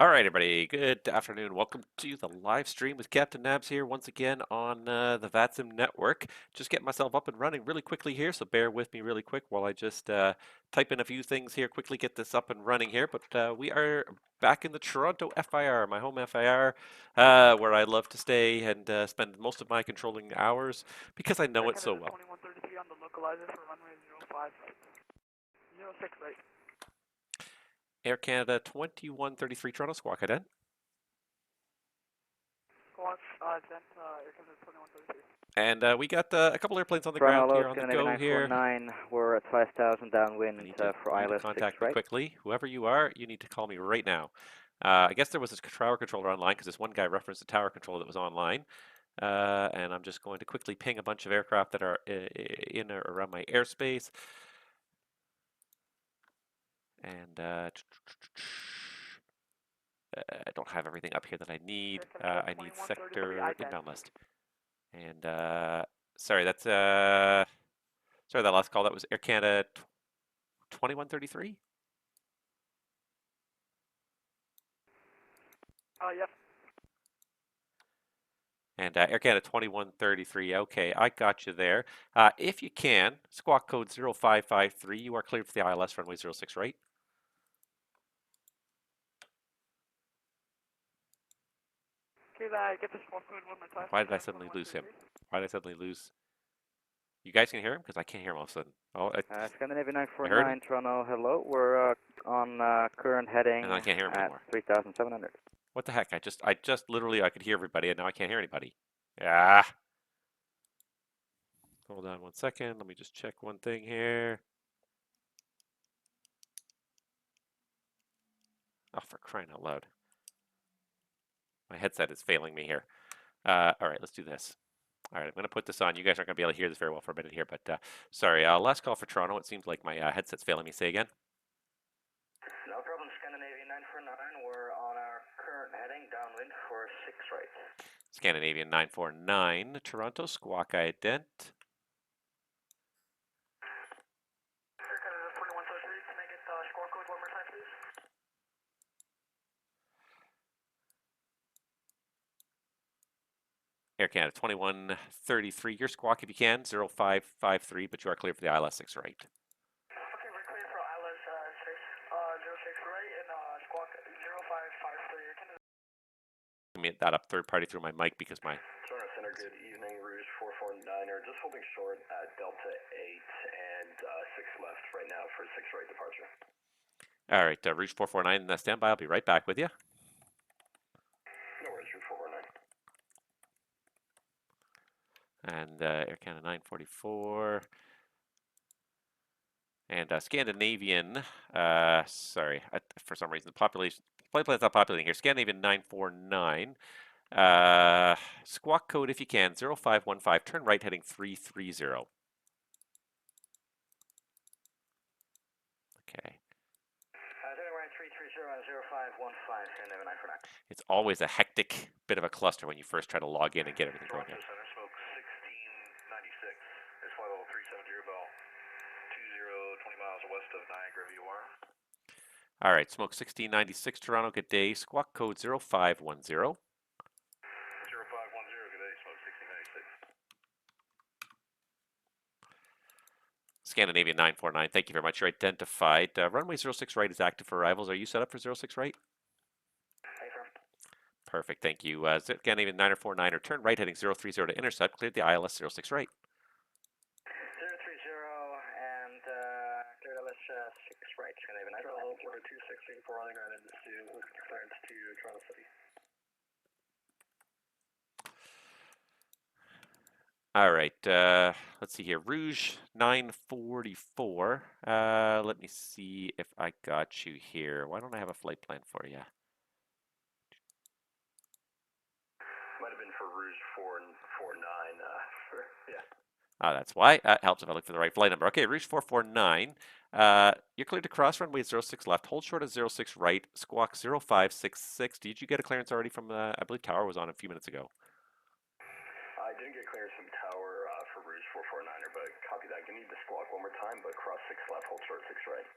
All right, everybody. Good afternoon. Welcome to the live stream with Captain Nabs here once again on the VATSIM network. Just getting myself up and running really quickly here, so bear with me really quick while I just type in a few things here, quickly get this up and running here. But we are back in the Toronto FIR, my home FIR, where I love to stay and spend most of my controlling hours because I know it so well. 2133 on the localizer for runway 05, 06, right? Air Canada 2133 Toronto Squawk Ident. Squawk, Gent, Air Canada 2133. And we got a couple airplanes on the Toronto ground hello, here on the Scandinavia go here. 949, we're at 5,000 I downwind need for you to ILS 6 contact me right. quickly. Whoever you are, you need to call me right now. I guess there was a tower controller online because this one guy referenced a tower controller that was online. And I'm just going to quickly ping a bunch of aircraft that are in or around my airspace. And I don't have everything up here that I need. I need sector inbound list. And sorry, that's sorry, that last call, that was Air Canada 2133? Yes. And Air Canada 2133, okay, I got you there. If you can, squawk code 0553, you are cleared for the ILS runway 06 right. Okay, I get the squawk code one more time. Why did I suddenly lose him? Why did I suddenly lose? You guys can hear him? Because I can't hear him all of a sudden. Oh, Scandinavia I heard him. 949, Toronto hello, we're on current heading And I can't hear him at anymore. 3,700. What the heck? I just literally, I could hear everybody and now I can't hear anybody. Yeah. Hold on one second. Let me just check one thing here. Oh, for crying out loud. My headset is failing me here. All right, let's do this. All right, I'm going to put this on. You guys aren't going to be able to hear this very well for a minute here, but sorry. Last call for Toronto. It seems like my headset's failing me. Say again. No problem, Scandinavia 949, we're on our current heading downwind for 6 right. Scandinavian 949, Toronto, squawk ident. Air Canada 2133, can I get the squawk code one more time, please? Air Canada 2133, your squawk if you can, 0553, but you are clear for the ILS 6 right. Okay, we're clear for ILS 06 right and squawk 0553. Air Canada. Let me get that up third party through my mic because my... Toronto Center, good evening. Rouge 449er, just holding short at Delta 8 and 6 left right now for 6 right departure. All right, Rouge 449, stand by. I'll be right back with you. No worries, Rouge 449. And Air Canada 944. And Scandinavian, sorry, for some reason the population, flight plan's not populating here. Scandinavian 949. Squawk code if you can, 0515, turn right heading 330. Okay. Turning right 330 on 0515, Scandinavia 949. It's always a hectic bit of a cluster when you first try to log in and get everything going Toronto here. Center, smoke 1696. It's flight level 370 bell. 20 miles west of Niagara VOR. All right, smoke 1696, Toronto, good day. Squawk code 0510. 0510, good day, smoke 1696. Scandinavian 949, thank you very much. You're identified. Runway 06 right is active for arrivals. Are you set up for 06 right? Perfect, thank you. Scandinavian 949, turn right heading 030 to intercept. Cleared the ILS 06 right. 030 and cleared ILS 6 right, Scandinavia 949. Toronto, order 2634 running right into clearance to Toronto City. All right, let's see here. Rouge 944. Let me see if I got you here. Why don't I have a flight plan for you? Might have been for Rouge 449. Yeah. That's why. Helps if I look for the right flight number. Okay, Rouge 449. You're cleared to cross runway 06 left. Hold short of 06 right. Squawk 0566. Did you get a clearance already from the, I believe tower was on a few minutes ago. I didn't get clearance from tower for Rouge 449er, but copy that. Give me the squawk one more time, but cross 6 left, hold short 6 right.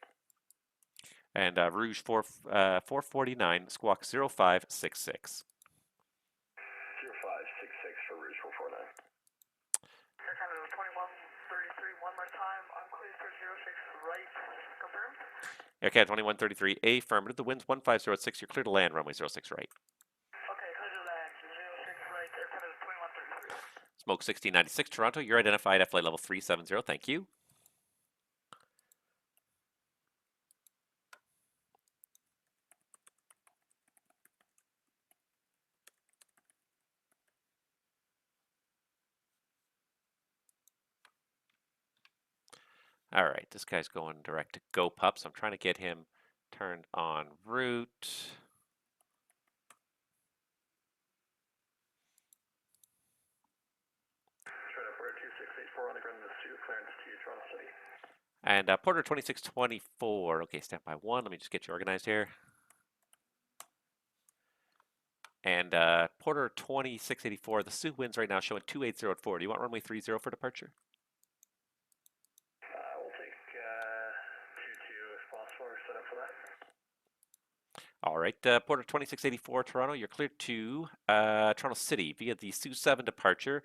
And Rouge 449, squawk 0566. 0566 for Rouge 449. Air Canada 2133, one more time, I'm clear for 06 right, confirmed? Air Canada 2133, affirmative. The wind's 1506. You're clear to land, runway 06 right. Okay, clear to land, 06 right, Air Canada 2133. Smoke 1696, Toronto. You're identified at flight level 370. Thank you. All right, this guy's going direct to Go Pup, so I'm trying to get him turned on route. Porter 2684 on the ground, this to clearance to Toronto City. And Porter 2624. Okay, stand by one. Let me just get you organized here. And Porter 2684. The Sioux winds right now showing 280 at 4. Do you want runway 30 for departure? We'll take 22 if possible. We're set up for that. All right, Porter 2684, Toronto. You're cleared to Toronto City via the Sioux 7 departure.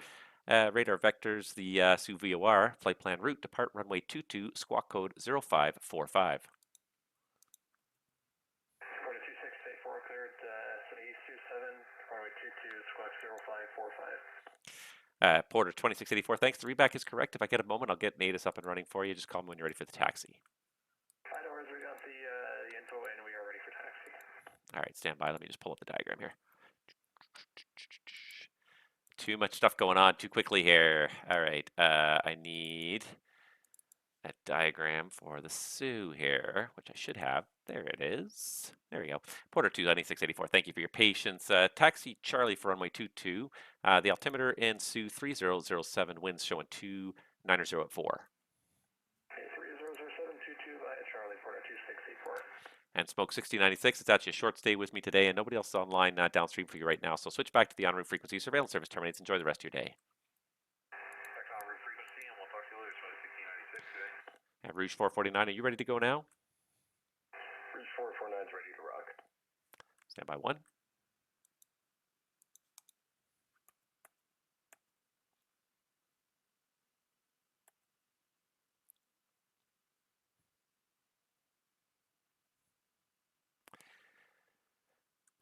Radar vectors the Sioux VOR. Flight plan route. Depart runway 22, squawk code 0545. Porter 2684 cleared City Sioux 7, runway 22, squawk 0545. Porter 2684, thanks. The readback is correct. If I get a moment, I'll get Natus up and running for you. Just call me when you're ready for the taxi. I know we got the info and we are ready for taxi. All right, stand by. Let me just pull up the diagram here. Too much stuff going on too quickly here. All right, I need a diagram for the Sioux here, which I should have. There it is. There we go. Porter 29684, thank you for your patience. Taxi Charlie for runway 22. The altimeter in Sioux 3007, winds showing 290 at 4. Okay, 300722 via Charlie, Porter 2684. And Smoke 6096, it's actually a short stay with me today, and nobody else is online downstream for you right now. So switch back to the en route frequency. Surveillance service terminates. Enjoy the rest of your day. Back on route frequency, and we'll talk to you later. 1696 today. And Rouge 449, are you ready to go now? Rouge 449 is ready to rock. Stand by one.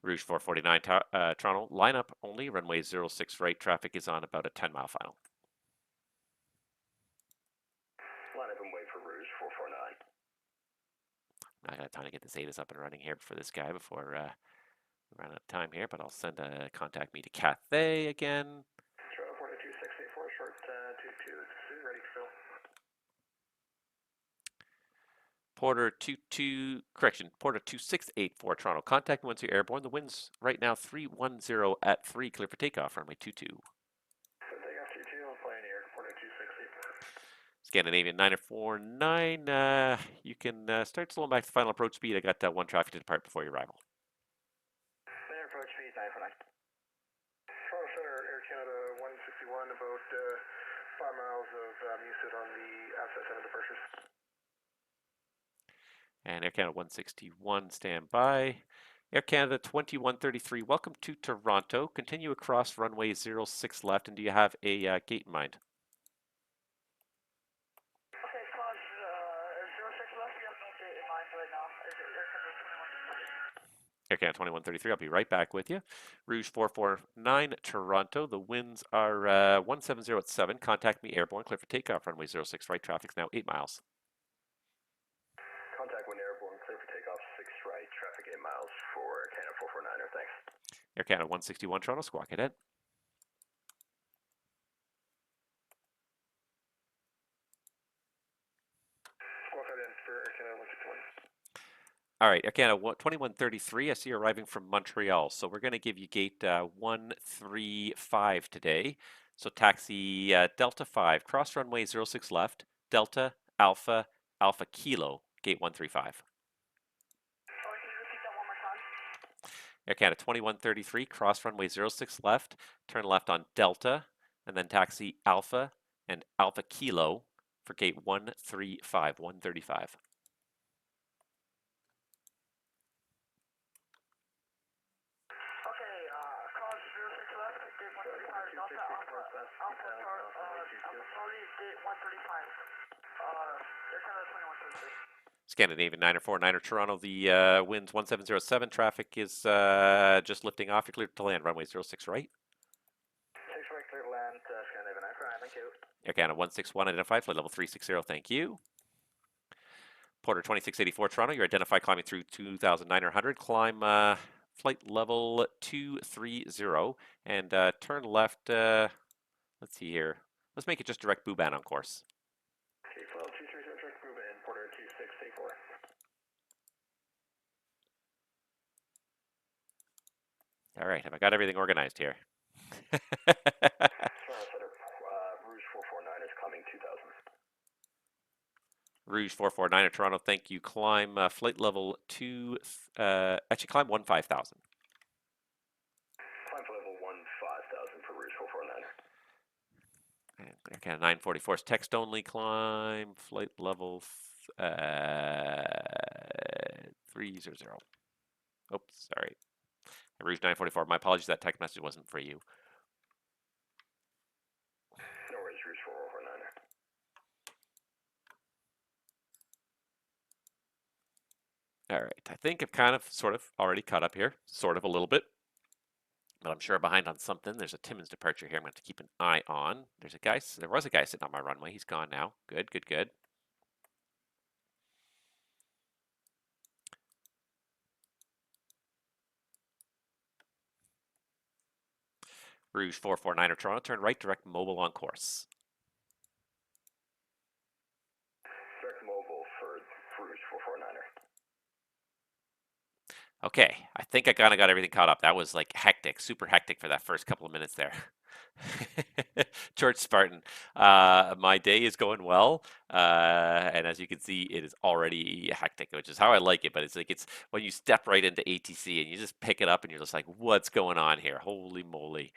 Rouge 449, Toronto, lineup only, runway 06 right, traffic is on about a 10-mile final. Line up and wait for Rouge 449. I got time to get this ATIS up and running here for this guy before we run out of time here, but I'll send a contact me to Cathay again. Toronto Porter 2684, short 22, it's ready to fill. Porter 2684, Toronto. Contact me once you're airborne. The wind's right now 310 at 3, clear for takeoff, runway 22. Takeoff 22, I'm flying air, Porter 2684. Scandinavian 949, you can start slowing back to final approach speed. I got one traffic to depart before your arrival. Linear approach speed 949. Toronto Center, Air Canada 161, about 5 miles of mucid on the asset 7 departures. And Air Canada 161, stand by. Air Canada 2133, welcome to Toronto. Continue across runway 06 left, and do you have a gate in mind? Okay, cause 06 left, we have no gate in mind right now. Air Canada 2133. Air Canada 2133, I'll be right back with you. Rouge 449, Toronto. The winds are 170 at 7. Contact me airborne, clear for takeoff, runway 06 right. Traffic's now 8 miles. Contact when airborne, clear for takeoff 6 right, traffic 8 miles for Canada 449er, thanks. Air Canada 161, Toronto, squawk cadet. Squawk out in for Air Canada 161. All right, Air Canada 2133, I see you're arriving from Montreal. So we're going to give you gate 135 today. So taxi Delta 5, cross runway 06 left, Delta, Alpha, Alpha Kilo, gate 135. Sorry, can you repeat that one more time? Air Canada 2133, cross runway 06 left, turn left on Delta, and then taxi Alpha and Alpha Kilo for gate 135, 135. College 06 left, gate 135, Delta Alpha Charlie, gate 135. Air Canada 2133. Scandinavian 949er Toronto, the wind's 1707. Traffic is just lifting off. You're cleared to land, runway 06 right. 6 right, clear to land, Scandinavian 949, thank you. Air Canada 161, identified, flight level 360, thank you. Porter 2684 Toronto, you're identified climbing through 2,900. Climb flight level 230 and turn left. Let's see here. Let's make it just direct Buban on course. Okay, flight 230 direct Buban, Porter 2684. All right, have I got everything organized here? Toronto Center, Rouge 449 is climbing 2000. Rouge 449 Toronto, thank you. Climb flight level 2, actually climb 15,000. Climb flight level 15,000 for Rouge 449. Air Canada 944 is text only. Climb flight level 300. Oops, sorry. Rouge 944. My apologies, that text message wasn't for you. No worries, Rouge 449. All right, I think I've kind of, sort of, already caught up here. Sort of a little bit. But I'm sure behind on something. There's a Timmins departure here I'm going to keep an eye on. There was a guy sitting on my runway. He's gone now. Good, good, good. Rouge 449 Toronto, turn right, direct mobile on course. Direct mobile for Rouge 449. Okay, I think I kind of got everything caught up. That was like hectic, super hectic for that first couple of minutes there. George Spartan, my day is going well, and as you can see, it is already hectic, which is how I like it. But it's like it's when you step right into ATC and you just pick it up, and you're just like, "What's going on here? Holy moly!"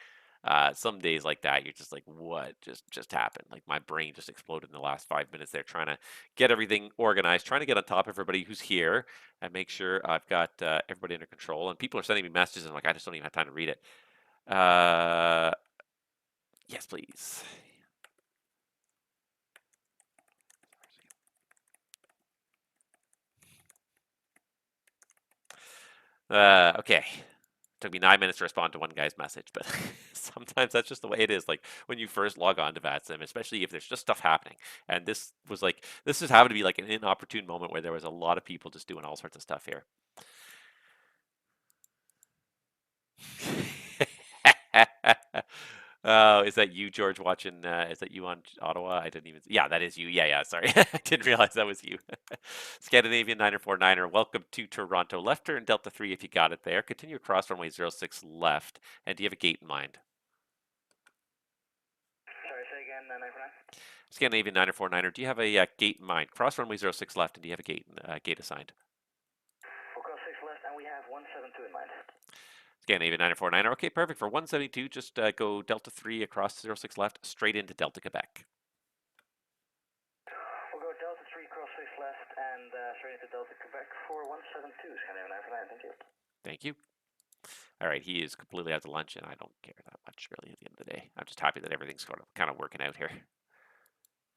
Some days like that, you're just like, "What just happened?" Like my brain just exploded in the last 5 minutes there, trying to get everything organized, trying to get on top of everybody who's here, and make sure I've got everybody under control. And people are sending me messages, and I'm like, I just don't even have time to read it. Yes, please. Okay. Took me 9 minutes to respond to one guy's message, but sometimes that's just the way it is. Like when you first log on to VATSIM, especially if there's just stuff happening. And this just happened to be like an inopportune moment where there was a lot of people just doing all sorts of stuff here. Oh, is that you, George, watching? Is that you on Ottawa? I didn't even. Yeah, that is you. Yeah, sorry. I didn't realize that was you. Scandinavian 949er, welcome to Toronto. Left turn Delta 3 if you got it there. Continue across runway 06 left. And do you have a gate in mind? Sorry, say again, 949? Scandinavian 949er, do you have a gate in mind? Cross runway 06 left, and do you have a gate assigned? We'll cross 6 left, and we have 172 in mind. Scandinavian 949er, okay, perfect. For 172, just go Delta 3 across 06 left, straight into Delta, Quebec. We'll go Delta 3, cross 6 left, and straight into Delta, Quebec for 172, Scandinavian 949, thank you. Thank you. All right, he is completely out to lunch, and I don't care that much, really, at the end of the day. I'm just happy that everything's sort of kind of working out here.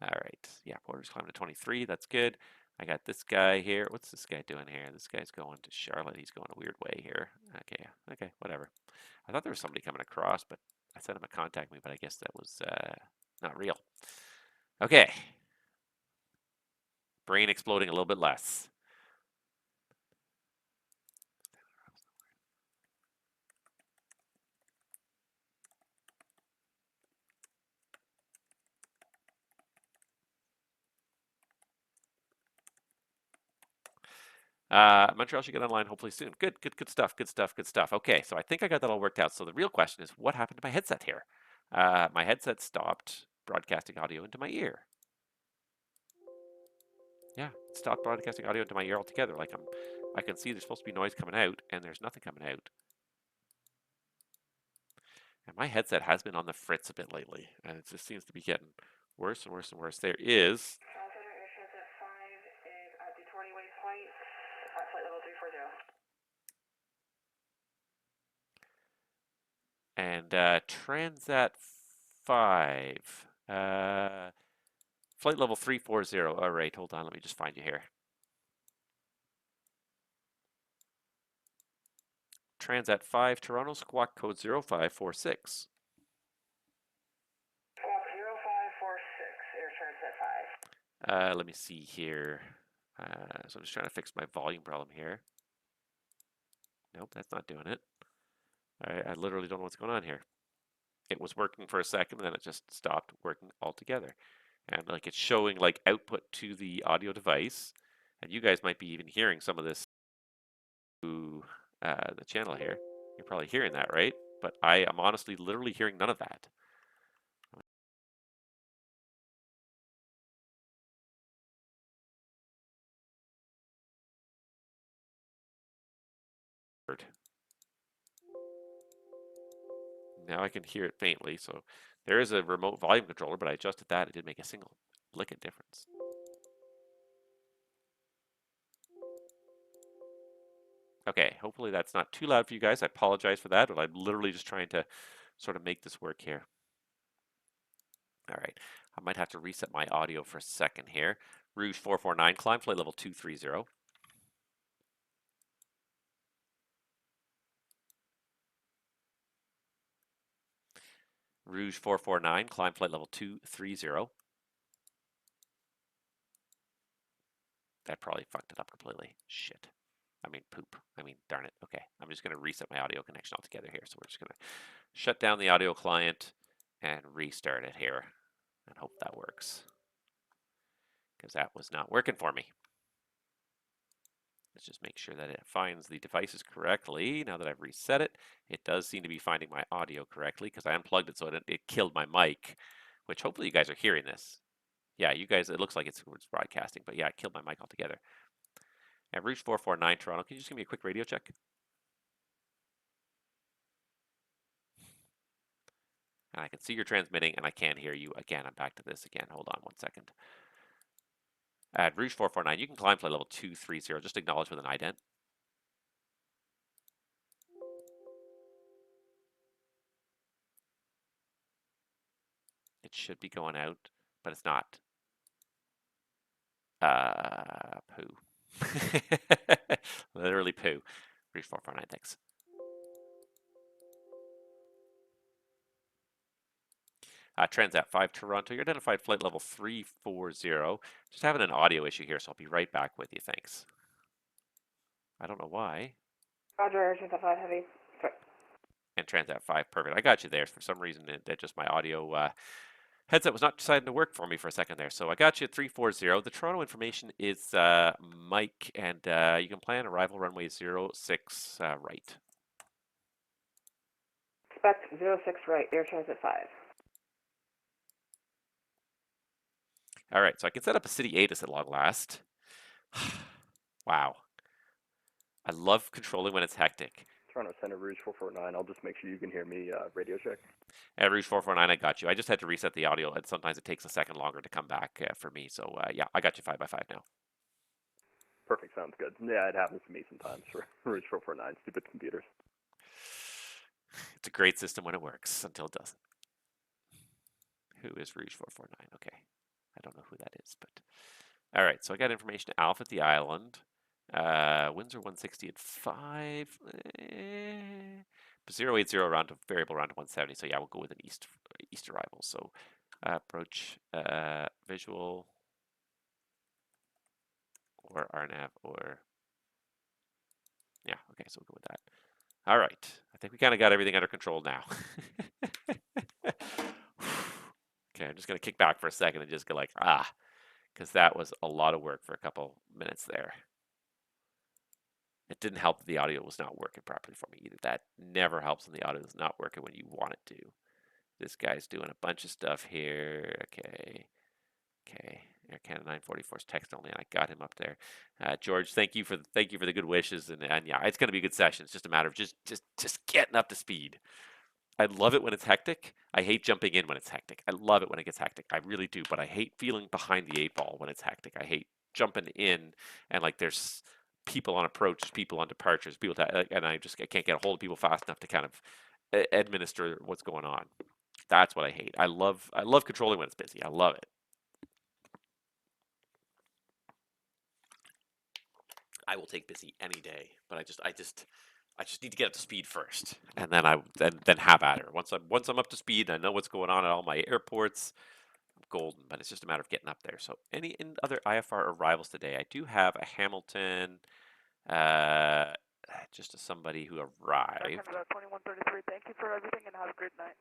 All right, yeah, Porter's climbing to 23, that's good. I got this guy here. What's this guy doing here? This guy's going to Charlotte. He's going a weird way here. Okay, whatever. I thought there was somebody coming across, but I sent him a contact me, but I guess that was not real. Okay. Brain exploding a little bit less. Montreal should get online hopefully soon. Good stuff. Okay, so I think I got that all worked out. So the real question is, what happened to my headset here? My headset stopped broadcasting audio into my ear. Yeah, it stopped broadcasting audio into my ear altogether. Like I can see there's supposed to be noise coming out, and there's nothing coming out. And my headset has been on the fritz a bit lately, and it just seems to be getting worse and worse and worse. There is. And Transat 5. Flight level 340. All right, hold on. Let me just find you here. Transat 5, Toronto, squawk code 0546. Squawk 0546, Air Transat 5. Let me see here. So I'm just trying to fix my volume problem here. Nope, that's not doing it. I literally don't know what's going on here. It was working for a second, and then it just stopped working altogether. And like it's showing like output to the audio device, and you guys might be even hearing some of this through the channel here. You're probably hearing that, right? But I am honestly literally hearing none of that. Now I can hear it faintly, so there is a remote volume controller, but I adjusted that. It didn't make a single lick of difference. Okay, hopefully that's not too loud for you guys. I apologize for that, but I'm literally just trying to sort of make this work here. All right, I might have to reset my audio for a second here. Rouge 449, climb flight level 230. Rouge 449, climb flight level 230. That probably fucked it up completely. Shit. I mean, poop. I mean, darn it. Okay, I'm just going to reset my audio connection altogether here. So we're just going to shut down the audio client and restart it here and hope that works, because that was not working for me. Let's just make sure that it finds the devices correctly. Now that I've reset it, it does seem to be finding my audio correctly, because I unplugged it so it killed my mic, which hopefully you guys are hearing this. Yeah, you guys, it looks like it's broadcasting, but yeah, it killed my mic altogether. And Rouge 449 Toronto, can you just give me a quick radio check? And I can see you're transmitting, and I can't hear you. Again, I'm back to this again. Hold on 1 second. At Rouge 449, you can climb flight level 230. Just acknowledge with an ident. It should be going out, but it's not. Poo. Literally poo. Rouge 449, thanks. Transat 5 Toronto, you're identified flight level 340. Just having an audio issue here, so I'll be right back with you. Thanks. I don't know why. Roger, Transat 5 Heavy. Sorry. And Transat 5, perfect. I got you there. For some reason, that just my audio headset was not deciding to work for me for a second there. So I got you at 340. The Toronto information is Mike, and you can plan arrival runway 06 right. Expect 06 right, Air Transit 5. All right, so I can set up a city ATIS at long last. Wow. I love controlling when it's hectic. Toronto Center, Rouge 449. I'll just make sure you can hear me. Radio check. At Rouge 449, I got you. I just had to reset the audio, and sometimes it takes a second longer to come back for me. So yeah, I got you 5x5 now. Perfect, sounds good. Yeah, it happens to me sometimes for Rouge 449. Stupid computers. It's a great system when it works, until it doesn't. Who is Rouge 449? Okay. I don't know who that is, but... All right, so I got information to Alpha at the island. Windsor 160 at 5. 080 round to variable round to 170. So yeah, we'll go with an east arrival. So approach visual or RNAV or yeah, okay, so we'll go with that. All right, I think we kind of got everything under control now. Okay, I'm just gonna kick back for a second and just go like because that was a lot of work for a couple minutes there. It didn't help that the audio was not working properly for me either. That never helps when the audio is not working when you want it to. This guy's doing a bunch of stuff here. Okay. Air Canada 944 is text only, and I got him up there. George, thank you for the good wishes, and yeah, it's going to be a good session. It's just a matter of just getting up to speed. I love it when it's hectic. I hate jumping in when it's hectic. I love it when it gets hectic. I really do, but I hate feeling behind the 8 ball when it's hectic. I hate jumping in and like there's people on approaches, people on departures, people that, and I can't get a hold of people fast enough to kind of administer what's going on. That's what I hate. I love controlling when it's busy. I love it. I will take busy any day, but I just need to get up to speed first, and then have at her. Once I'm up to speed, and I know what's going on at all my airports. I'm golden, but it's just a matter of getting up there. So any other IFR arrivals today? I do have a Hamilton, uh, just somebody who arrived. 2133. Thank you for everything and have a great night.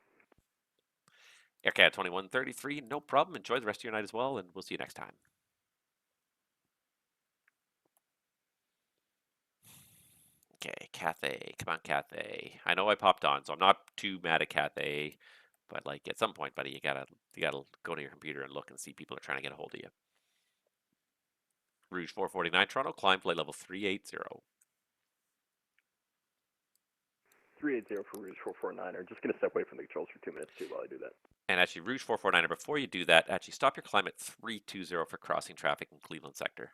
Aircat 2133, no problem. Enjoy the rest of your night as well, and we'll see you next time. Okay, Cathay. Come on, Cathay. I know I popped on, so I'm not too mad at Cathay, but like at some point, buddy, you gotta go to your computer and look and see people are trying to get a hold of you. Rouge 449 Toronto, climb flight level 380. 380 for Rouge 449er. Just going to step away from the controls for 2 minutes too while I do that. And actually, Rouge 449er, before you do that, actually stop your climb at 320 for crossing traffic in Cleveland sector.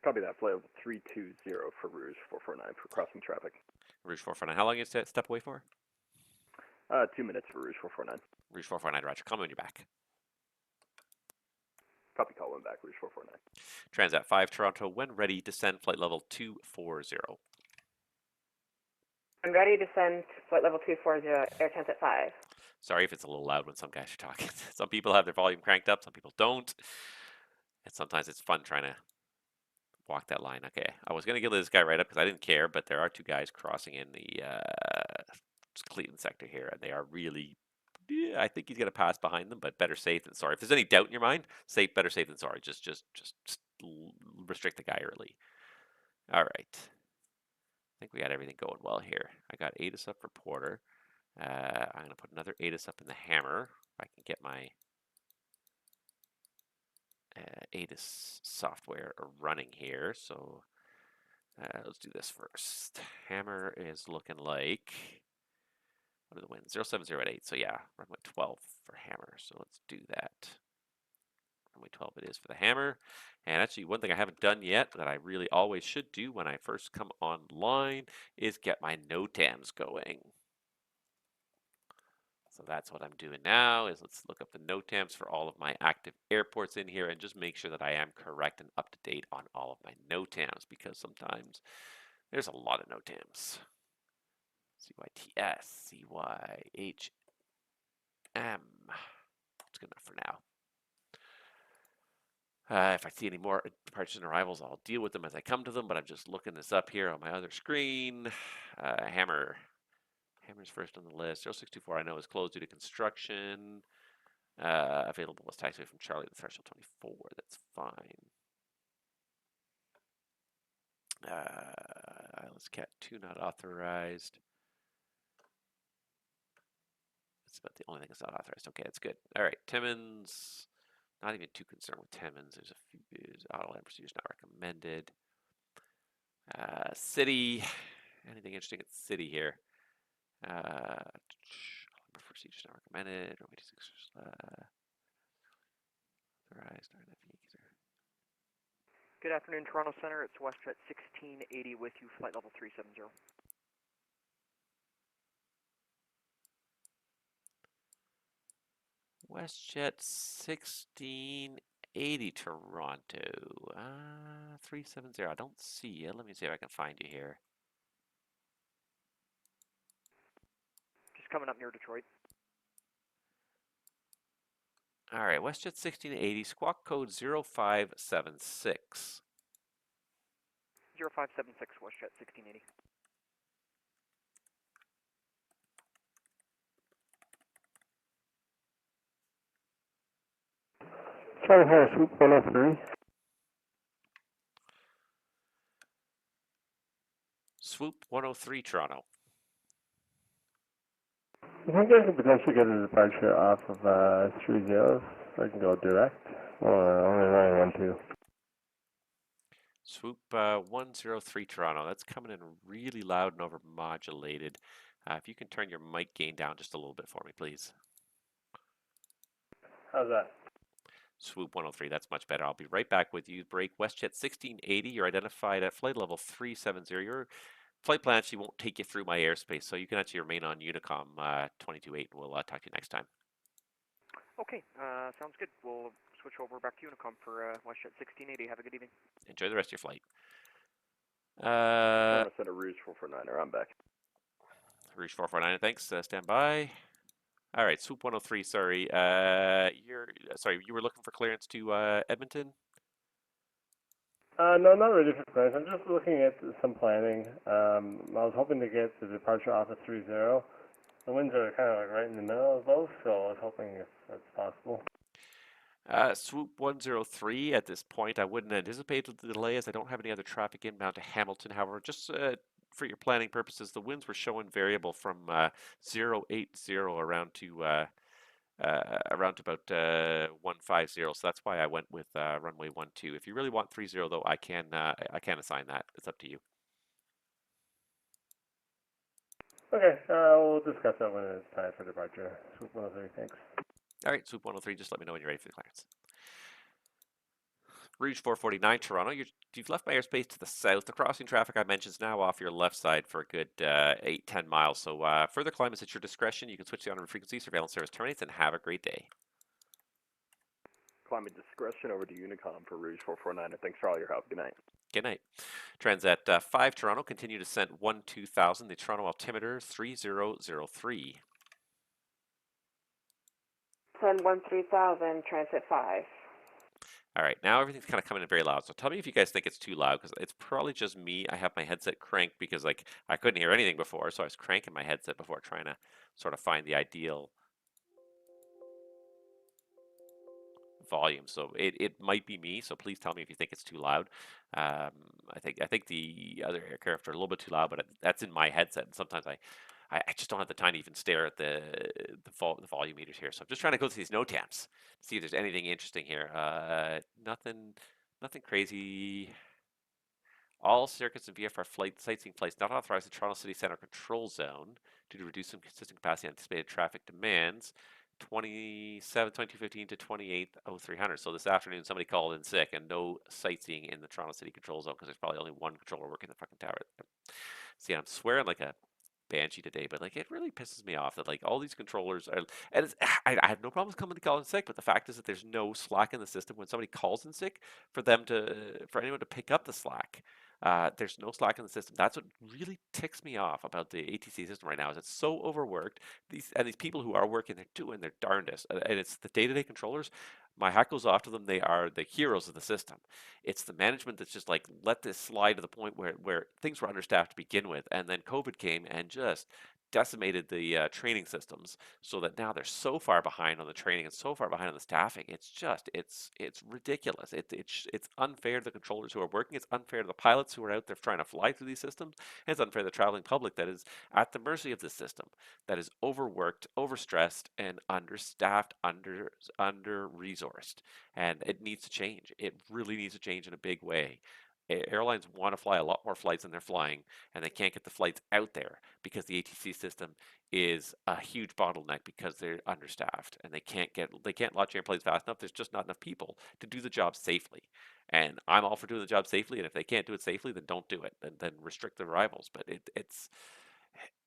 Copy that. Flight level 320 for Rouge 449 for crossing traffic. Rouge 449, how long you step away for? 2 minutes for Rouge 449. Rouge 449, roger. Call me when you're back. Copy, call one back, Rouge 449. Transat 5 Toronto, when ready, descend flight level 240. I'm ready to send flight level 240, Air Transat 5. Sorry if it's a little loud when some guys are talking. Some people have their volume cranked up, some people don't. And sometimes it's fun trying to walk that line. Okay, I was going to get this guy right up because I didn't care, but there are two guys crossing in the Cleveland sector here, and they are really... Yeah, I think he's going to pass behind them, but better safe than sorry. If there's any doubt in your mind, better safe than sorry. Just restrict the guy early. All right. I think we got everything going well here. I got ATIS up for Porter. I'm going to put another ATIS up in the Hammer. If I can get my ATIS software running here. So let's do this first. Hammer is looking like... What are the winds? 070 at 8. So yeah, runway 12 for Hammer. So let's do that. Runway 12 it is for the Hammer. And actually, one thing I haven't done yet that I really always should do when I first come online is get my NOTAMs going. So that's what I'm doing now is let's look up the NOTAMs for all of my active airports in here and just make sure that I am correct and up to date on all of my NOTAMs because sometimes there's a lot of NOTAMs. CYTS, CYHM. It's good enough for now. If I see any more departures and arrivals, I'll deal with them as I come to them, but I'm just looking this up here on my other screen. Hammer's first on the list. 0624 I know is closed due to construction. Available as taxiway from Charlie to threshold 24. That's fine. Let's Cat 2 not authorized. That's about the only thing that's not authorized. Okay, that's good. All right, Timmins. Not even too concerned with Timmins. There's a few auto land procedures not recommended. City. Anything interesting at City here? Procedures not recommended. Authorized. Good afternoon, Toronto Center. It's WestJet 1680 with you, flight level 370. WestJet 1680 Toronto. 370. I don't see you. Let me see if I can find you here. Just coming up near Detroit. All right, WestJet 1680, squawk code 0576. 0576 WestJet 1680. Charlie Harris, Swoop 103. Swoop 103 Toronto. I think I could potentially get a departure off of 30, so I can go direct. Only 912. Swoop 103 Toronto. That's coming in really loud and overmodulated. If you can turn your mic gain down just a little bit for me, please. How's that? Swoop 103, that's much better. I'll be right back with you. Break WestJet 1680. You're identified at flight level 370. You're flight plan actually won't take you through my airspace, so you can actually remain on Unicom 22.8, and we'll talk to you next time. Okay, sounds good. We'll switch over back to Unicom for WestJet 1680. Have a good evening. Enjoy the rest of your flight. I'm set of Rouge 449er. I'm back. Rouge 449, thanks. Stand by. All right, Swoop 103. Sorry, you were looking for clearance to Edmonton. No, not really for clearance. I'm just looking at some planning. I was hoping to get the departure off of 30. The winds are kind of like right in the middle of both, so I was hoping if that's possible. Swoop 103, at this point, I wouldn't anticipate the delay as I don't have any other traffic inbound to Hamilton. However, just for your planning purposes, the winds were showing variable from 080 around to about 150. So that's why I went with runway 12. If you really want 30, though, I can assign that. It's up to you. Okay, we'll discuss that when it's time for departure. Swoop 103, thanks. All right, Swoop 103, just let me know when you're ready for the clearance. Rouge 449, Toronto. You've left my airspace to the south. The crossing traffic I mentioned is now off your left side for a good 8-10 miles. So further climb is at your discretion. You can switch the on frequency. Surveillance service terminates, and have a great day. Climbing discretion over to Unicom for Rouge 449er. Thanks for all your help. Good night. Good night. Transat 5 Toronto, continue descent 12,000. The Toronto altimeter 3003. Sun 13,000, transit 5. All right, now everything's kind of coming in very loud. So tell me if you guys think it's too loud, because it's probably just me. I have my headset cranked because like I couldn't hear anything before, so I was cranking my headset before trying to sort of find the ideal volume. So it might be me. So please tell me if you think it's too loud. I think the other aircraft are a little bit too loud, but that's in my headset. And sometimes I just don't have the time to even stare at the volume meters here. So I'm just trying to go through these NOTAMs, see if there's anything interesting here. Nothing crazy. All circuits and VFR sightseeing flights not authorized in Toronto City Centre Control Zone due to reduced consistent capacity and anticipated traffic demands. 2215 to 280300. So this afternoon somebody called in sick and no sightseeing in the Toronto City Control Zone because there's probably only one controller working the fucking tower. See, I'm swearing like a banshee today, but like it really pisses me off that like all these controllers are, and I have no problems coming to call in sick, but the fact is that there's no slack in the system when somebody calls in sick for anyone to pick up the slack. There's no slack in the system. That's what really ticks me off about the ATC system right now. Is it's so overworked. These people who are working, they're doing their darndest, and it's the day-to-day controllers. My hat goes off to them. They are the heroes of the system. It's the management that's just like let this slide to the point where things were understaffed to begin with, and then COVID came and just decimated the training systems, so that now they're so far behind on the training and so far behind on the staffing. It's ridiculous. It's unfair to the controllers who are working. It's unfair to the pilots who are out there trying to fly through these systems. And it's unfair to the traveling public that is at the mercy of this system, that is overworked, overstressed, and understaffed, under resourced. And it needs to change. It really needs to change in a big way. Airlines want to fly a lot more flights than they're flying, and they can't get the flights out there because the ATC system is a huge bottleneck because they're understaffed and they can't launch airplanes fast enough. There's just not enough people to do the job safely. And I'm all for doing the job safely, and if they can't do it safely, then don't do it, and then restrict the arrivals. But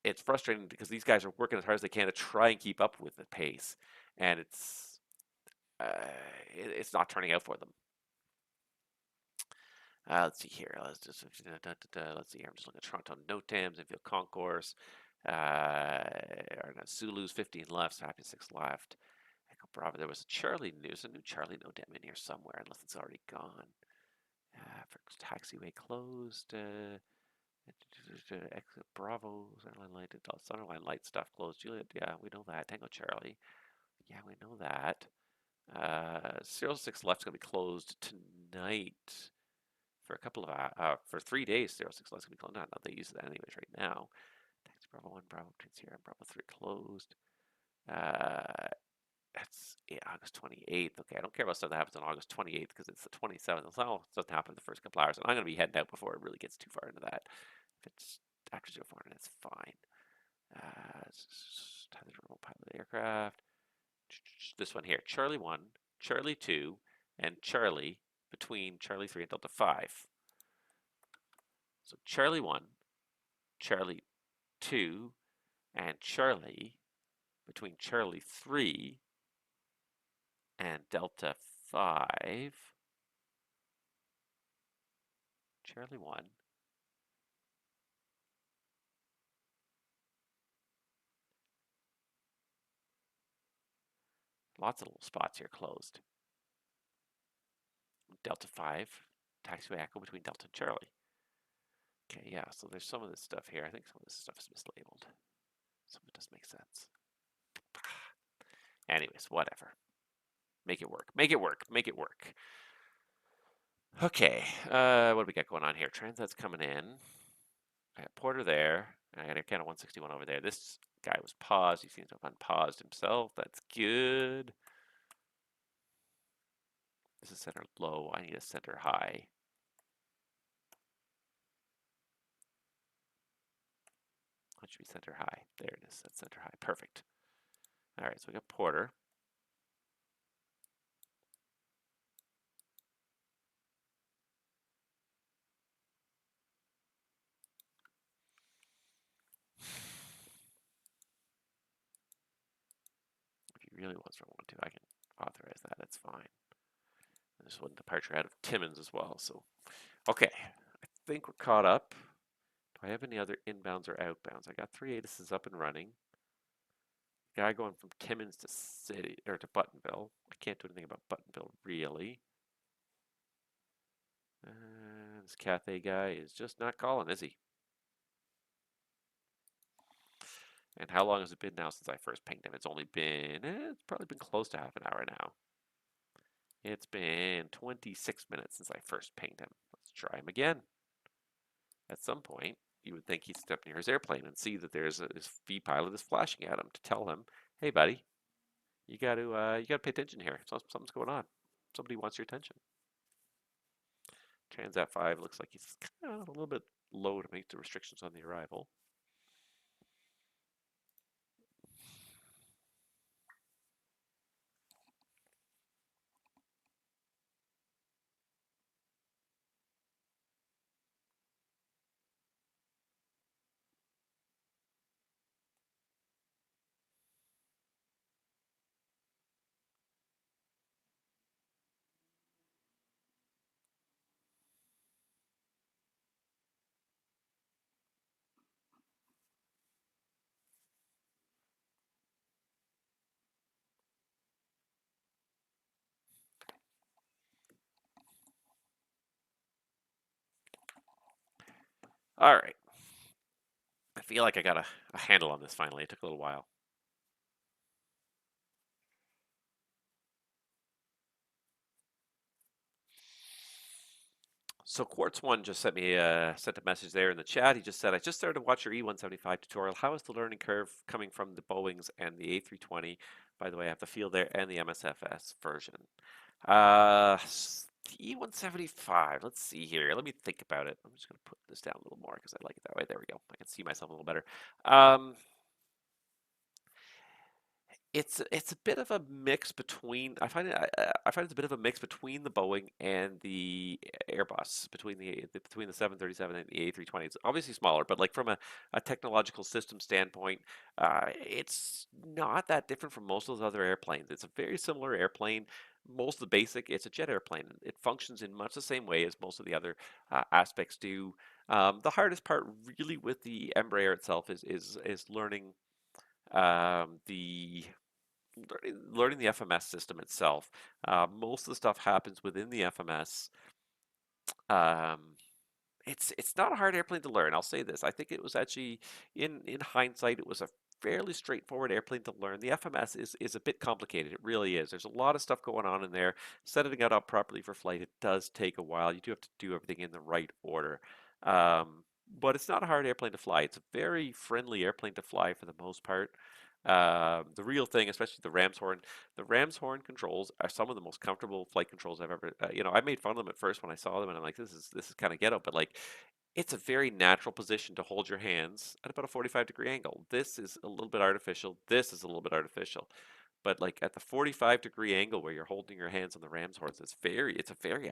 it's frustrating because these guys are working as hard as they can to try and keep up with the pace, and it's not turning out for them. Let's see here. Let's see here. I'm just looking at Toronto NOTAMs, Infield Concourse. Zulu's 15 left, Happy 6 left. Echo Bravo. There's a new Charlie NOTAM in here somewhere, unless it's already gone. For taxiway closed. Exit Bravo. Centerline Light stuff closed. Juliet, yeah, we know that. Tango Charlie. Yeah, we know that. 06 left is going to be closed tonight. For a couple of for 3 days, 06 left is going to be closed. Not they use that anyways right now. Taxi Bravo 1, Bravo between Sierra and Bravo 3 closed. That's August 28th. Okay, I don't care about stuff that happens on August 28th because it's the 27th. So it doesn't happen the first couple hours. And I'm going to be heading out before it really gets too far into that. If it's after 0400, that's fine. Tyler remote pilot aircraft. This one here, Charlie 1, Charlie 2, and Charlie between Charlie 3 and Delta 5. So Charlie 1, Charlie 2 and Charlie, between Charlie 3 and Delta 5, Charlie 1, lots of little spots here closed. Delta 5, taxiway echo between Delta and Charlie. Okay, yeah, so there's some of this stuff here. I think some of this stuff is mislabeled. Some of it doesn't make sense. Anyways, whatever. Make it work. Make it work. Make it work. Okay, what do we got going on here? Transat's coming in. I got Porter there. I got Air Canada 161 over there. This guy was paused. He seems to have unpaused himself. That's good. This is center low. I need a center high. What should be center high? There it is. That's center high. Perfect. All right, so we got Porter. If he really wants from 1-2, I can authorize that. That's fine. There's one departure out of Timmins as well. So, okay, I think we're caught up. Do I have any other inbounds or outbounds? I got 3 ATCs up and running. Guy going from Timmins to City or to Buttonville. I can't do anything about Buttonville really. This Cathay guy is just not calling, is he? And how long has it been now since I first pinged him? It's only been, it's probably been close to half an hour now. It's been 26 minutes since I first pinged him. Let's try him again. At some point, you would think he'd step near his airplane and see that his V pilot is flashing at him to tell him, "Hey, buddy, you got to pay attention here. Something's going on. Somebody wants your attention." Transat 5 looks like he's kind of a little bit low to make the restrictions on the arrival. All right. I feel like I got a handle on this finally. It took a little while. So Quartz1 just sent me sent a message there in the chat. He just said, "I just started to watch your E175 tutorial. How is the learning curve coming from the Boeings and the A320? By the way, I have the field there and the MSFS version. The E175. Let's see here. Let me think about it. I'm just going to put this down a little more because I like it that way. There we go. I can see myself a little better. It's a bit of a mix between I find it's a bit of a mix between the Boeing and the Airbus, between the 737 and the A320. It's obviously smaller, but like from a technological system standpoint, it's not that different from most of those other airplanes. It's a very similar airplane. Most of the basic, it's a jet airplane. It functions in much the same way as most of the other aspects do. The hardest part, really, with the Embraer itself is learning the learning the FMS system itself. Most of the stuff happens within the FMS. Um, it's not a hard airplane to learn. I'll say this. I think it was actually, in hindsight, it was a fairly straightforward airplane to learn. The FMS is a bit complicated. It really is. There's a lot of stuff going on in there. Setting it up properly for flight, it does take a while. You do have to do everything in the right order. But it's not a hard airplane to fly. It's a very friendly airplane to fly for the most part. The real thing, especially the ram's horn controls are some of the most comfortable flight controls I've ever. I made fun of them at first when I saw them, and I'm like, this is kind of ghetto, but like, it's a very natural position to hold your hands at about a 45-degree angle. This is a little bit artificial. This is a little bit artificial. But like at the 45-degree angle where you're holding your hands on the ram's horns, it's a very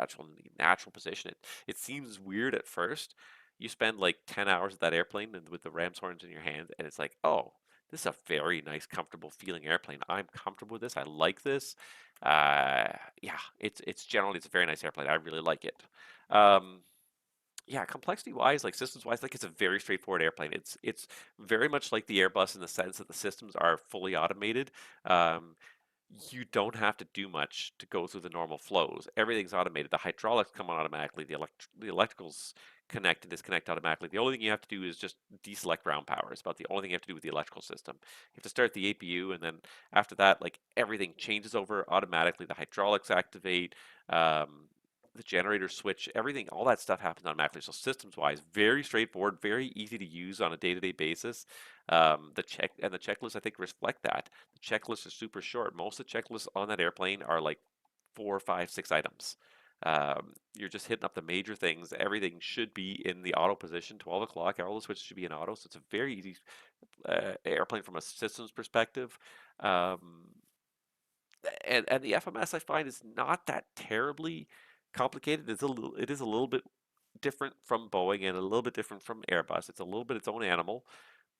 natural position. It seems weird at first, You spend like 10 hours at that airplane and with the ram's horns in your hand, and it's like, oh, this is a very nice, comfortable feeling airplane. I'm comfortable with this. I like this. Yeah, it's generally it's a very nice airplane. I really like it. Um, yeah, complexity wise, like systems wise, like it's a very straightforward airplane. It's very much like the Airbus in the sense that the systems are fully automated. Um, you don't have to do much to go through the normal flows. Everything's automated. The hydraulics come on automatically. The electricals connect and disconnect automatically. The only thing you have to do is just deselect ground power. It's about the only thing you have to do with the electrical system. You have to start the APU, and then after that, like everything changes over automatically. The hydraulics activate. Um, the generator switch, everything, all that stuff happens automatically. So systems wise, very straightforward, very easy to use on a day-to-day basis. The checklist I think reflect that. The checklists are super short. Most of the checklists on that airplane are like 4, 5, 6 items. You're just hitting up the major things. Everything should be in the auto position. 12 o'clock, all the switches should be in auto. So it's a very easy airplane from a systems perspective. Um, and the FMS I find is not that terribly complicated. It is a little bit different from Boeing and a little bit different from Airbus. It's a little bit its own animal,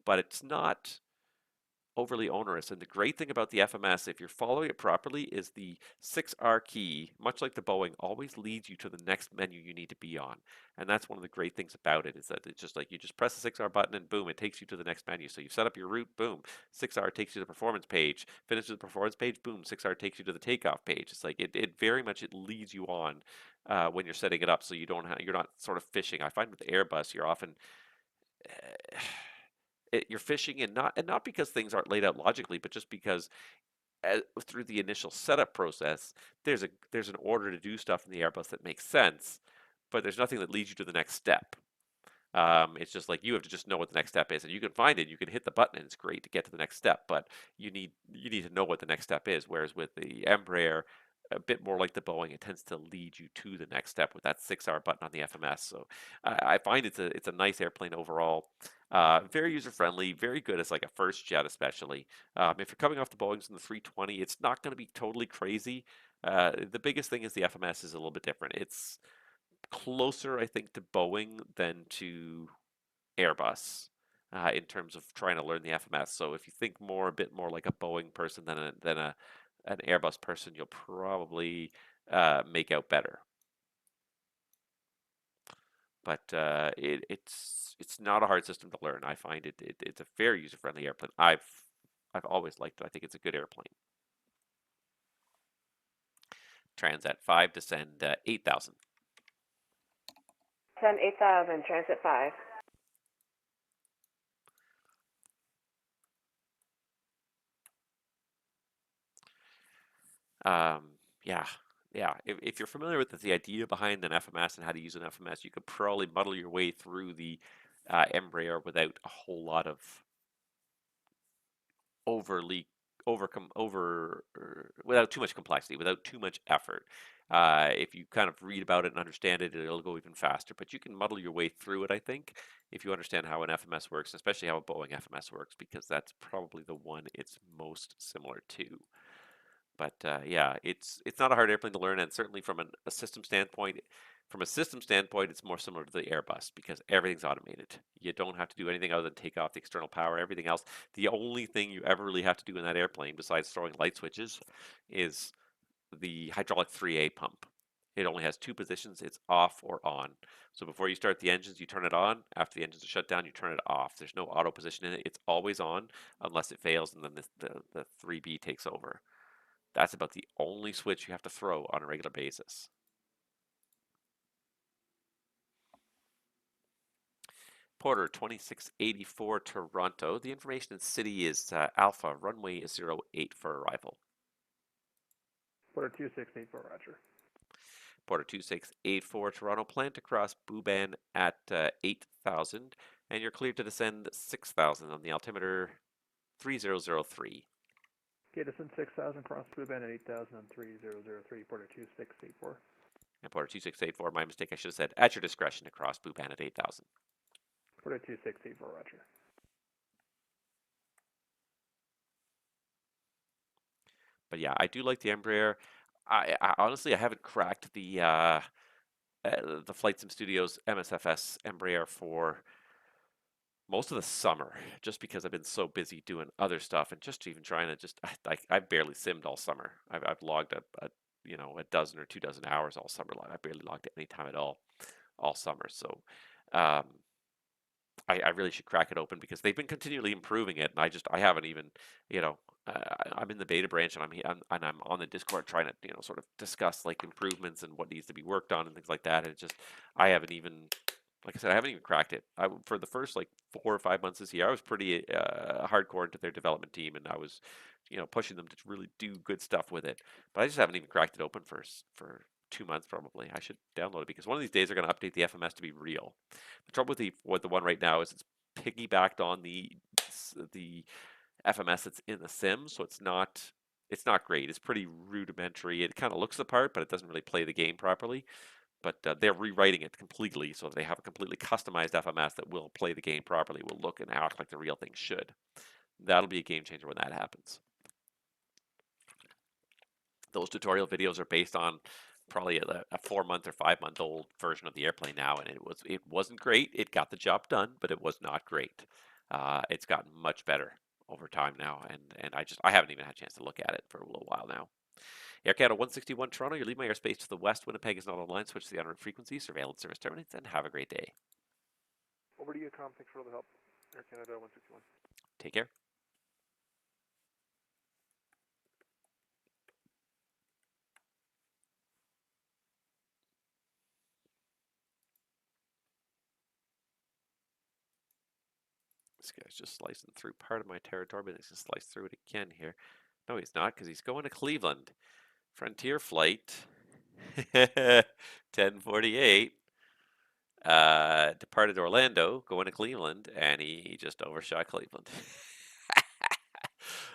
but it's not overly onerous. And the great thing about the FMS, if you're following it properly, is the 6R key, much like the Boeing, always leads you to the next menu you need to be on. And that's one of the great things about it, is that it's just like you just press the 6R button and boom, it takes you to the next menu. So you've set up your route, boom, 6R takes you to the performance page, finishes the performance page, boom, 6R takes you to the takeoff page. It's like it very much it leads you on when you're setting it up, so you're not sort of fishing. I find with Airbus, you're often you're fishing and not because things aren't laid out logically, but just because through the initial setup process, there's an order to do stuff in the Airbus that makes sense, but there's nothing that leads you to the next step. It's just like you have to just know what the next step is, and you can find it. You can hit the button, and it's great to get to the next step. But you need to know what the next step is. Whereas with the Embraer, a bit more like the Boeing, it tends to lead you to the next step with that 6R button on the FMS. So I find it's a nice airplane overall. Very user friendly, very good as like a first jet, especially. If you're coming off the Boeings in the 320, it's not going to be totally crazy. The biggest thing is the FMS is a little bit different. It's closer, I think, to Boeing than to Airbus in terms of trying to learn the FMS. So if you think a bit more like a Boeing person than an Airbus person, you'll probably make out better. But it's not a hard system to learn. I find it's a very user friendly airplane. I've always liked it. I think it's a good airplane. Transat 5 descend 8,000. Send 8,000, transit 5. Yeah, yeah. If you're familiar with the idea behind an FMS and how to use an FMS, you could probably muddle your way through the Embraer without a whole lot of overly overcome over without too much complexity, without too much effort. If you kind of read about it and understand it, it'll go even faster. But you can muddle your way through it, I think, if you understand how an FMS works, especially how a Boeing FMS works, because that's probably the one it's most similar to. But yeah, it's not a hard airplane to learn, and certainly from a system standpoint, it's more similar to the Airbus because everything's automated. You don't have to do anything other than take off the external power. Everything else, the only thing you ever really have to do in that airplane, besides throwing light switches, is the hydraulic 3A pump. It only has two positions. It's off or on. So before you start the engines, you turn it on. After the engines are shut down, you turn it off. There's no auto position in it. It's always on unless it fails, and then the 3B takes over. That's about the only switch you have to throw on a regular basis. Porter 2684 Toronto. The information in city is Alpha runway 08 for arrival. Porter 2684, roger. Porter 2684 Toronto. Plan to cross Buban at 8,000 and you're cleared to descend 6,000 on the altimeter 3003. Okay, descend 6,000, cross Buban at 8,000 on 3003, Porter 2684. And Porter 2684, my mistake, I should have said at your discretion to cross Buban at 8,000. Porter 2684, roger. But yeah, I do like the Embraer. I honestly I haven't cracked the the Flight Sim Studios MSFS Embraer for most of the summer, just because I've been so busy doing other stuff and just even trying to I've barely simmed all summer. I've logged a you know, a dozen or 2 dozen hours all summer long. I barely logged any time at all summer. So um, I really should crack it open because they've been continually improving it, and I haven't even, you know, I'm in the beta branch and I'm on the Discord trying to, you know, sort of discuss like improvements and what needs to be worked on and things like that. And it just I haven't even, like I said, I haven't even cracked it. For the first like 4 or 5 months this year, I was pretty hardcore into their development team, and I was, you know, pushing them to really do good stuff with it. But I just haven't even cracked it open for 2 months probably. I should download it because one of these days they're going to update the FMS to be real. The trouble with the one right now is it's piggybacked on the FMS that's in the sim, so it's not great. It's pretty rudimentary. It kind of looks the part, but it doesn't really play the game properly. But they're rewriting it completely so that they have a completely customized FMS that will play the game properly, will look and act like the real thing should. That'll be a game changer when that happens. Those tutorial videos are based on probably a 4 month or 5 month old version of the airplane now, and it wasn't great. It got the job done, but it was not great. It's gotten much better over time now, and I haven't even had a chance to look at it for a little while now. Air Canada 161 Toronto, you leave my airspace to the west. Winnipeg is not online. Switch to the en-route frequency. Surveillance service terminates, and have a great day. Over to you, Tom. Thanks for all the help. Air Canada 161. Take care. This guy's just slicing through part of my territory, but he's going to slice through it again here. No, he's not, because he's going to Cleveland. Frontier flight 1048 departed Orlando, going to Cleveland, and he just overshot Cleveland.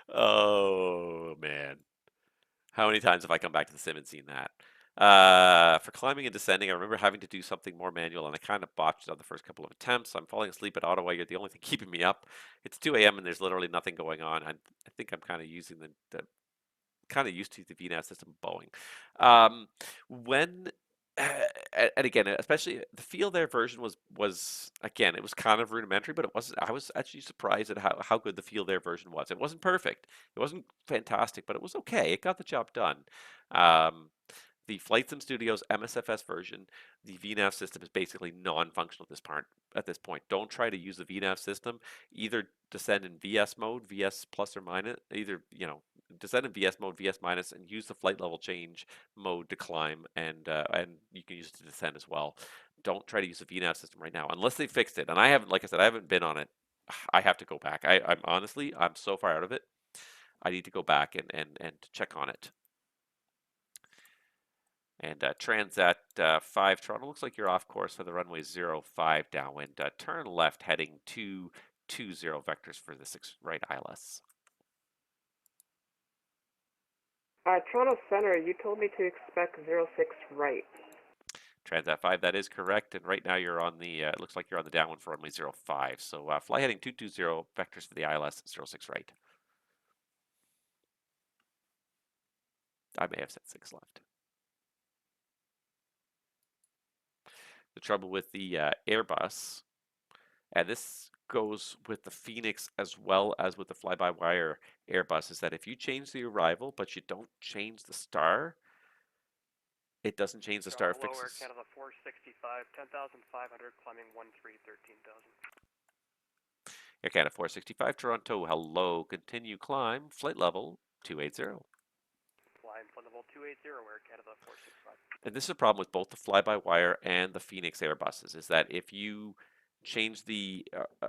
Oh, man. How many times have I come back to the sim and seen that? For climbing and descending, I remember having to do something more manual, and I kind of botched it on the first couple of attempts. I'm falling asleep at Ottawa. You're the only thing keeping me up. It's 2 a.m. and there's literally nothing going on. I think I'm kind of using the kind of used to the VNAV system Boeing. When and again, especially the feel there version was again, it was kind of rudimentary, but it wasn't. I was actually surprised at how good the feel there version was. It wasn't perfect, it wasn't fantastic, but it was okay. It got the job done. Um, the Flight Sim Studios MSFS version, the VNAV system is basically non-functional at this point. Don't try to use the VNAV system. Either descend in VS mode, VS plus or minus, either, you know, descend in VS mode, VS minus, and use the flight level change mode to climb, and you can use it to descend as well. Don't try to use the VNAV system right now unless they fixed it. And I haven't, like I said, I haven't been on it. I have to go back. I'm honestly, I'm so far out of it. I need to go back and check on it. And Transat 5 Toronto, looks like you're off course for the runway 05 downwind. Turn left heading 220 vectors for the 6 right ILS. Toronto Center, you told me to expect 06 right. Transat 5, that is correct. And right now you're on the, it looks like you're on the downwind for runway 05. So fly heading 220 vectors for the ILS 06 right. I may have said 6 left. The trouble with the Airbus, and this goes with the Phoenix as well as with the fly-by-wire Airbus, is that if you change the arrival but you don't change the star, it doesn't change the star fixes. Air Canada 465, 10,500, climbing 13,000. Air Canada 465, Toronto, hello, continue climb, flight level 280. Flying flight level 280, Air Canada 465. And this is a problem with both the fly-by-wire and the Phoenix Airbuses, is that if you change the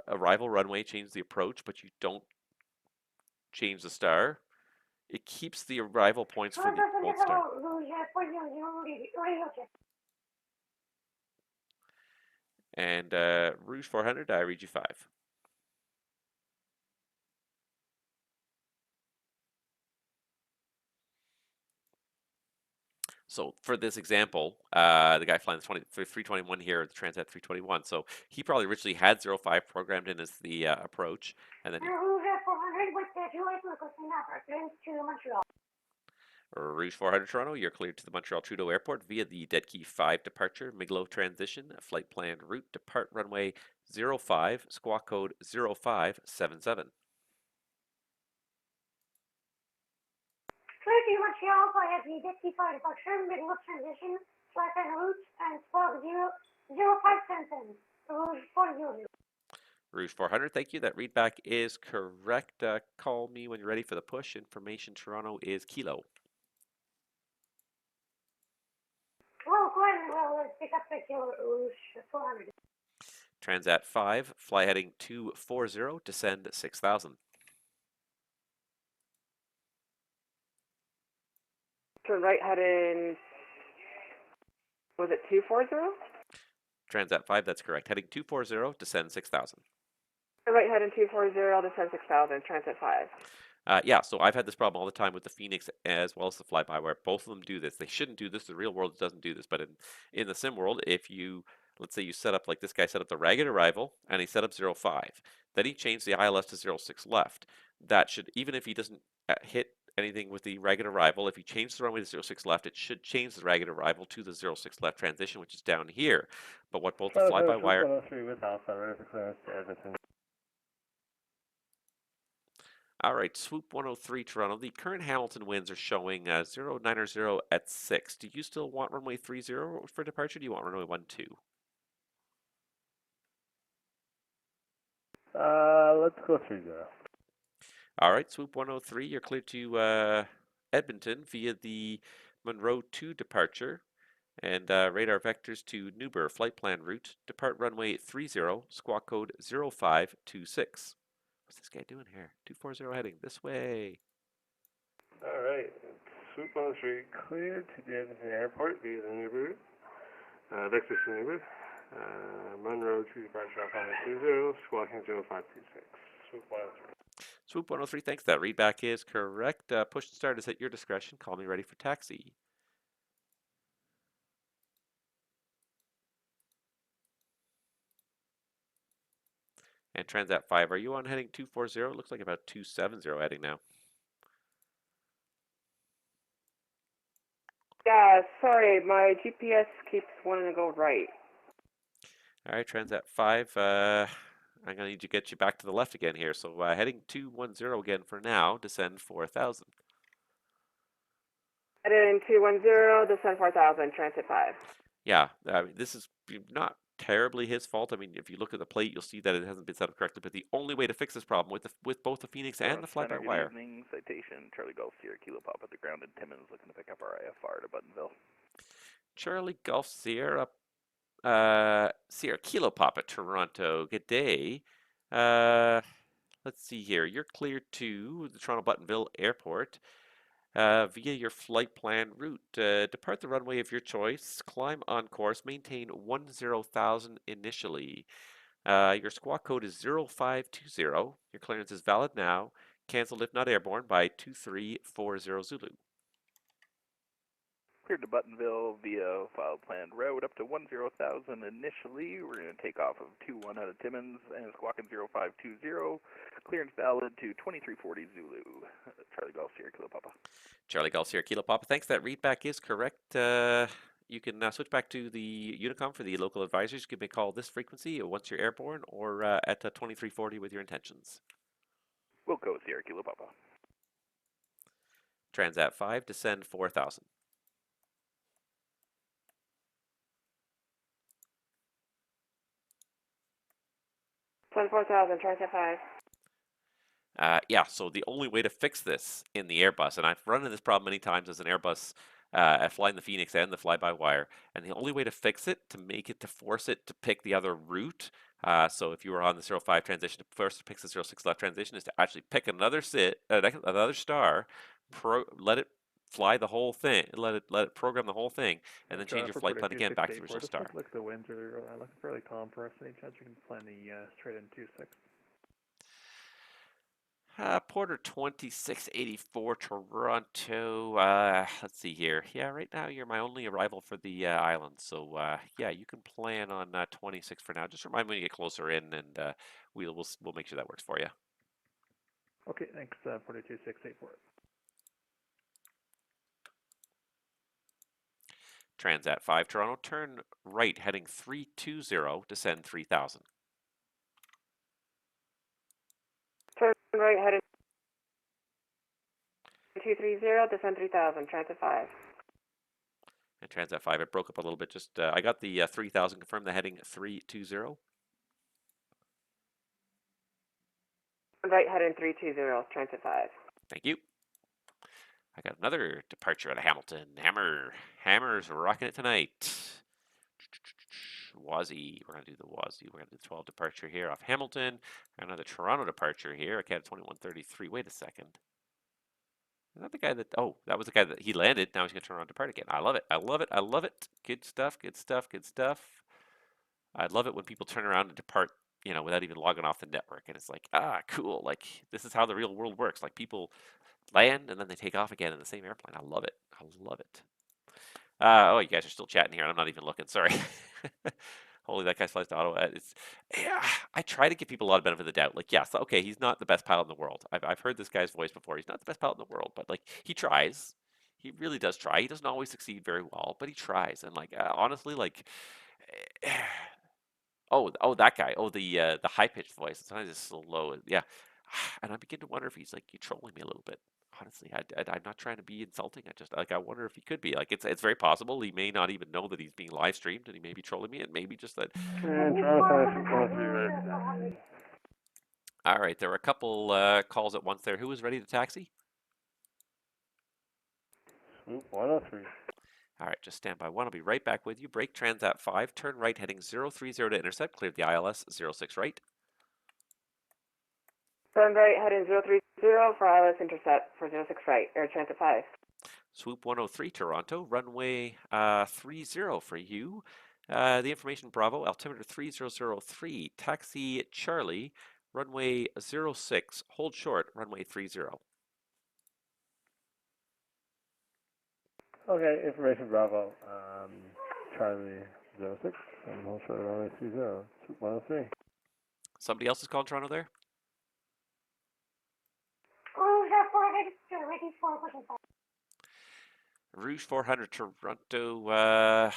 arrival runway, change the approach, but you don't change the star, it keeps the arrival points for the old star. And Rouge 400, I read you 5. So for this example, the guy flying the 321 here, the Transat 321, so he probably originally had 05 programmed in as the approach, and then Rouge 400 Toronto, you're cleared to the Montreal Trudeau Airport via the Dead Key 5 departure, Miglo transition, flight plan route, depart runway 05, squawk code 0577. Clear to Montreal via the Dead Key 5 departure, Miglo transition, flight plan route, and squawk 0577. Rouge 40. Rouge 400, thank you. That readback is correct. Call me when you're ready for the push. Information Toronto is Kilo. Well, go ahead and let's pick up the Kilo Rouge 400. Transat 5, fly heading 240, descend 6000. Turn right heading, was it 240? Transat 5, that's correct. Heading 240, descend 6000. Turn right heading 240, descend 6000, transit 5. Yeah, so I've had this problem all the time with the Phoenix as well as the fly-by-wire. Both of them do this. They shouldn't do this. The real world doesn't do this. But in the sim world, if you, let's say you set up, like this guy set up the ragged arrival, and he set up 05. Then he changed the ILS to 06 left. That should, even if he doesn't hit anything with the ragged arrival, if he changed the runway to 06 left, it should change the ragged arrival to the 06 left transition, which is down here. But what both the fly-by-wire... 103 with Alpha, ready for clearance to Edmonton. All right, Swoop 103 Toronto. The current Hamilton winds are showing 090 at 6. Do you still want runway 30 for departure? Do you want runway 12? Let's go 30. All right, Swoop 103, you're cleared to Edmonton via the Monroe 2 departure and radar vectors to Newber flight plan route. Depart runway 30, squawk code 0526. What's this guy doing here? 240 heading this way. Alright, Swoop 103 cleared to the Edmonton Airport via the Newber route. Vectors to Newber. Monroe 2 departure off on 20, squawking 0526. Swoop 103. Swoop 103, thanks. That readback is correct. Push to start is at your discretion. Call me ready for taxi. And Transat 5, are you on heading 240? Looks like about 270 heading now. Yeah, sorry, my GPS keeps wanting to go right. All right, Transat 5, I'm going to need to get you back to the left again here. So heading 210 again for now, descend 4000. Heading 210, descend 4000, transit 5. Yeah, I mean, this is not terribly his fault. I mean, if you look at the plate, you'll see that it hasn't been set up correctly. But the only way to fix this problem with both the Phoenix and the fly-by-wire. Good evening, citation, Charlie Golf, Sierra Kilo Pop at the ground in Timmins, looking to pick up our IFR to Buttonville. Charlie Golf, Sierra Kilo Pop at Toronto. Good day. Let's see here. You're cleared to the Toronto Buttonville Airport via your flight plan route. Depart the runway of your choice. Climb on course. Maintain 10,000 initially. Your squawk code is 0520. Your clearance is valid now. Cancelled if not airborne by 2340 Zulu. Cleared to Buttonville via file planned route up to 10,000 initially. We're going to take off of 21 out of Timmins and squawking 0520. Clearance valid to 2340 Zulu. Charlie Golf, Sierra Kilo Papa. Charlie Golf, Sierra Kilo Papa. Thanks. That readback is correct. You can switch back to the Unicom for the local advisors. Give me a call this frequency once you're airborne or at 2340 with your intentions. We'll go Sierra Kilo Papa. Transat 5, descend 4000. Descend 4000, transit 5. Yeah, so the only way to fix this in the Airbus, and I've run into this problem many times as an Airbus flying the Phoenix and the fly-by-wire, and the only way to fix it, to force it to pick the other route, so if you were on the 05 transition, to force it to pick the 06 left transition, is to actually pick another star, let it fly the whole thing, let it program the whole thing, and then change your flight plan again back to the original star. Look, the winds are looking fairly calm for us. Any chance you can plan the straight in 26? Porter 2684 Toronto. Let's see here. Yeah, right now you're my only arrival for the island. So yeah, you can plan on 26 for now. Just remind me when you get closer in, and we'll make sure that works for you. Okay, thanks. 42684. Transat 5 Toronto, turn right heading 320, descend 3000. Turn right heading 230, descend 3000, Transit 5. And Transat 5, it broke up a little bit. Just I got the 3000 confirmed, the heading 320. Right heading 320, Transit 5. Thank you. I got another departure out of Hamilton. Hammer's rocking it tonight. Wazzy, we're going to do the Wazzy. We're going to do the 12 departure here off Hamilton. Another Toronto departure here. I got 2133. Wait a second. Is that the guy that, oh, that was the guy that he landed. Now he's going to turn around and depart again. I love it. I love it. I love it. Good stuff. Good stuff. Good stuff. I love it when people turn around and depart, you know, without even logging off the network. And it's like, ah, cool. Like, this is how the real world works. Like, people land and then they take off again in the same airplane. I love it. I love it. Oh, you guys are still chatting here. I'm not even looking. Sorry. Holy, that guy flies to Ottawa. Yeah, I try to give people a lot of benefit of the doubt. Like, yes, okay, he's not the best pilot in the world. I've heard this guy's voice before. He's not the best pilot in the world, but like, he tries. He really does try. He doesn't always succeed very well, but he tries. And like, honestly, like, oh, that guy. Oh, the high pitched voice. Sometimes it's so low. Yeah, and I begin to wonder if he's like trolling me a little bit. Honestly, I'm not trying to be insulting. I just like I wonder if he could be. Like it's very possible he may not even know that he's being live streamed and he may be trolling me, and maybe just that. And Toronto 5 right. All right, there were a couple calls at once there. Who was ready to taxi? Swoop 103. All right, just stand by one. I'll be right back with you. Break Transat 5, turn right heading 030 to intercept. Clear the ILS 06 right. Turn right heading 030 for ILS intercept for 06 right, Air Transit 5. Swoop 103 Toronto, runway 30 for you. The information Bravo, altimeter 3003, taxi Charlie, runway 06, hold short, runway 30. Okay, information Bravo. Charlie 06, and hold short runway 30, Swoop 103. Somebody else is calling Toronto there? Rouge 400 to ready for pushing back. Rouge 400 Toronto.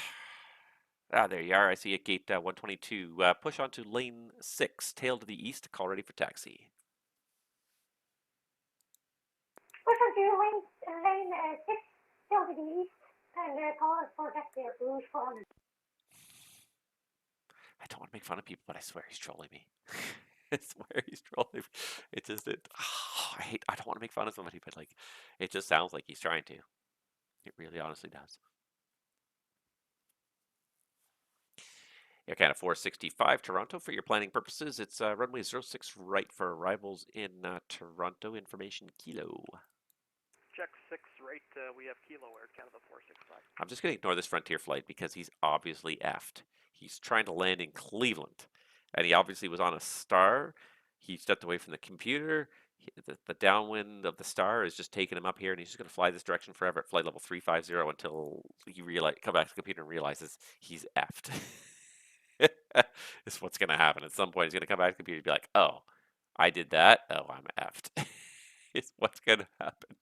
There you are. I see at gate 122. Push onto lane 6, tail to the east. Call ready for taxi. Push on to lane 6, tail to the east, and call us for taxi at Rouge 400. I don't want to make fun of people, but I swear he's trolling me. I swear he's trolling me. It just, I don't want to make fun of somebody, but like, it just sounds like he's trying to. It really honestly does. Air Canada 465 Toronto, for your planning purposes, it's runway 06 right for arrivals in Toronto. Information Kilo. Check 6 right, we have Kilo Air Canada 465. I'm just going to ignore this Frontier flight because he's obviously effed. He's trying to land in Cleveland, and he obviously was on a star. He stepped away from the computer. The downwind of the star is just taking him up here, and he's just going to fly this direction forever at flight level 350 until he come back to the computer and realizes he's effed. Is what's going to happen. At some point, he's going to come back to the computer and be like, oh, I did that. Oh, I'm effed. Is what's going to happen.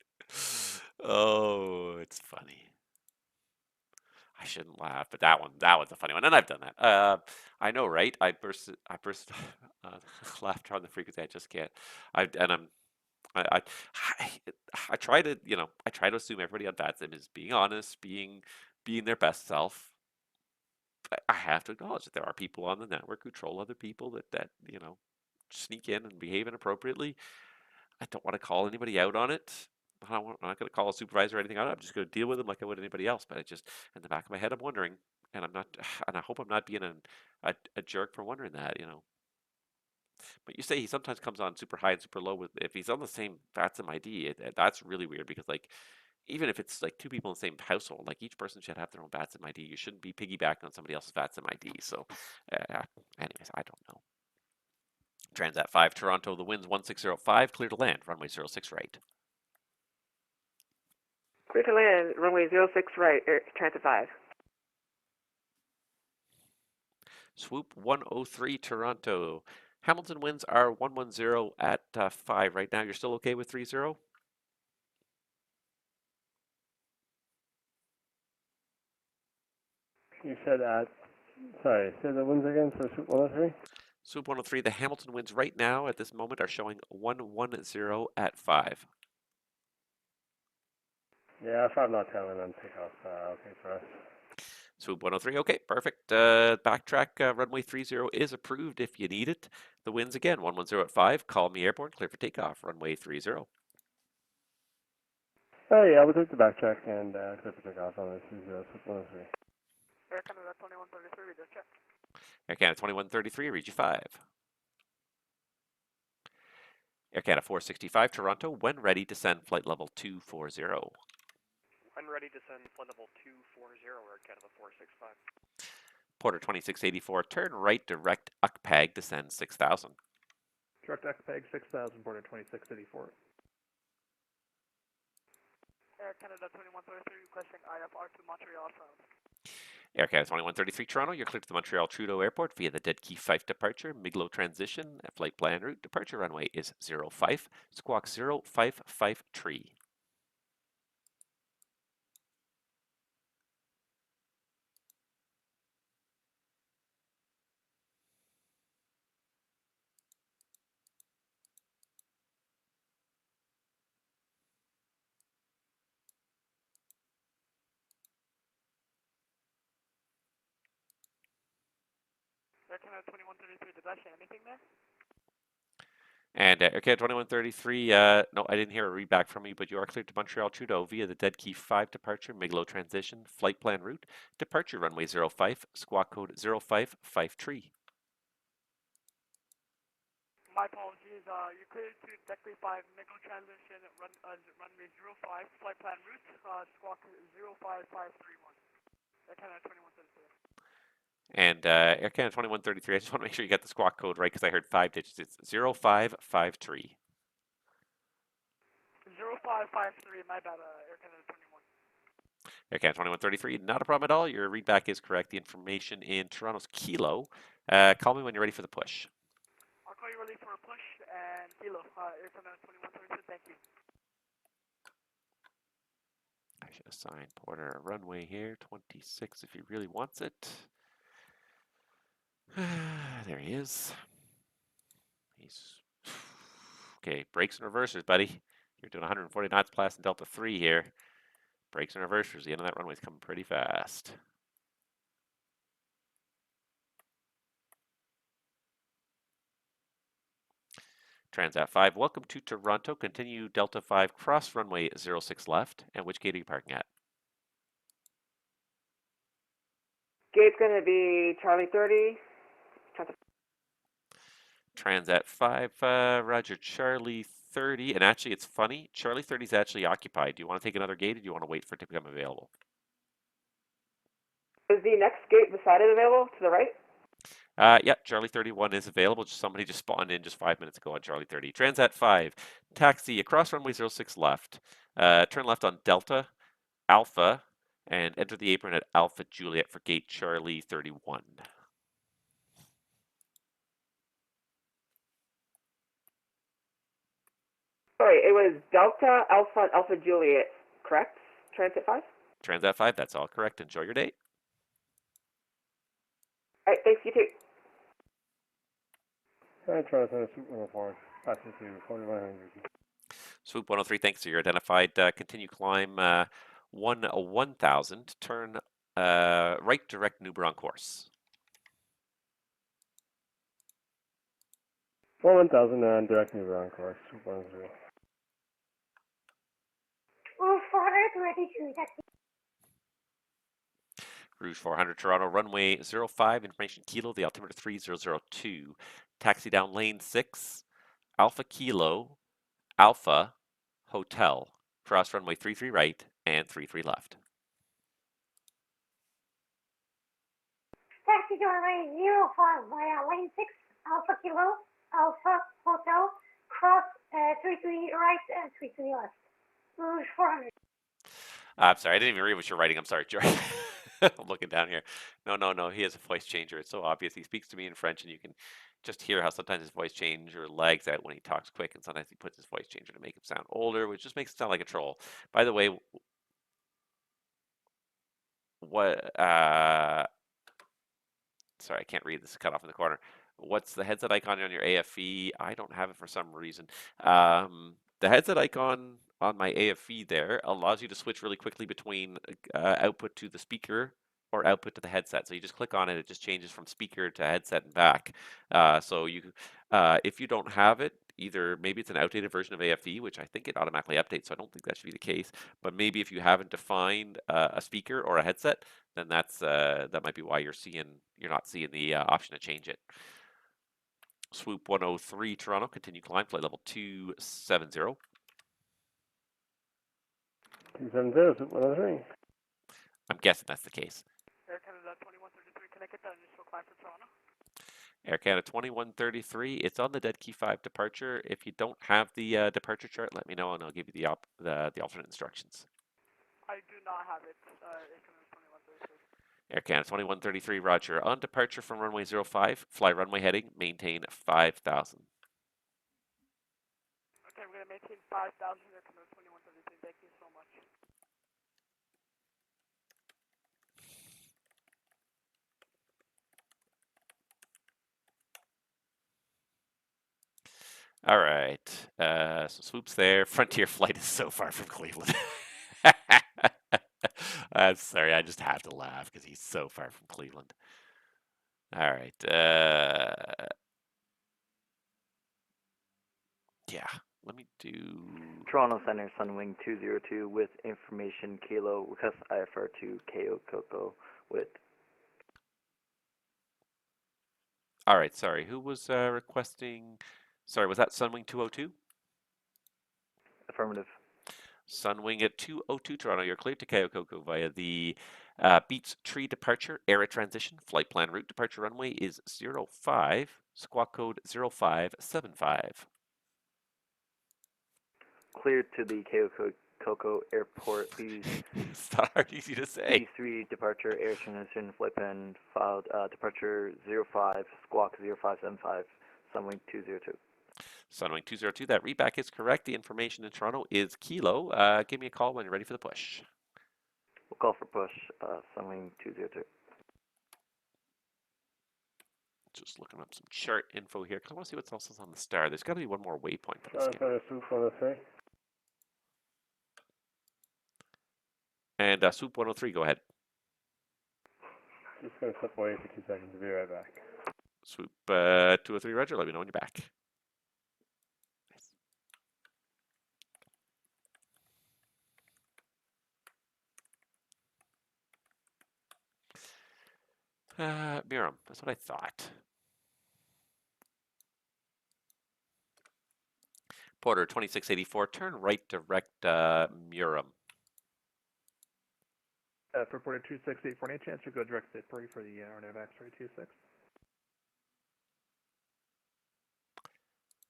Oh, it's funny. I shouldn't laugh, but that was a funny one, and I've done that. I know, right? I burst laughter on the frequency. I just can't. I try to, I try to assume everybody on VATSIM is being honest, being their best self. I have to acknowledge that there are people on the network who troll other people that sneak in and behave inappropriately. I don't want to call anybody out on it. I'm not going to call a supervisor or anything on it. I'm just going to deal with them like I would anybody else. But I just, in the back of my head, I'm wondering, and I'm not, and I hope I'm not being a jerk for wondering that, But you say he sometimes comes on super high and super low if he's on the same VATSIM ID. That's really weird because like, even if it's like two people in the same household, like each person should have their own VATSIM ID. You shouldn't be piggybacking on somebody else's VATSIM ID. So, anyways, I don't know. Transat 5 Toronto, the wind's 1605, clear to land, runway 06 right. Clear to land, runway 06 right, Air Transit 5. Swoop 103 Toronto. Hamilton winds are 110 at 5 right now. You're still okay with 30? You said sorry, say the winds again for Swoop 103? Swoop 103, the Hamilton winds right now at this moment are showing 110 at 5. Yeah, if I'm not telling them, take off. Okay for us. Swoop 103, okay, perfect. Backtrack runway 30 is approved if you need it. The winds again, 110 at 5. Call me airborne, clear for takeoff, runway 30. Oh yeah, we'll take the backtrack and clear for takeoff on this 30 Swoop 103. Air Canada 2133, we just checked. Air Canada 2133, read you 5. Air Canada 465, Toronto, when ready, descend flight level 240. When ready to send flight level 240, Air Canada 465. Porter 2684, turn right, direct UCPAG, descend 6000. Direct XPEG 6000, Porter 2684. Air Canada 2133, requesting IFR to Montreal South. Air Canada 2133, Toronto, you're cleared to the Montreal Trudeau Airport via the Dead Key 5 departure, Miglo transition, flight plan route, departure runway is 05, squawk 0553. Air Canada 2133, did I say anything there? And Air Canada 2133, no, I didn't hear a read back from you, but you are cleared to Montreal Trudeau via the Dead Key 5 departure, Miglo transition, flight plan route, departure runway 05, squawk code 0553. My apologies, you cleared to Deckley 5 Miglo transition, runway 05, flight plan route, squawk 05531. Air Canada 2133. And Air Canada 2133, I just want to make sure you got the squawk code right because I heard 5 digits. It's 0553. 0553, my bad, Air Canada 21. Air Canada 2133, not a problem at all. Your readback is correct. The information in Toronto's Kilo. Call me when you're ready for the push. I'll call you ready for a push and Kilo, Air Canada 2133, thank you. I should assign Porter a runway here, 26 if he really wants it. There he is. He's okay. Brakes and reversers, buddy. You're doing 140 knots plus in Delta 3 here. Brakes and reversers. The end of that runway is coming pretty fast. Transat 5, welcome to Toronto. Continue Delta 5, cross runway 06 left. And which gate are you parking at? Gate's gonna be Charlie 30. Transat 5, Roger, Charlie 30. And actually, it's funny. Charlie 30 is actually occupied. Do you want to take another gate or do you want to wait for it to become available? Is the next gate beside it available to the right? Yeah, Charlie 31 is available. Somebody just spawned in just 5 minutes ago on Charlie 30. Transat 5, taxi across runway 06 left. Turn left on Delta, Alpha, and enter the apron at Alpha Juliet for gate Charlie 31. Sorry, it was Delta, Alpha, Alpha Juliet, correct? Transit 5? Transat 5, that's all correct. Enjoy your day. Alright, thanks, you too. Alright, try to send a Swoop 104. Passing to 4100. Swoop 103, thanks. So you're identified. Continue climb 1000. Turn right, direct Nuber on course. 1000 and direct me around course. Swoop 103. Rouge 400, ready to taxi. Rouge 400 Toronto, runway 05, information Kilo, the altimeter 3002. Taxi down lane 6, Alpha Kilo, Alpha, Hotel. Cross runway 33 right and 33 left. Taxi to runway 05 via lane 6, Alpha Kilo, Alpha Hotel, cross 33 right and 33 left. Rouge 400. I'm sorry, I didn't even read what you're writing. I'm sorry, George. I'm looking down here. No. He has a voice changer. It's so obvious. He speaks to me in French, and you can just hear how sometimes his voice changer lags out when he talks quick, and sometimes he puts his voice changer to make him sound older, which just makes it sound like a troll. By the way, what? Sorry, I can't read this. Cut off in the corner. What's the headset icon on your AFE? I don't have it for some reason. The headset icon on my AFE there allows you to switch really quickly between output to the speaker or output to the headset. So you just click on it, it just changes from speaker to headset and back. So if you don't have it, either maybe it's an outdated version of AFE, which I think it automatically updates, so I don't think that should be the case. But maybe if you haven't defined a speaker or a headset, then that might be why you're not seeing the option to change it. Swoop 103 Toronto, continue climb, flight level 270. 270, Swoop 103. I'm guessing that's the case. Air Canada 2133, can I get that initial climb for Toronto? Air Canada 2133, it's on the dead key 5 departure. If you don't have the departure chart, let me know and I'll give you the alternate instructions. I do not have it. Air Canada 2133. Air Canada 2133, roger. On departure from runway 05, fly runway heading, maintain 5,000. Okay, we're going to maintain 5,000, Air Canada 2133. Thank you so much. All right. So Swoop's there. Frontier flight is so far from Cleveland. I'm sorry, I just have to laugh because he's so far from Cleveland. All right. Yeah, let me do... Toronto Center, Sunwing 202 with information Kilo, request IFR to KO Coco with... All right, sorry. Who was requesting... Sorry, was that Sunwing 202? Affirmative. Sunwing at 202 Toronto, you're cleared to KO Coco via the Beats Tree departure, area transition, flight plan route departure runway is 05, squawk code 0575. Cleared to the KO Coco Airport, please. It's not hard, easy to say. B3 departure, air transition, flight plan filed, departure 05, squawk 0575, Sunwing 202. Sunwing 202, that readback is correct. The information in Toronto is Kilo. Give me a call when you're ready for the push. We'll call for push, Sunwing 202. Just looking up some chart info here because I want to see what else is on the star. There's got to be one more waypoint for this game. Swoop 103. And Swoop 103, go ahead. Just going to step away for 2 seconds. I'll be right back. Swoop 203, roger. Let me know when you're back. Miram, that's what I thought. Porter 2684, turn right direct Miram. For Porter 2684, any chance to go direct to Puri for the RNAV X-ray 26?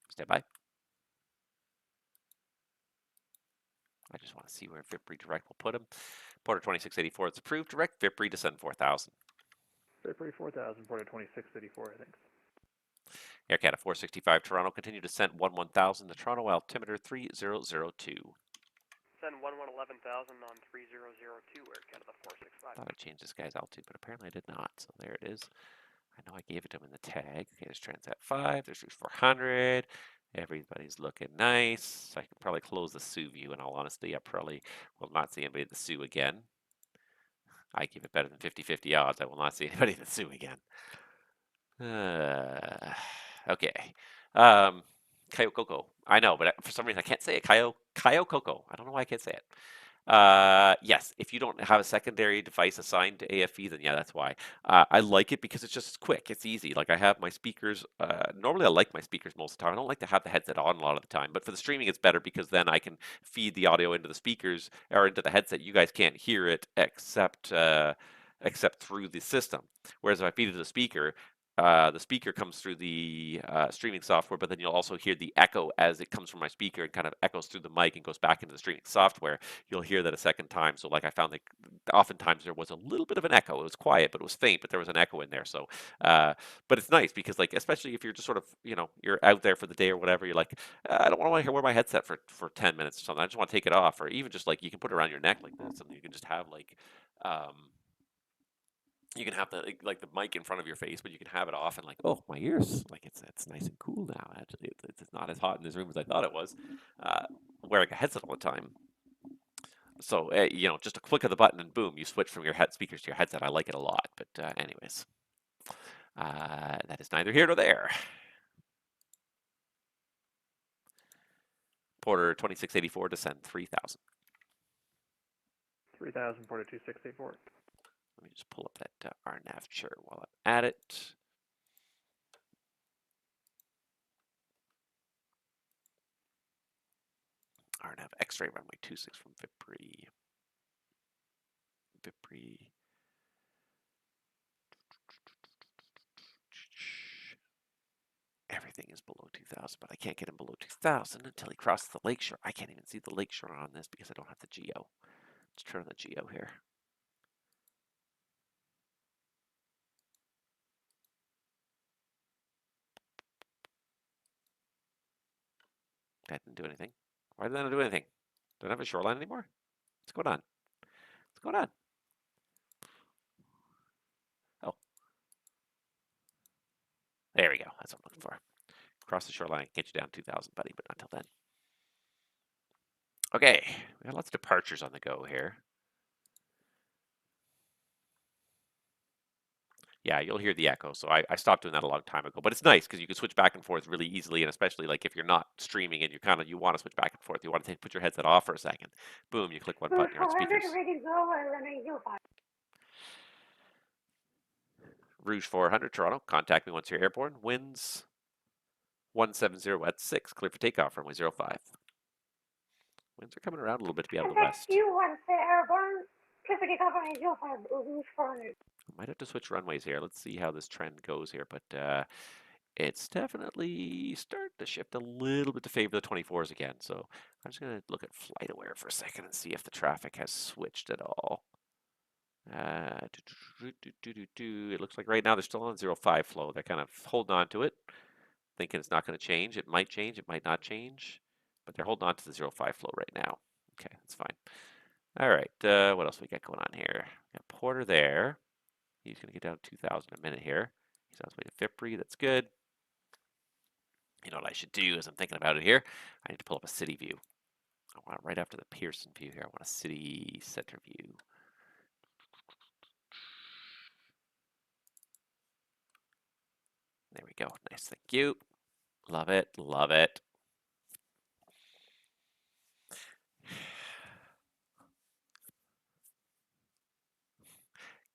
Stand by. I just want to see where Vipri direct will put him. Porter 2684, it's approved. Direct Vipri, descend 4000. Vipri 4000, Porter 2684, I think. Air Canada 465 Toronto, continue descent 1000 to Toronto, altimeter 3002. Send 111000 on 3002, Air Canada 465. I thought I changed this guy's altitude, but apparently I did not. So there it is. I know I gave it to him in the tag. Okay, there's Transat 5, there's Rouge 400. Everybody's looking nice. So I can probably close the Sioux view. In all honesty, I probably will not see anybody at the Sioux again. I give it better than 50-50 odds. I will not see anybody at the Sioux again. Okay. Cayo Coco. I know, but for some reason I can't say it. Cayo Coco. I don't know why I can't say it. Yes, if you don't have a secondary device assigned to AFE, then yeah, that's why. I like it because it's just quick. It's easy. Like I have my speakers. Normally I like my speakers most of the time. I don't like to have the headset on a lot of the time, but for the streaming it's better because then I can feed the audio into the speakers or into the headset. You guys can't hear it except through the system. Whereas if I feed it to the speaker comes through the streaming software, but then you'll also hear the echo as it comes from my speaker and kind of echoes through the mic and goes back into the streaming software. You'll hear that a second time. So like I found that oftentimes there was a little bit of an echo. It was quiet, but it was faint, but there was an echo in there. So, but it's nice because like, especially if you're just sort of, you're out there for the day or whatever, you're like, I don't want to wear my headset for 10 minutes or something. I just want to take it off, or even just like you can put it around your neck like this and you can just have like, you can have the like the mic in front of your face, but you can have it off and like, oh, my ears, like it's nice and cool now. Actually, it's not as hot in this room as I thought it was. Wearing a headset all the time. So you know, just a click of the button and boom, you switch from your head speakers to your headset. I like it a lot. But anyways, that is neither here nor there. Porter 2684 to send 3,000. 3,000, Porter 2684. Let me just pull up that RNAV chart while I'm at it. RNAV X-ray runway 26 from Vipri. Everything is below 2,000, but I can't get him below 2,000 until he crosses the lakeshore. I can't even see the lakeshore on this because I don't have the geo. Let's turn on the geo here. That didn't do anything. Why did that not do anything? Don't have a shoreline anymore? What's going on? What's going on? Oh. There we go. That's what I'm looking for. Cross the shoreline, get you down 2,000, buddy, but not till then. Okay, we got lots of departures on the go here. Yeah, you'll hear the echo. So I stopped doing that a long time ago, but it's nice because you can switch back and forth really easily, and especially like if you're not streaming and you want to switch back and forth, you want to put your headset off for a second. Boom, you click one button, you're on speakers. ready to go, runway 05. Rouge 400, Toronto. Contact me once you're airborne. Winds 170 at 6. Clear for takeoff, runway 05. Winds are coming around a little bit to be out of the west. You once airborne. Clear for takeoff, runway 05. Rouge 400. Might have to switch runways here. Let's see how this trend goes here, but it's definitely starting to shift a little bit to favor the 24s again. So I'm just going to look at FlightAware for a second and see if the traffic has switched at all. It looks like right now they're still on 05 flow. They're kind of holding on to it, thinking it's not going to change. It might change, it might not change, but they're holding on to the 05 flow right now. Okay, that's fine. All right, what else we got going on here? We got Porter there. He's going to get down to 2,000 in a minute here. He's on his way to Vipri. That's good. You know what I should do as I'm thinking about it here? I need to pull up a city view. I want it right after the Pearson view here. I want a city center view. There we go. Nice. Thank you. Love it. Love it.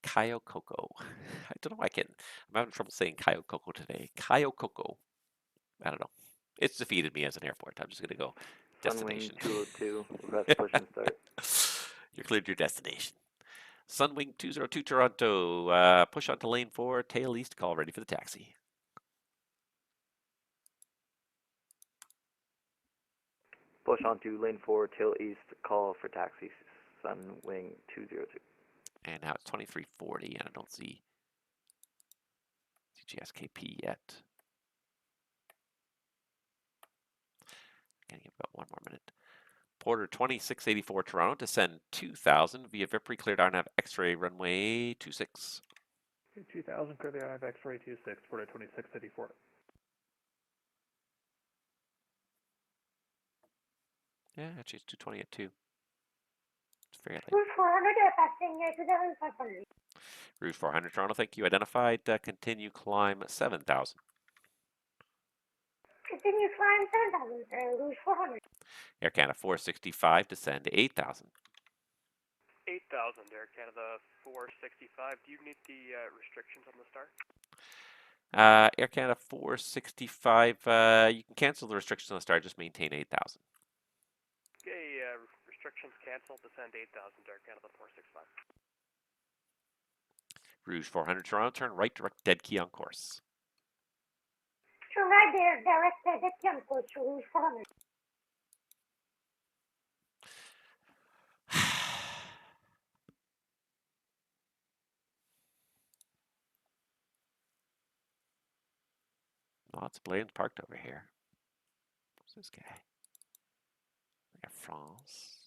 Kayokoko. I don't know why I'm having trouble saying Kayokoko today. Kayokoko. I don't know. It's defeated me as an airport. I'm just going to go destination. Sunwing 202, request push and start. You're cleared your destination. Sunwing 202 Toronto. Push onto lane 4, tail east, call ready for the taxi. Push onto lane 4, tail east, call for taxi, Sunwing 202. And now it's 2340, and I don't see GSKP yet. Gonna give about one more minute. Porter 2684 Toronto to send 2,000 via Vipri, cleared RNAV X-ray runway 26. 2,000, clear the RNAV X-ray 26, Porter 2684. Yeah, actually it's 220 at 2. It's very late. Rouge 400, passing 2,500. Rouge 400 Toronto, thank you. Identified, continue climb 7,000. Continue climb 7,000, Rouge 400. Air Canada 465 to send 8,000. 8,000, Air Canada 465. Do you need the restrictions on the star? Air Canada 465, you can cancel the restrictions on the star, just maintain 8,000. Okay, restrictions canceled, descend 8,000, Air Canada 465. Rouge 400 Toronto, turn right, direct dead key on course. Turn right there, direct dead key on course, Rouge 400. Lots of planes parked over here. Who's this guy? Air France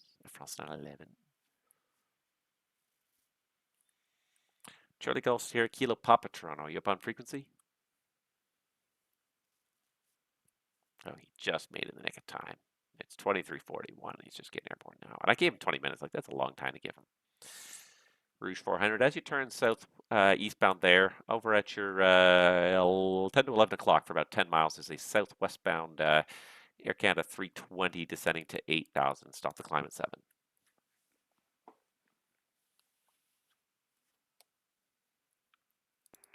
911. Charlie Golf Sierra Kilo Papa Toronto. You up on frequency? Oh, he just made it in the nick of time. It's 23:41. He's just getting airborne now. And I gave him 20 minutes. Like, that's a long time to give him. Rouge 400. As you turn south eastbound there, over at your 10 to 11 o'clock for about 10 miles is a southwestbound Air Canada 320 descending to 8,000. Stop the climb at 7.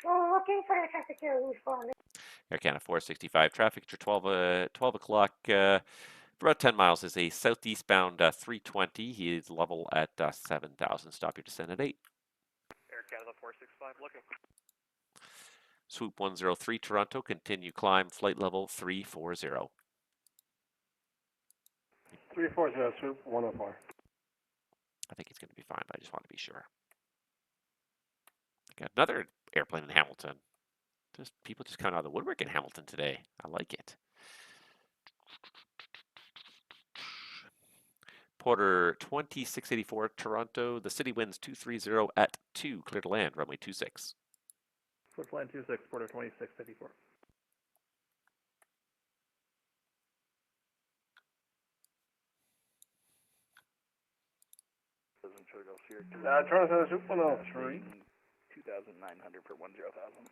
Looking for the traffic here, Rouge 400. Air Canada 465 traffic at your 12 o'clock for about 10 miles is a southeastbound 320. He is level at 7,000. Stop your descent at 8. Air Canada 465 looking. Swoop 103 Toronto, continue climb, flight level 340. 340, swoop 104. I think it's going to be fine, but I just want to be sure. Got another airplane in Hamilton. People just coming out of the woodwork in Hamilton today. I like it. Porter 2684 Toronto. The city winds 230 at 2. Clear to land. Runway 26. Clear to land 26. Porter 2684. Toronto Center, swoop 103. 2,900 for 10,000.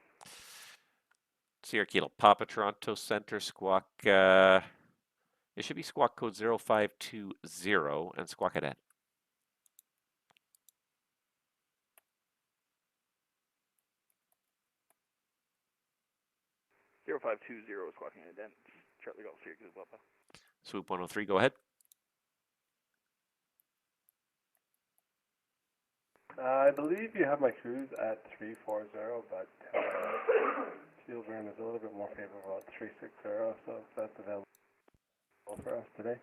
Sierra Kilo Papa Toronto Center squawk. It should be squawk code 0520 and squawk cadet. Squawking ident. Charlie Golf Sierra Kilo Papa. Swoop 103, go ahead. I believe you have my cruise at 340, but fuel burn is a little bit more favorable at 360, so that's available for us today.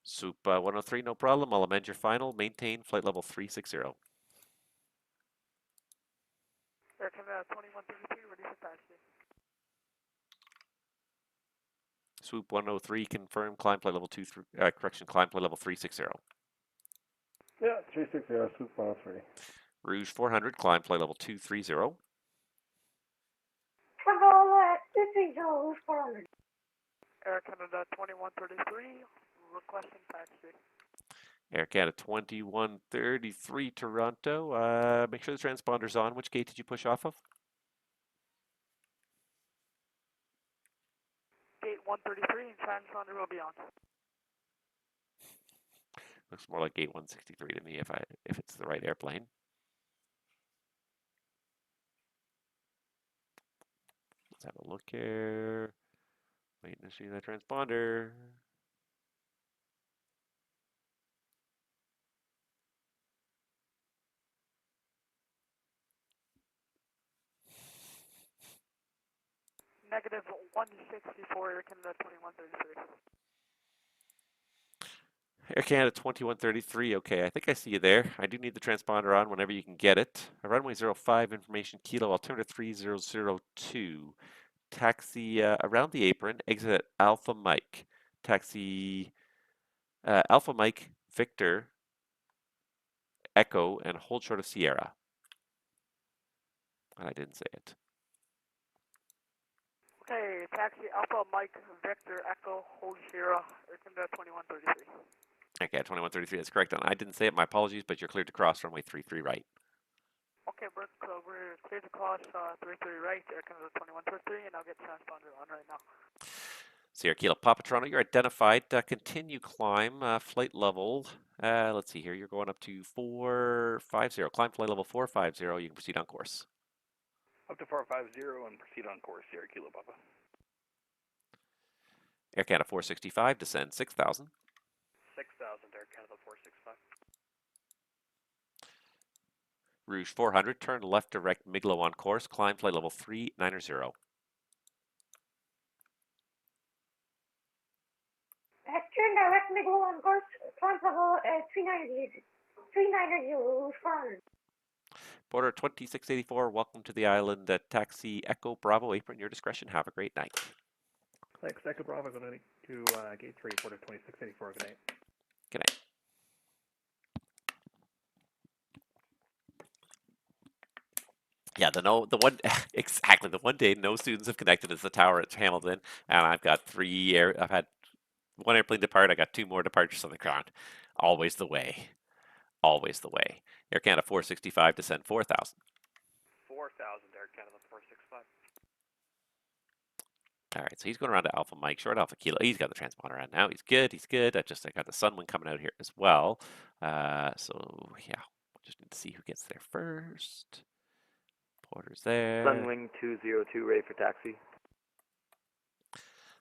Swoop 103, no problem. I'll amend your final. Maintain flight level 360. Air Canada 2133, ready for taxi. Swoop 103, confirm climb flight level 360. Yeah, 360, swoop 103. Rouge 400, climb flight level 230. Trouble 230, Rouge 400. Air Canada 2133, requesting taxi. Air Canada 2133 Toronto. Make sure the transponder's on. Which gate did you push off of? Gate 133 and transponder will be on. Looks more like gate 163 to me if it's the right airplane. Let's have a look here. Waiting to see that transponder. Negative 164, Air Canada 2133. Air Canada 2133, okay, I think I see you there. I do need the transponder on whenever you can get it. Runway 05, information kilo, altimeter 3002. Taxi around the apron, exit at Alpha Mike. Taxi Alpha Mike, Victor, Echo, and hold short of Sierra. I didn't say it. Okay, taxi Alpha Mike Victor Echo Hold Sierra, Air Canada 2133. Okay, 2133, that's correct. I didn't say it, my apologies, but you're cleared to cross runway 33 right. Okay, we're cleared to cross 33 right, Air Canada 2133, and I'll get transponder on right now. Sierra Kilo Papa Toronto, you're identified. Continue climb, flight level. Let's see here, you're going up to 450. Climb flight level 450, you can proceed on course. Up to 450 and proceed on course, Sierra Kilo Papa. Air Canada 465, descend 6,000. 6,000, Air Canada 465. Rouge 400, turn left direct Miglo on course, climb flight level 390. Turn direct Miglo on course, climb level 390, Rouge 400. Porter 2684, welcome to the island. Taxi Echo Bravo apron, your discretion. Have a great night. Thanks, Echo Bravo, going to gate 3, Porter 2684, good night. Good night. Yeah, the one exactly the one day no students have connected is the tower at Hamilton, and I've got I've had one airplane depart. I got 2 more departures on the ground. Always the way. Always the way. Air Canada 465 descend 4,000. 4,000, Air Canada 465. All right, so he's going around to Alpha Mike, short Alpha Kilo. He's got the transponder on now. He's good. He's good. I got the Sunwind coming out here as well. So yeah, just need to see who gets there first. Porter's there. Sunwing 202, ready for taxi.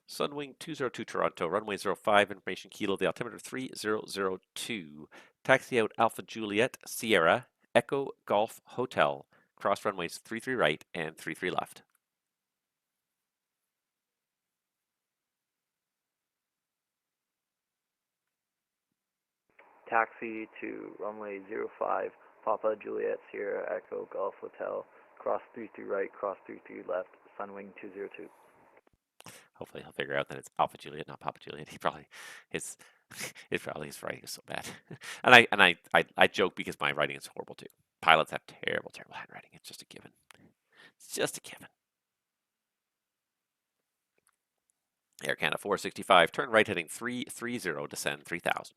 Sunwing 202 Toronto, runway 05, information Kilo, the altimeter 3002. Taxi out Alpha Juliet, Sierra, Echo Golf Hotel. Cross runways 33 right and 33 left. Taxi to runway 05, Papa Juliet Sierra Echo Golf Hotel, cross 33 right, cross 33 left, Sunwing 202. Hopefully he'll figure out that it's Alpha Juliet, not Papa Juliet. He probably his his writing is so bad. and I joke because my writing is horrible too. Pilots have terrible handwriting. It's just a given. It's just a given. Air Canada 465, turn right heading 330, descend 3000.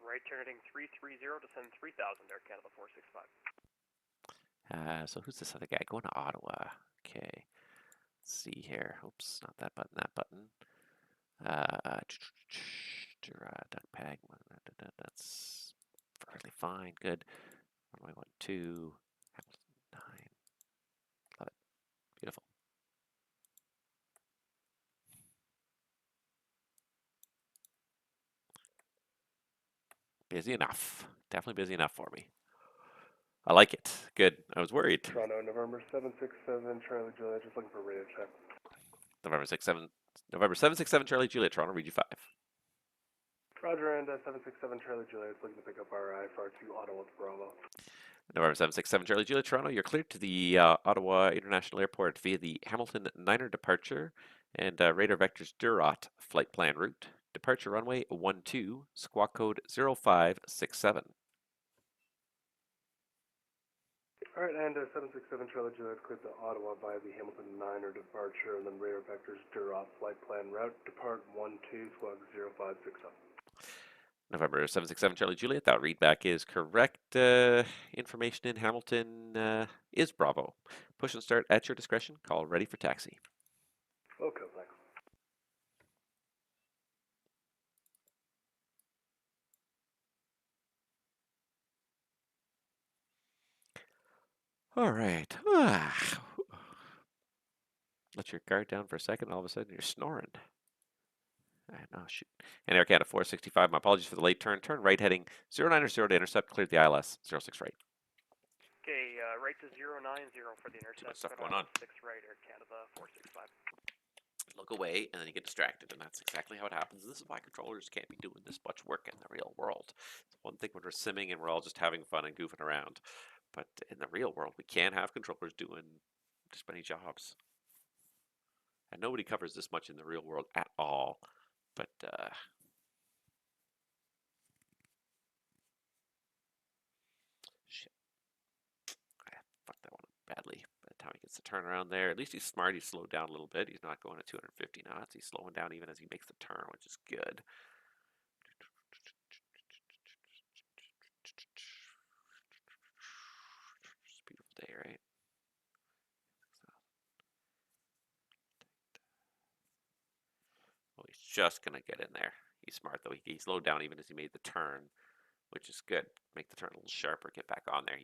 Right turn heading 330, descend 3,000, Air Canada 465. So who's this other guy? Going to Ottawa. Okay. Let's see here. Oops, not that button, that button. Duck peg. That's perfectly fine. Good. Runway 12. Hamilton 9. Love it. Beautiful. Busy enough. Definitely busy enough for me. I like it. Good. I was worried. Toronto, November 767, Charlie Juliet, just looking for radio check. November 767, Charlie Juliet, Toronto, Region 5. Roger, and 767, Charlie Juliet, looking to pick up our IFR to Ottawa to Bravo. November 767, Charlie Juliet, Toronto, you're cleared to the Ottawa International Airport via the Hamilton 9er departure and radar vectors Durat flight plan route. Departure runway 12, squawk code 0567. Alright, and 767 Charlie Juliet cleared to Ottawa via the Hamilton 9er departure and then radar vectors Durat flight plan route. Depart 12, squawk 0567. November 767 Charlie Juliet, that readback is correct. Information in Hamilton is Bravo. Push and start at your discretion. Call ready for taxi. Okay, thanks. All right. Let your guard down for a second. All of a sudden, you're snoring. Oh, shoot. And Air Canada 465, my apologies for the late turn. Turn right heading 090 to intercept. Cleared the ILS 06 right. Okay, right to 090 for the intercept. Too much stuff going on. 6 right, Air Canada 465. Look away, and then you get distracted, and that's exactly how it happens. This is why controllers can't be doing this much work in the real world. It's one thing when we're simming and we're all just having fun and goofing around, but in the real world, we can't have controllers doing this many jobs. And nobody covers this much in the real world at all. But shit, I fucked that one up badly. By the time he gets the turnaround there, at least he's smart. He's slowed down a little bit. He's not going at 250 knots. He's slowing down even as he makes the turn, which is good. It's a beautiful day, right? Well, he's just gonna get in there. He's smart though. He slowed down even as he made the turn, which is good. Make the turn a little sharper, get back on there.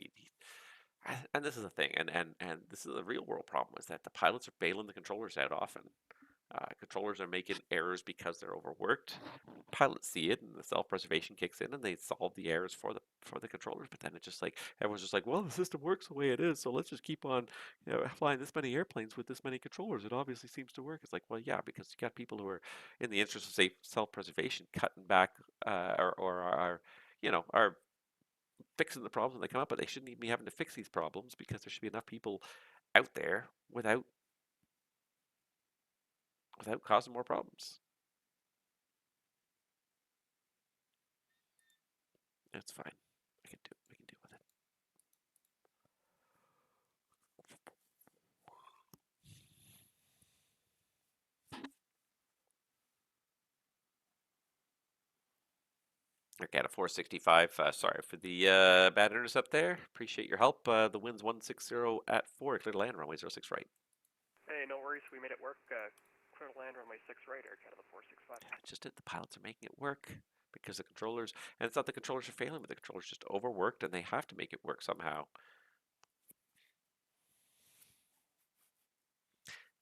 And this is the thing, and this is the real world problem, is that the pilots are bailing the controllers out often. Controllers are making errors because they're overworked. Pilots see it, and the self-preservation kicks in, and they solve the errors for the controllers. But then it's just like everyone's just like, well, the system works the way it is, so let's just keep on, flying this many airplanes with this many controllers. It obviously seems to work. It's like, well, yeah, because you got people who are, in the interest of safe self-preservation, cutting back, or are fixing the problems when they come up, but they shouldn't even be having to fix these problems because there should be enough people out there without causing more problems. It's fine. We can deal with it. Air Canada 465. Sorry for the bad intercept there. Appreciate your help. The wind's 160 at 4. Clear to land, runway 06 right. Hey, no worries. We made it work. Clear to land, runway 6 right, Air Canada 465. Just that the pilots are making it work because the controllers, and it's not the controllers are failing, but the controllers just overworked and they have to make it work somehow.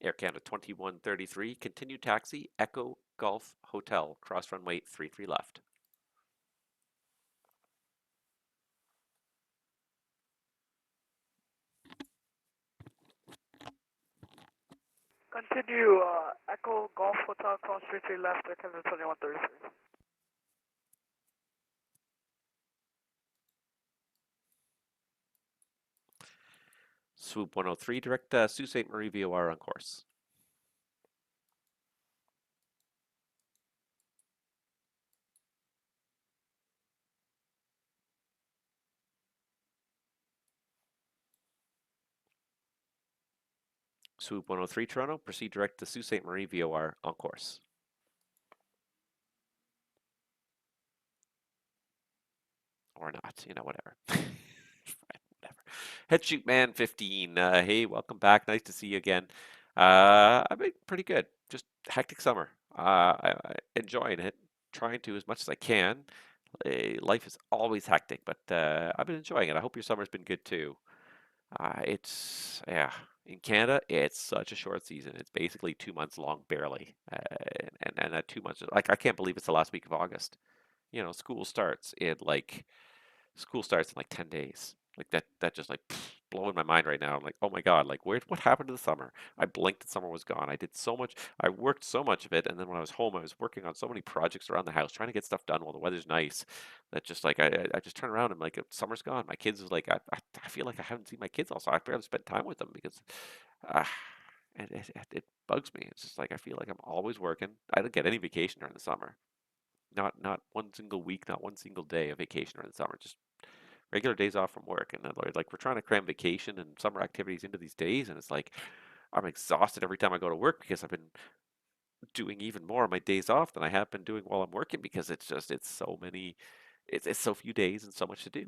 Air Canada 2133, continue taxi, Echo Golf Hotel, cross runway 33 left. Continue, Echo Golf Hotel, cross 33 left, Air Canada 2133. Swoop 103, direct Sault Ste. Marie VOR on course. Swoop 103 Toronto, proceed direct to Sault Ste. Marie VOR on course. Or not, whatever. Whatever. Head Shoot Man 15, hey, welcome back. Nice to see you again. I've been pretty good. Just hectic summer. I enjoying it. Trying to as much as I can. Life is always hectic, but I've been enjoying it. I hope your summer's been good too. Yeah, in Canada, it's such a short season. It's basically 2 months long, barely. And that 2 months, like, I can't believe it's the last week of August. School starts in like 10 days. Like that just like blowing my mind right now. I'm like, oh my God, like what happened to the summer? I blinked and summer was gone. I did so much, I worked so much of it, and then when I was home, I was working on so many projects around the house, trying to get stuff done while the weather's nice. That just like I just turn around and like summer's gone. My kids is like I feel like I haven't seen my kids also. I barely spent time with them because uh, it bugs me. It's just like I feel like I'm always working. I don't get any vacation during the summer. Not one single week, not one single day of vacation during the summer. Just regular days off from work. And then like we're trying to cram vacation and summer activities into these days, and it's like I'm exhausted every time I go to work because I've been doing even more on my days off than I have been doing while I'm working because it's so many, it's so few days and so much to do.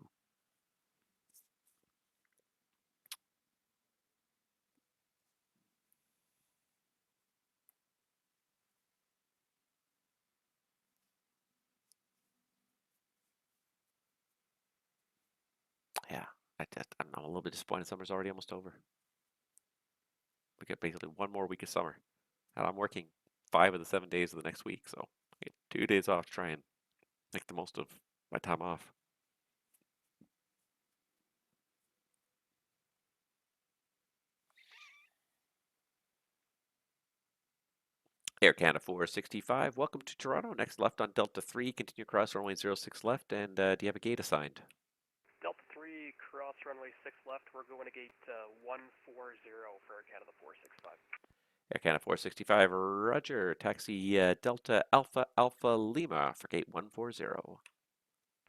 Yeah, I'm a little bit disappointed. Summer's already almost over. We got basically one more week of summer, and I'm working 5 of the 7 days of the next week, so I get 2 days off to try and make the most of my time off. Air Canada 465, welcome to Toronto. Next left on Delta 3, continue across runway 06 left, and do you have a gate assigned? Delta 3, cross runway 6 left. We're going to gate 140 for Air Canada 465. Air Canada 465, roger. Taxi Delta Alpha Alpha Lima for gate 140.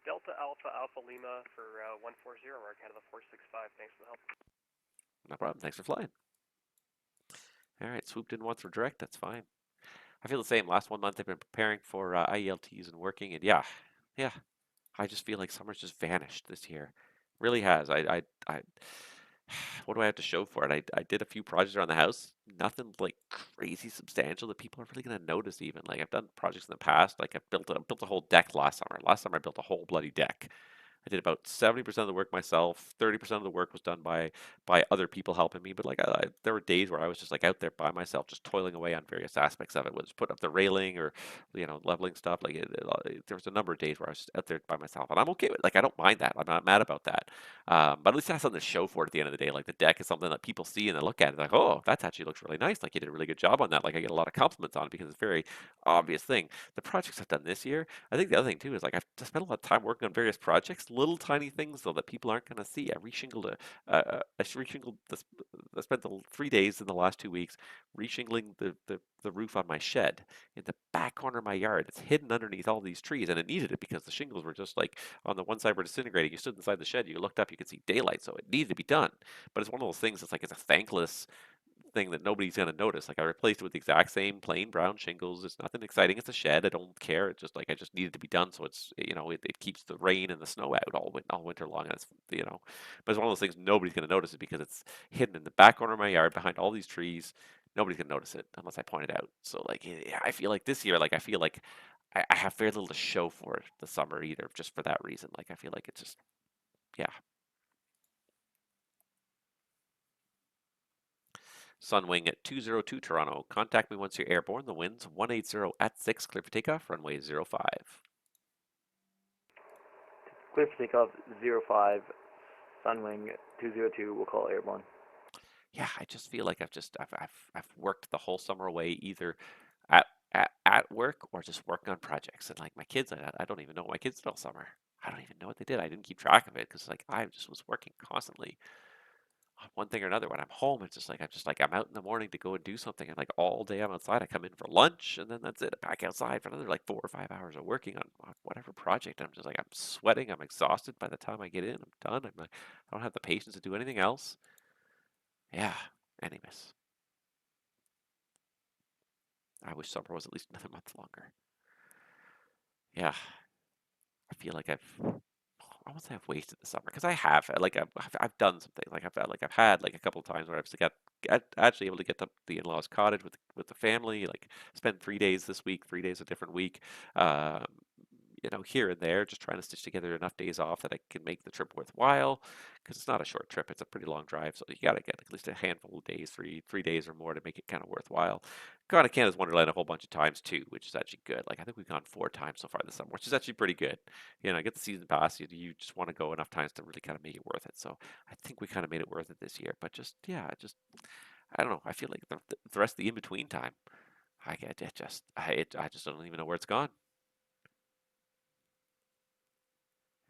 Delta Alpha Alpha Lima for 140, Air Canada 465. Thanks for the help. No problem, thanks for flying. All right, swooped in once for direct, that's fine. I feel the same. Last 1 month I've been preparing for IELTs and working, and yeah, I just feel like summer's just vanished this year. Really has. What do I have to show for it? I did a few projects around the house. Nothing like crazy substantial that people are really gonna notice even. Like I've done projects in the past. Like I built a whole deck last summer. Last summer I built a whole bloody deck. I did about 70% of the work myself. 30% of the work was done by other people helping me. But like there were days where I was just like out there by myself, just toiling away on various aspects of it. Was put up the railing or leveling stuff. Like there was a number of days where I was just out there by myself, and I'm okay with. Like I don't mind that. I'm not mad about that. But at least I have something to show for it at the end of the day. Like the deck is something that people see and they look at it like, oh, that actually looks really nice. Like you did a really good job on that. Like I get a lot of compliments on it because it's a very obvious thing. The projects I've done this year, I think the other thing too is like I've spent a lot of time working on various projects, little tiny things though that people aren't going to see. I reshingled this. I spent the 3 days in the last 2 weeks reshingling the roof on my shed in the back corner of my yard. It's hidden underneath all these trees, and it needed it because the shingles were just like on the one side were disintegrating. You stood inside the shed, you looked up, you could see daylight, so it needed to be done. But it's one of those things. It's like it's a thankless thing that nobody's going to notice. Like I replaced it with the exact same plain brown shingles. It's nothing exciting. It's a shed. I don't care. It's just like I just need it to be done. So it's it keeps the rain and the snow out all winter long. And it's but it's one of those things nobody's going to notice it because it's hidden in the back corner of my yard behind all these trees. Nobody's going to notice it unless I point it out. So like I feel like this year, like I feel like I have very little to show for it the summer either, just for that reason. Like I feel like it's just yeah. Sunwing at 202 Toronto. Contact me once you're airborne. The wind's 180 at 6. Clear for takeoff. Runway 05. Clear for takeoff 05, Sunwing 202, we'll call airborne. Yeah, I just feel like I've worked the whole summer away either at work or just working on projects. And like my kids, I don't even know what my kids did all summer. I don't even know what they did. I didn't keep track of it because like I just was working constantly on one thing or another. When I'm home, it's just like I'm out in the morning to go and do something, and like all day I'm outside. I come in for lunch, and then that's it. Back outside for another like 4 or 5 hours of working on whatever project. I'm just like I'm sweating. I'm exhausted by the time I get in. I'm done. I'm like I don't have the patience to do anything else. Yeah. Anyways, I wish summer was at least another month longer. Yeah, I feel like I won't say I've wasted the summer because I have. Like I've done something. I've had like a couple of times where I've got actually able to get to the in-laws cottage with the family. Like spend 3 days this week, 3 days a different week. Um, here and there, just trying to stitch together enough days off that I can make the trip worthwhile. Because it's not a short trip; it's a pretty long drive, so you got to get at least a handful of days, three days or more to make it kind of worthwhile. Gone to Canada's Wonderland a whole bunch of times too, which is actually good. Like I think we've gone 4 times so far this summer, which is actually pretty good. Get the season pass. You just want to go enough times to really kind of make it worth it. So I think we kind of made it worth it this year. But just yeah, just I don't know. I feel like the rest of the in between time, I get it just I just don't even know where it's gone.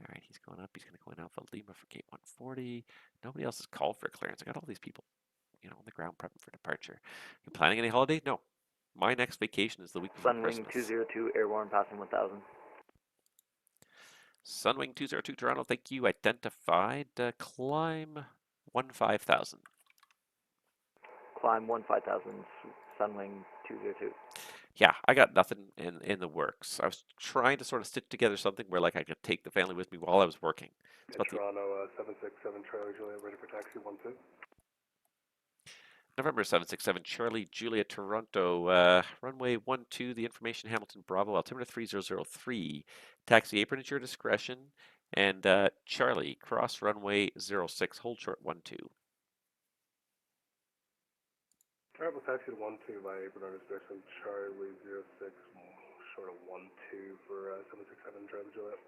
All right, he's going up. He's going to go in Alpha Lima for gate 140. Nobody else has called for a clearance. I got all these people, on the ground prepping for departure. You planning any holiday? No. My next vacation is the week before Sunwing Christmas. 202, airborne, passing 1000. Sunwing 202 Toronto, thank you. Identified. Climb 15,000. Climb 15,000, Sunwing 202. Yeah, I got nothing in the works. I was trying to sort of stitch together something where like I could take the family with me while I was working. It's about Toronto 767 Charlie Juliet, ready for taxi 12. November 767 Charlie Juliet Toronto, runway 12, the information Hamilton Bravo, altimeter 3003. Taxi apron at your discretion. And Charlie, cross runway 06, hold short 12. Alright, we'll taxi to 12 by apron on discretion, Charlie 06, short of 12 for 767 Charlie Juliet.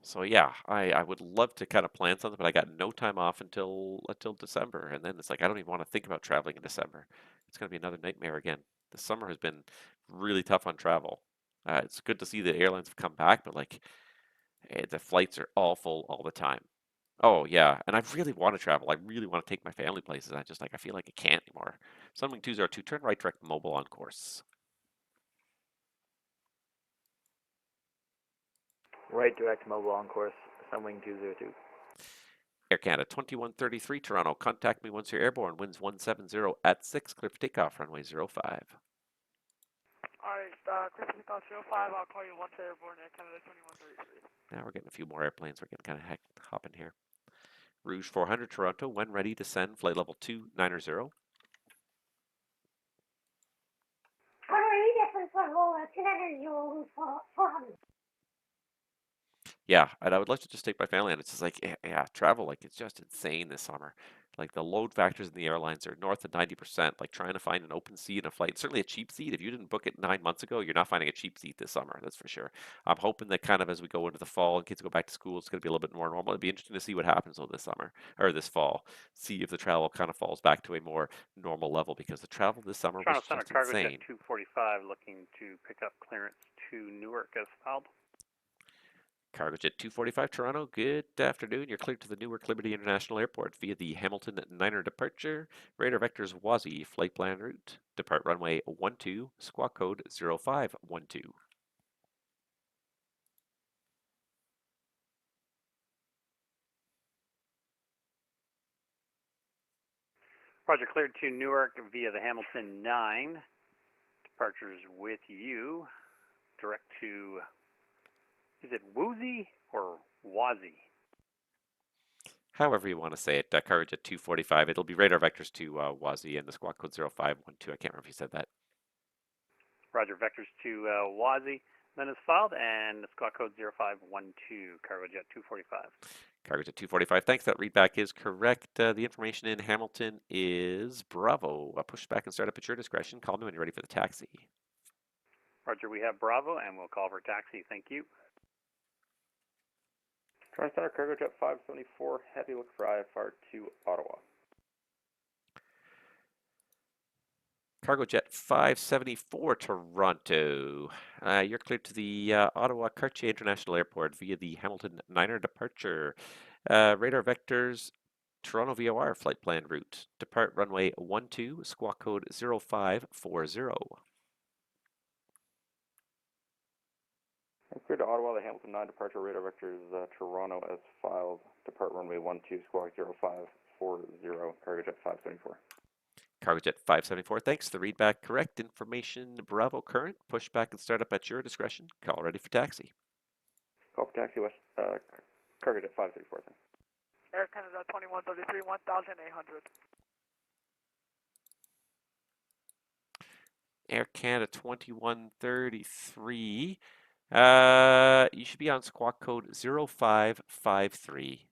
So yeah, I would love to kind of plan something, but I got no time off until December, and then it's like I don't even want to think about traveling in December. It's going to be another nightmare again. The summer has been really tough on travel. It's good to see the airlines have come back, but like the flights are all full all the time. Oh yeah, and I really want to travel. I really want to take my family places. I feel like I can't anymore. Sunwing 202, turn right direct mobile on course. Right direct mobile on course, Sunwing 202. Air Canada 2133 Toronto. Contact me once you're airborne. Winds 170 at 6. Clear for takeoff. Runway 05. Alright, clear for takeoff 05, I'll call you once airborne, Air Canada 2133. Now we're getting a few more airplanes. We're getting kind of hopping here. Rouge 400 Toronto. When ready, descend. Flight level 290. Alright, different level 290, Rouge 400. Yeah, and I would like to just take my family, and it's just like, yeah, travel, like, it's just insane this summer. Like, the load factors in the airlines are north of 90%. Like, trying to find an open seat in a flight, certainly a cheap seat. If you didn't book it 9 months ago, you're not finding a cheap seat this summer, that's for sure. I'm hoping that kind of as we go into the fall and kids go back to school, it's going to be a little bit more normal. It'd be interesting to see what happens though this summer, or this fall. See if the travel kind of falls back to a more normal level, because the travel this summer was Toronto Center just Cargo insane. Jet 245 looking to pick up clearance to Newark as filed. Cargo Jet 245 Toronto, good afternoon. You're cleared to the Newark Liberty International Airport via the Hamilton Niner departure. Radar vectors WASI, flight plan route. Depart runway 12, squawk code 0512. Roger, cleared to Newark via the Hamilton 9. Departures with you. Direct to, is it Woozy or Wazzy? However you want to say it. Cargo Jet 245. It'll be radar vectors to Wazzy and the squawk code 0512. I can't remember if you said that. Roger, vectors to Wazzy. Then is filed, and the squawk code 0512, Cargo Jet 245. Cargo Jet 245. Thanks. That readback is correct. The information in Hamilton is Bravo. Push back and start up at your discretion. Call me when you're ready for the taxi. Roger, we have Bravo, and we'll call for taxi. Thank you. Toronto Center, Cargo Jet 574, heavy look for IFR to Ottawa. Cargo Jet 574, Toronto. You're cleared to the Ottawa Cartier International Airport via the Hamilton 9er departure. Radar vectors, Toronto VOR flight plan route. Depart runway 12, squawk code 0540. Clear to Ottawa, the Hamilton 9 departure radar vectors Toronto as filed. Depart runway 12, squawk 0540, Cargo Jet 574. Cargo Jet 574, thanks. The readback correct. Information Bravo current. Push back and start up at your discretion. Call ready for taxi. Call for taxi west, Cargo Jet 534. Then. Air Canada 2133, 1,800. Air Canada 2133. You should be on squawk code 0553.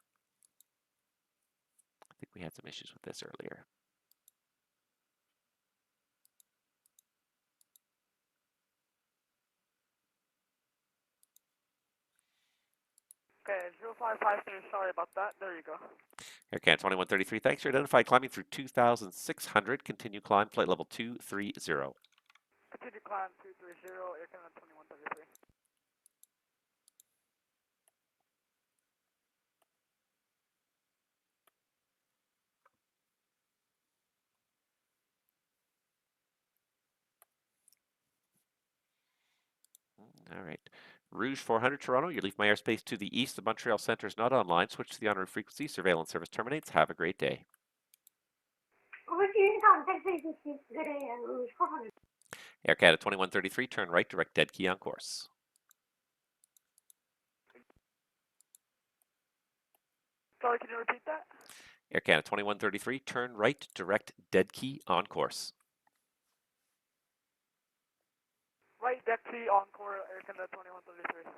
I think we had some issues with this earlier. Okay, 0553, sorry about that. There you go. Air Canada 2133, thanks. You're identified climbing through 2,600. Continue climb, flight level 230. Continue climb 230, Air Canada 2133. All right. Rouge 400, Toronto. You leave my airspace to the east. The Montreal Centre is not online. Switch to the honorary frequency. Surveillance service terminates. Have a great day. Rouge Unicom, taxi agency, good day, Rouge 400. Air Canada 2133, turn right, direct dead key on course. Sorry, can you repeat that? Air Canada 2133, turn right, direct dead key on course. Right, deck key, encore, Air Canada 2133.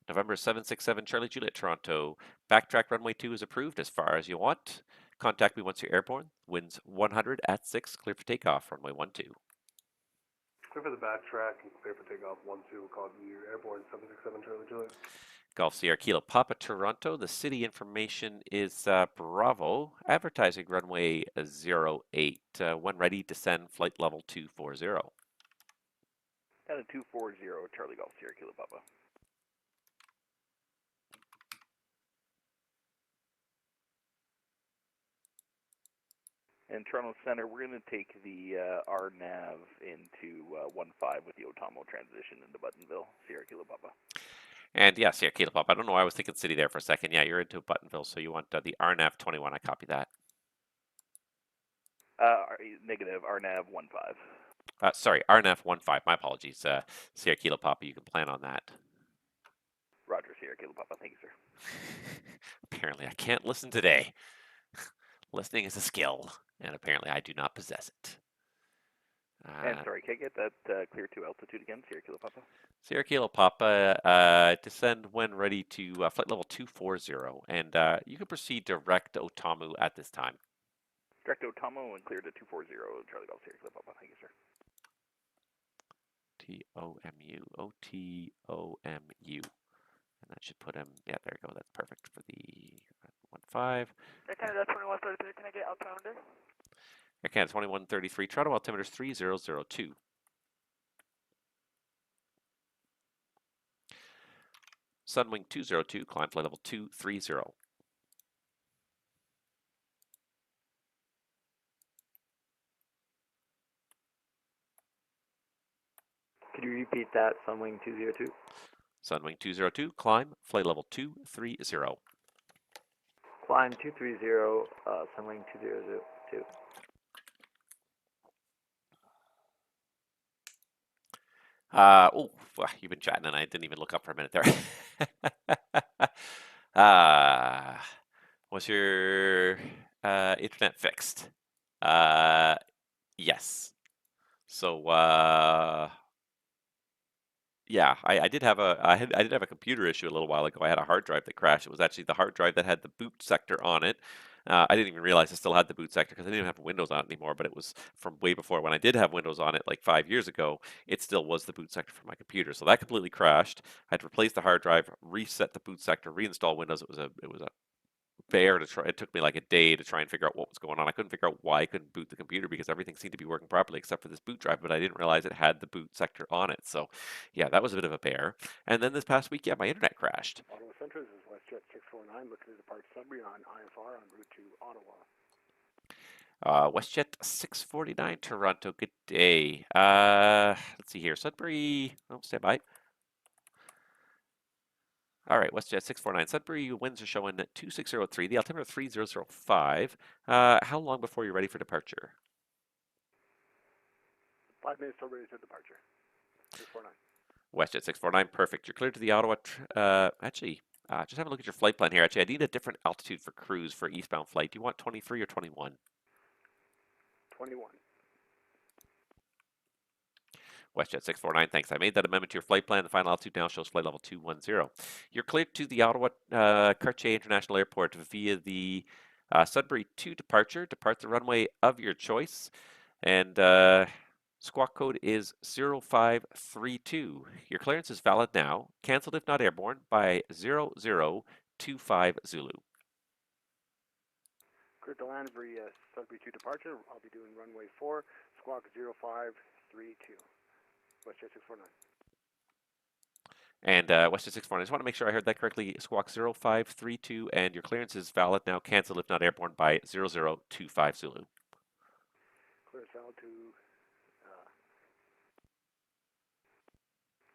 November 767, Charlie Juliet, Toronto. Backtrack runway 2 is approved as far as you want. Contact me once you're airborne. Winds 100 at 6, clear for takeoff, runway 12. Clear for the backtrack and clear for takeoff 12, call you airborne 767 Charlie Juliet. Golf Sierra Kilo Papa, Toronto. The city information is Bravo. Advertising runway 08. When ready, descend flight level 240. Canada 240, Charlie Golf Sierra Kilo Papa. In Toronto Center, we're going to take the RNAV into 15 with the Otomo transition into Buttonville, Sierra Kilo Papa. And yeah, Sierra Kilo Papa. I don't know why I was thinking city there for a second. Yeah, you're into Buttonville, so you want the RNAV 21. I copy that. Negative, RNAV 15. Sorry, RNAV 15. My apologies. Sierra Kilo Papa, you can plan on that. Roger, Sierra Kilo Papa. Thank you, sir. Apparently, I can't listen today. Listening is a skill, and apparently I do not possess it. And sorry, can I get that clear to altitude again, Sierra Kilo Papa? Sierra Kilo Papa, descend when ready to flight level 240, and you can proceed direct Otamu at this time. Direct Otomo and clear to 240, Charlie Golf Sierra Kilo Papa. Thank you, sir. T-O-M-U, O-T-O-M-U. And that should put him, yeah, there you go, that's perfect for the 15. Air Canada 2133, can I get altimeter? Air Canada 2133, Toronto altimeter 3002. Sunwing 202, climb flight level 230. Could you repeat that, Sunwing 202? Sunwing 202, climb flight level 230. Climb 230, Sunwing 200. 2. You've been chatting and I didn't even look up for a minute there. uh, was your internet fixed? Yes. So yeah, I did have I did have a computer issue a little while ago. I had a hard drive that crashed. It was actually the hard drive that had the boot sector on it. I didn't even realize I still had the boot sector because I didn't even have Windows on it anymore, but it was from way before when I did have Windows on it, like 5 years ago. It still was the boot sector for my computer. So that completely crashed. I had to replace the hard drive, reset the boot sector, reinstall Windows. It was a bear to try. It took me like a day to try and figure out what was going on. I couldn't figure out why I couldn't boot the computer because everything seemed to be working properly except for this boot drive, but I didn't realize it had the boot sector on it. So yeah, that was a bit of a bear. And then this past week, yeah, my internet crashed. Ottawa Central, this is WestJet 649, looking to depart Sudbury on IFR en route to Ottawa. WestJet 649, Toronto, good day. Let's see here, Sudbury, stand by. All right, WestJet 649, Sudbury, winds are showing 2603, the altimeter 3005. How long before you're ready for departure? 5 minutes till ready to departure. 649. WestJet 649, perfect. You're cleared to the Ottawa. Just have a look at your flight plan here. Actually, I need a different altitude for cruise for eastbound flight. Do you want 23 or 21? 21. WestJet 649, thanks. I made that amendment to your flight plan. The final altitude now shows flight level 210. You're cleared to the Ottawa Cartier International Airport via the Sudbury 2 departure. Depart the runway of your choice. And squawk code is 0532. Your clearance is valid now. Cancelled if not airborne by 0025 Zulu. Cleared to land via Sudbury 2 departure. I'll be doing runway 4, squawk 0532. WestJet 649. And WestJet 649, I just want to make sure I heard that correctly. Squawk 0532, and your clearance is valid now. Cancelled if not airborne by 0025 Zulu. Clearance valid to...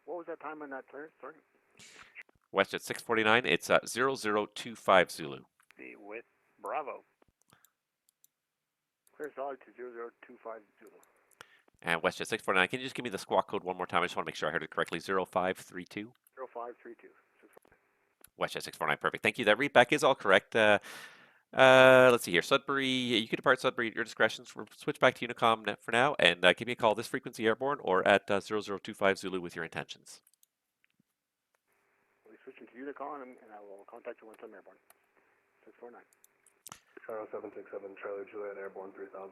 what was that time on that clearance? Sorry. WestJet 649, it's 0025 Zulu. With Bravo. Clearance valid to 0025 Zulu. And WestJet 649, can you just give me the squawk code one more time? I just want to make sure I heard it correctly. 0532? 0532. WestJet 649, perfect. Thank you. That readback is all correct. Let's see here. Sudbury, you can depart Sudbury at your discretion. We'll switch back to Unicom net for now, and give me a call this frequency airborne or at 0025 Zulu with your intentions. We'll be switching to Unicom, and I will contact you once I'm airborne. 649. Charlie 767, Charlie Juliet, airborne 3000.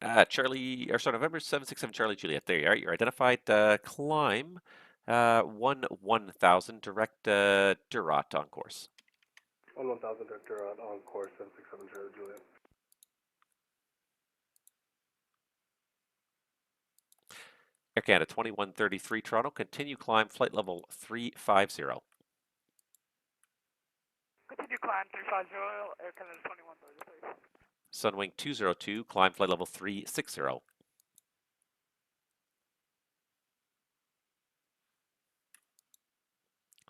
November 767 Charlie Juliet. There you are. You're identified. Climb 1000 direct Durat on course. 1000 direct Durat on course 767 Charlie Juliet. Air Canada 2133 Toronto. Continue climb flight level 350. Continue climb 350, Air Canada 2133. Sunwing 202, climb flight level 360.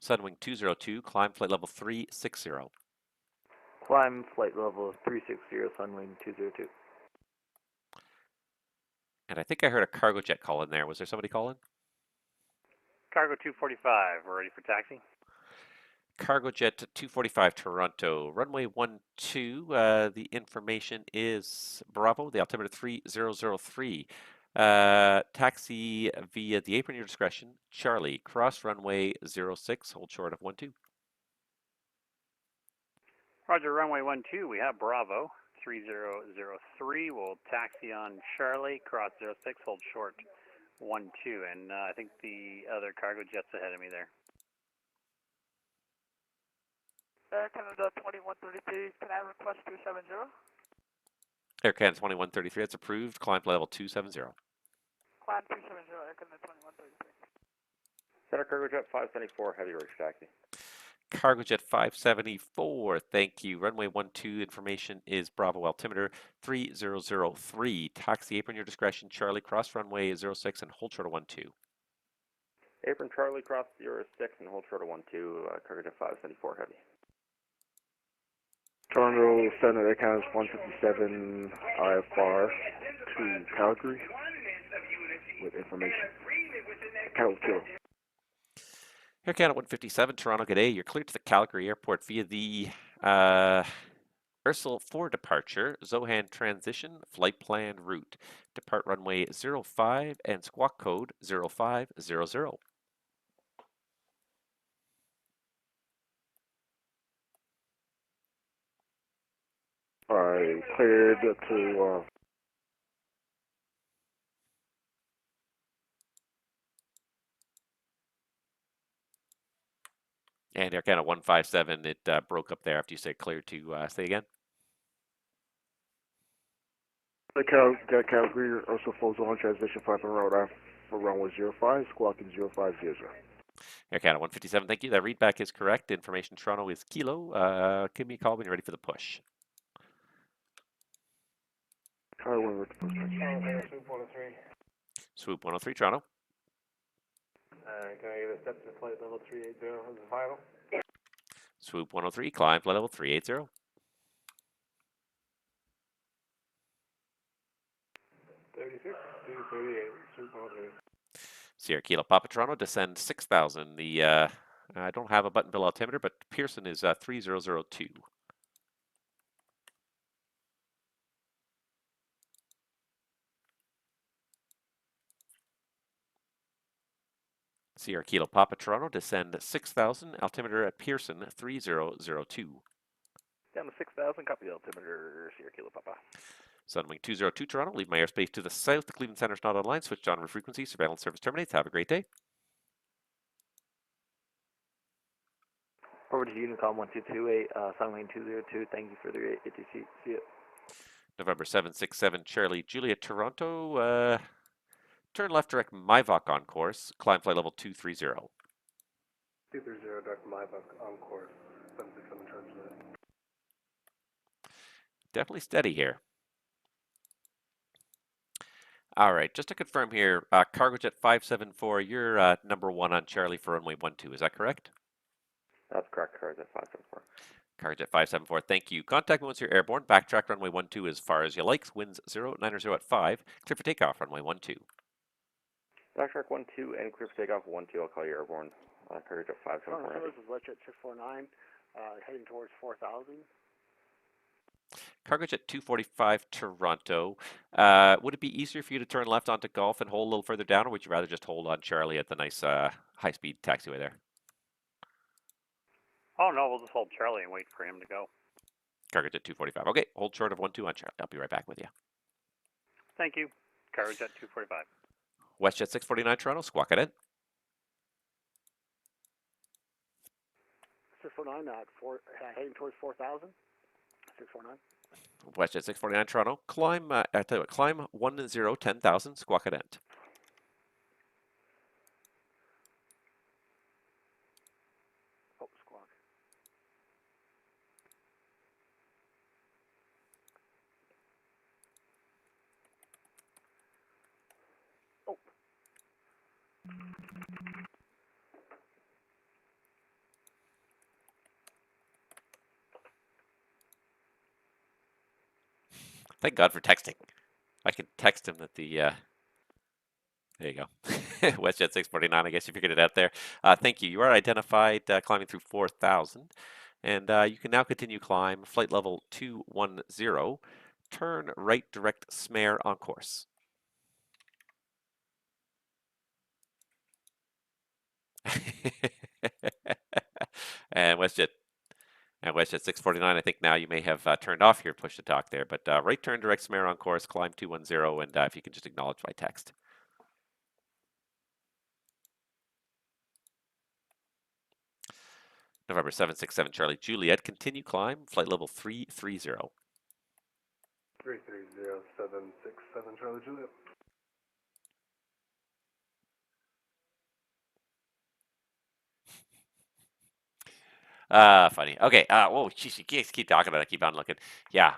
Sunwing 202, climb flight level 360. Climb flight level 360, Sunwing 202. And I think I heard a cargo jet call in there. Was there somebody calling? Cargo 245, we're ready for taxi. Cargo jet 245 Toronto, runway 12. The information is Bravo, the altimeter 3003. Taxi via the apron, your discretion. Charlie, cross runway 06, hold short of 12. Roger, runway 12, we have Bravo 3003. We'll taxi on Charlie, cross 06, hold short 12. And I think the other cargo jet's ahead of me there. Air Canada 2133, can I request 270? Air Canada 2133, that's approved. Climb flight level 270. Climb 270, Air Canada 2133. Center Cargo Jet 574, heavy reach taxi. Cargo Jet 574, thank you. Runway 12, information is Bravo, altimeter 3003. Taxi apron, your discretion. Charlie, cross runway 06 and hold short of 12. Apron Charlie, cross 06 and hold short of 12, Cargo Jet 574, heavy. Toronto Center Air Canada 157 IFR to Calgary with information. Count Kilo. Air Canada 157, Toronto, good day. You're cleared to the Calgary airport via the Ursel for departure, Zohan transition, flight plan route. Depart runway 05 and squawk code 0500. I cleared to And Air Canada 157, it broke up there after you said clear to say again. Calgary Ursel for Zone transition 5 en route for runway 05, squawking 0500. Air Canada 157, thank you. That readback is correct. Information Toronto is Kilo. Give me a call when you're ready for the push. Swoop 103. Swoop 103, Toronto. Can I get a step to flight level 380 as a final? Swoop 103, climb flight level 380. 36 to 38, Swoop 103. Sierra Kilo Papa Toronto, descend 6,000. The I don't have a button bill altimeter, but Pearson is 3002. Sierra Kilo Papa Toronto, descend 6,000. Altimeter at Pearson 3002. Down to 6,000, copy the altimeter, Sierra Kilo Papa. Sunwing 202 Toronto, leave my airspace to the south. The Cleveland Center is not online. Switched on frequency. Surveillance service terminates. Have a great day. Forward to Unicom 1228, Sunwing 202. Thank you for the ATC. See you. November 767 Charlie Juliet Toronto. Turn left direct Myvok on course. Climb flight level 230. 230, Dr. Maybach on course. 767 transit. Definitely steady here. All right, just to confirm here, Cargojet 574, you're number 1 on Charlie for runway 12. Is that correct? That's correct, Cargojet 574. Cargojet 574, thank you. Contact me once you're airborne. Backtrack runway 12 as far as you like. Winds 090 at 5. Clear for takeoff, runway 12. Backtrack 12 and clear for takeoff 12. I'll call you airborne. Cargojet 574. This is WestJet 649, heading towards 4,000. Cargojet 245 Toronto. Would it be easier for you to turn left onto Gulf and hold a little further down, or would you rather just hold on Charlie at the nice high-speed taxiway there? Oh, no, we'll just hold Charlie and wait for him to go. Cargojet 245. Okay, hold short of 12 on Charlie. I'll be right back with you. Thank you. Cargojet 245. WestJet 649 Toronto, squawk it in. 649 heading towards 4,000. 649. WestJet 649 Toronto, climb, I tell you what, climb 10, 10,000, squawk it end. Oh, squawk. Oh. Thank God for texting. I can text him that the, there you go. WestJet 649, I guess you figured it out there. Thank you. You are identified climbing through 4,000. And you can now continue climb, flight level 210. Turn right direct Smare on course. And WestJet 649, I think now you may have turned off your push to talk there, but right turn direct Smare on course, climb 210, and if you can just acknowledge my text. November 767 Charlie Juliet, continue climb, flight level 330. 330, 767 Charlie Juliet. Funny. Okay. Whoa, geez, you guys keep talking about it. I keep on looking. Yeah.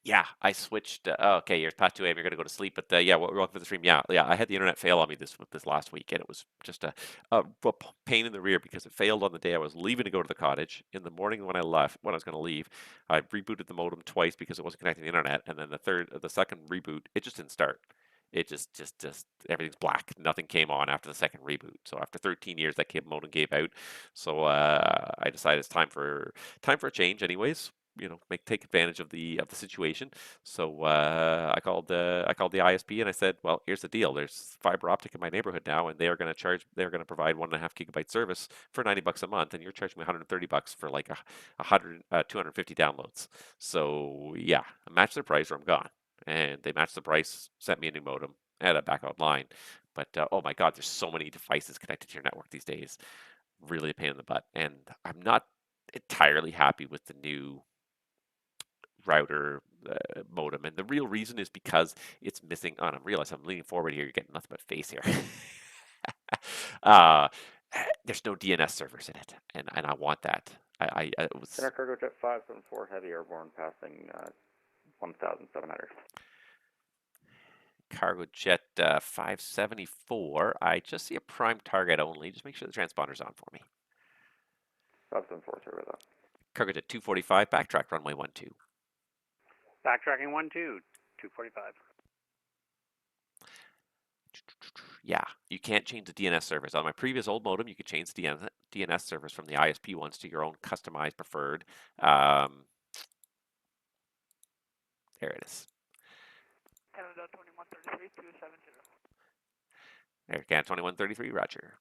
Yeah, I switched. Okay, you're past 2 a.m. You're gonna go to sleep, but yeah, welcome to the stream. Yeah, I had the internet fail on me this last week, and it was just a pain in the rear because it failed on the day I was leaving to go to the cottage. In the morning when I was going to leave, I rebooted the modem twice because it wasn't connecting to the internet, and then the second reboot, it just didn't start. It just everything's black. Nothing came on after the second reboot. So after 13 years, that modem gave out. So I decided it's time for a change, anyways. Take advantage of the situation. So I called the ISP and I said, well, here's the deal. There's fiber optic in my neighborhood now, and they're going to provide 1.5 gigabyte service for $90 a month, and you're charging me $130 for like 250 downloads. So yeah, match their price or I'm gone. And they matched the price, sent me a new modem, and a back online. But oh my God, there's so many devices connected to your network these days. Really a pain in the butt, and I'm not entirely happy with the new router modem, and the real reason is because it's missing. Oh, and I realize I'm leaning forward here. You're getting nothing but face here. uh, there's no DNS servers in it, and I want that. It was Center Cargo Jet 574 Heavy Airborne passing 1,700. Cargo Jet 574. I just see a prime target only. Just make sure the transponder's on for me. 574, sir, with that. Cargo Jet 245, backtrack runway 12. Backtracking 12, 245. Yeah, you can't change the DNS servers. On my previous old modem, you could change the DNS servers from the ISP ones to your own customized preferred. There it is. Canada 2133 270. There, Canada 2133, roger.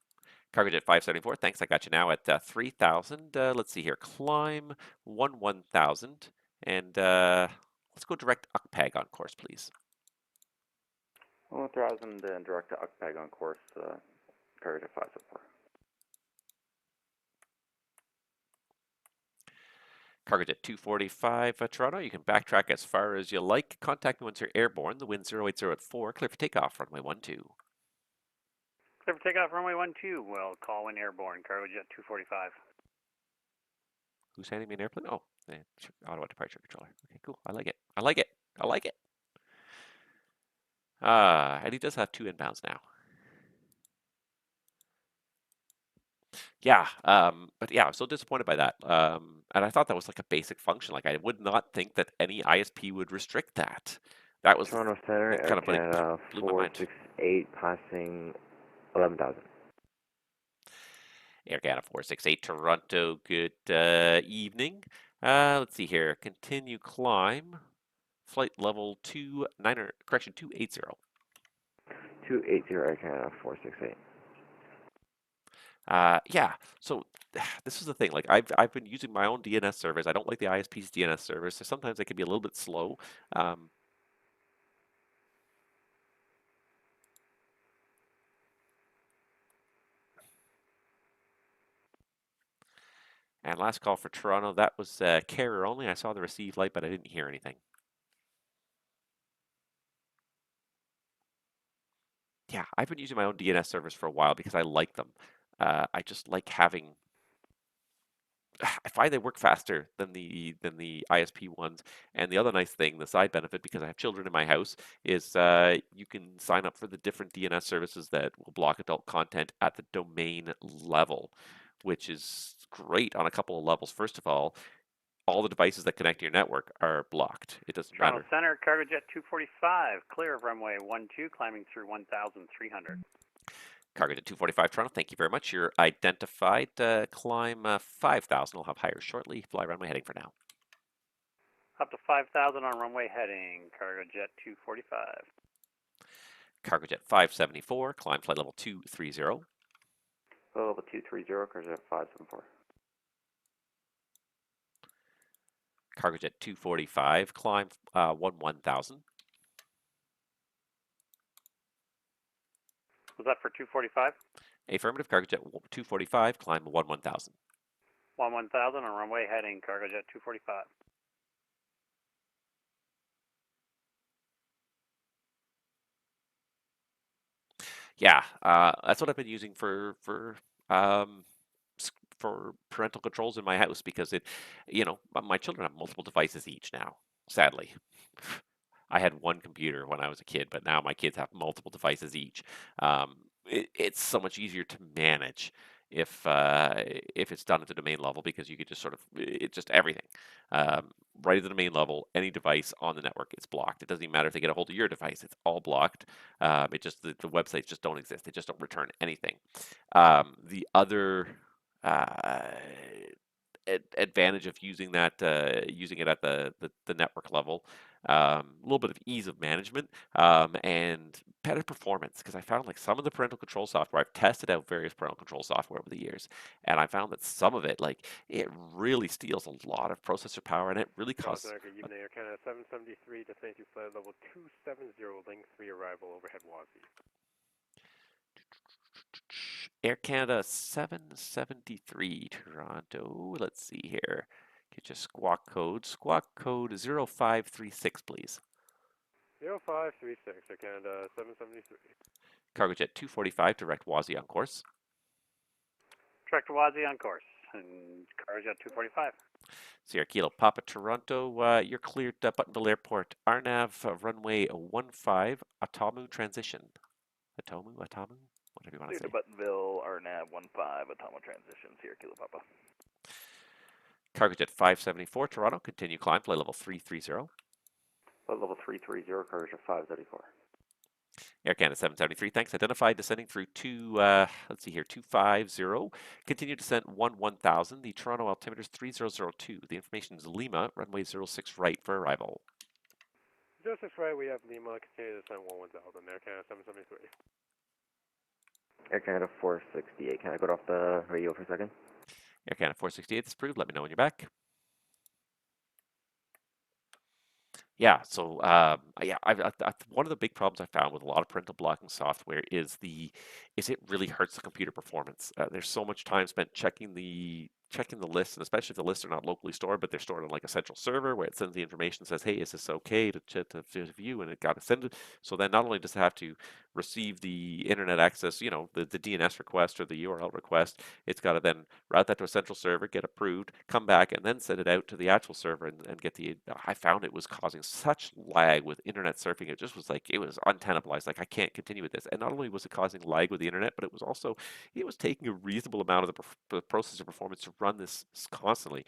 Cargo Jet 574, thanks, I got you now at 3,000. Let's see here, climb 1,000, and let's go direct UCPAG on course, please. 1,000 and direct to UCPAG on course, Cargo Jet 574. Cargo Jet 245, Toronto, you can backtrack as far as you like. Contact me once you're airborne. The wind 080 at 4, clear for takeoff, runway 12. Clear for takeoff, runway 12. We'll call when airborne, Cargo Jet 245. Who's handing me an airplane? Oh, auto departure controller. Okay, cool. I like it. I like it. I like it. And he does have 2 inbounds now. Yeah, but yeah, I was so disappointed by that. And I thought that was like a basic function. Like I would not think that any ISP would restrict that. That was Toronto Center, Air kind of like Canada blew my mind. 468 passing 11,000. Air Canada 468 Toronto, good evening. Let's see here. Continue climb. Flight level 280. 280 Air Canada 468. Yeah, so this is the thing. Like I've been using my own DNS servers. I don't like the ISP's DNS servers, so sometimes they can be a little bit slow. And last call for Toronto, that was carrier only. I saw the receive light, but I didn't hear anything. Yeah, I've been using my own DNS servers for a while because I like them. I just like having. I find they work faster than the ISP ones. And the other nice thing, the side benefit, because I have children in my house, is you can sign up for the different DNS services that will block adult content at the domain level, which is great on a couple of levels. First of all the devices that connect to your network are blocked. It doesn't Toronto matter. Center, Cargo Jet 245, clear of runway 12, climbing through 1,300. Cargo Jet 245 Toronto, thank you very much. You're identified. Climb 5,000. I'll have higher shortly. Fly runway heading for now. Up to 5,000 on runway heading, Cargo Jet 245. Cargo Jet 574, climb flight level 230. Level 230, Cargo Jet 574. Cargo Jet 245, climb 1,000. Was that for 245? Affirmative. Cargo Jet 245, climb 1,000. 1,000 on runway heading, Cargo Jet 245. Yeah, that's what I've been using for parental controls in my house because my children have multiple devices each now. sadly. I had one computer when I was a kid, but now my kids have multiple devices each. It's so much easier to manage if it's done at the domain level because you could just sort of it's just everything. Right at the domain level, any device on the network is blocked. It doesn't even matter if they get a hold of your device; it's all blocked. It just the websites just don't exist. They just don't return anything. The other uh, advantage of using that using it at the network level, a little bit of ease of management, and better performance because I found like some of the parental control software, I've tested out various parental control software over the years, and I found that some of it, like, it really steals a lot of processor power and it really Cross costs. America, Evening Air Canada 773, descending to flight level 270, link 3 arrival overhead WASI. Air Canada 773 Toronto. Let's see here. Get your squawk code. Squawk code 0536, please. 0536, Air Canada 773. Cargo Jet 245, direct WASI on course. Direct WASI on course, and Cargojet 245. Sierra Kilo Papa Toronto, you're cleared Buttonville Airport. RNAV runway 15, Atamu transition. Atamu, whatever you want to Clear say. to Buttonville, RNAV 15, Atomo transition, Sierra Kilo Papa. Cargo Jet 574 Toronto, continue climb, flight level 330. Flight level 330, Cargo Jet 534. Air Canada 773, thanks. Identified descending through let's see here, 250. Continue descent 1000. The Toronto altimeter is 3002. The information is Lima, runway 06 right for arrival. 06 right, we have Lima, continue to descend 1000, Air Canada 773. Air Canada 468, can I go off the radio for a second? Air Canada 468 is approved. Let me know when you're back. Yeah, so yeah, one of the big problems I found with a lot of parental blocking software is it really hurts the computer performance. There's so much time spent checking the list, and especially if the lists are not locally stored, but they're stored on like a central server where it sends the information, says, hey, is this okay to view, and it got to send it. So then not only does it have to receive the internet access, the DNS request or the URL request, it's got to then route that to a central server, get approved, come back, and then send it out to the actual server and get the. I found it was causing such lag with internet surfing. It just was like, it was untenable. I was like, I can't continue with this. And not only was it causing lag with the internet, but it was taking a reasonable amount of the processor performance to run this constantly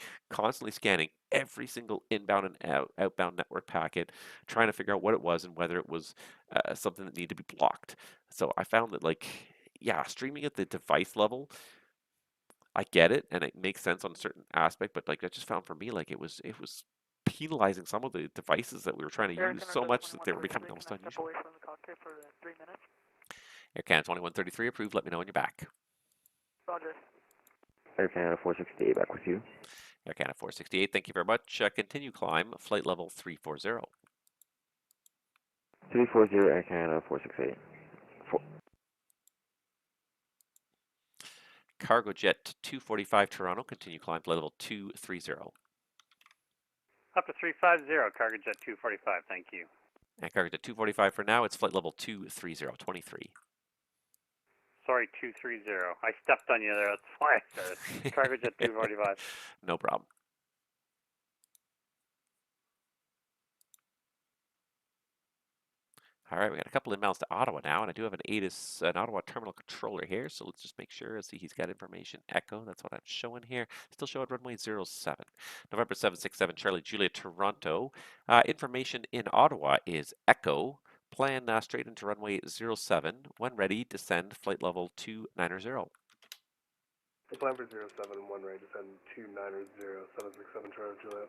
scanning every single inbound and outbound network packet, trying to figure out what it was and whether it was something that needed to be blocked. So I found that, like, yeah, streaming at the device level, I get it and it makes sense on a certain aspect, but like I just found for me, like it was penalizing some of the devices that we were trying to use so much that they were becoming almost unusable. Away from the cockpit for 3 minutes. Air Canada 2133 approved. Let me know when you're back. Roger. Air Canada 468, back with you. Air Canada 468, thank you very much. Continue climb, flight level 340. 340, Air Canada 468. Cargo Jet 245 Toronto, continue climb, flight level 230. Up to 350, Cargojet 245, thank you. And Cargo Jet 245 for now, it's flight level 230, 23. Sorry, 230. I stepped on you there, that's why I said it. Cargojet 245. No problem. All right, we got a couple inbounds to Ottawa now, and I do have an Ottawa terminal controller here, so let's just make sure. See, he's got information echo. That's what I'm showing here. Still showing runway 07. November 767 Charlie Juliet Toronto. Information in Ottawa is echo. Plan straight into runway 07. When ready, descend flight level 290. Plan for 07, 1 right, descend 290, 767 Charlie Juliet.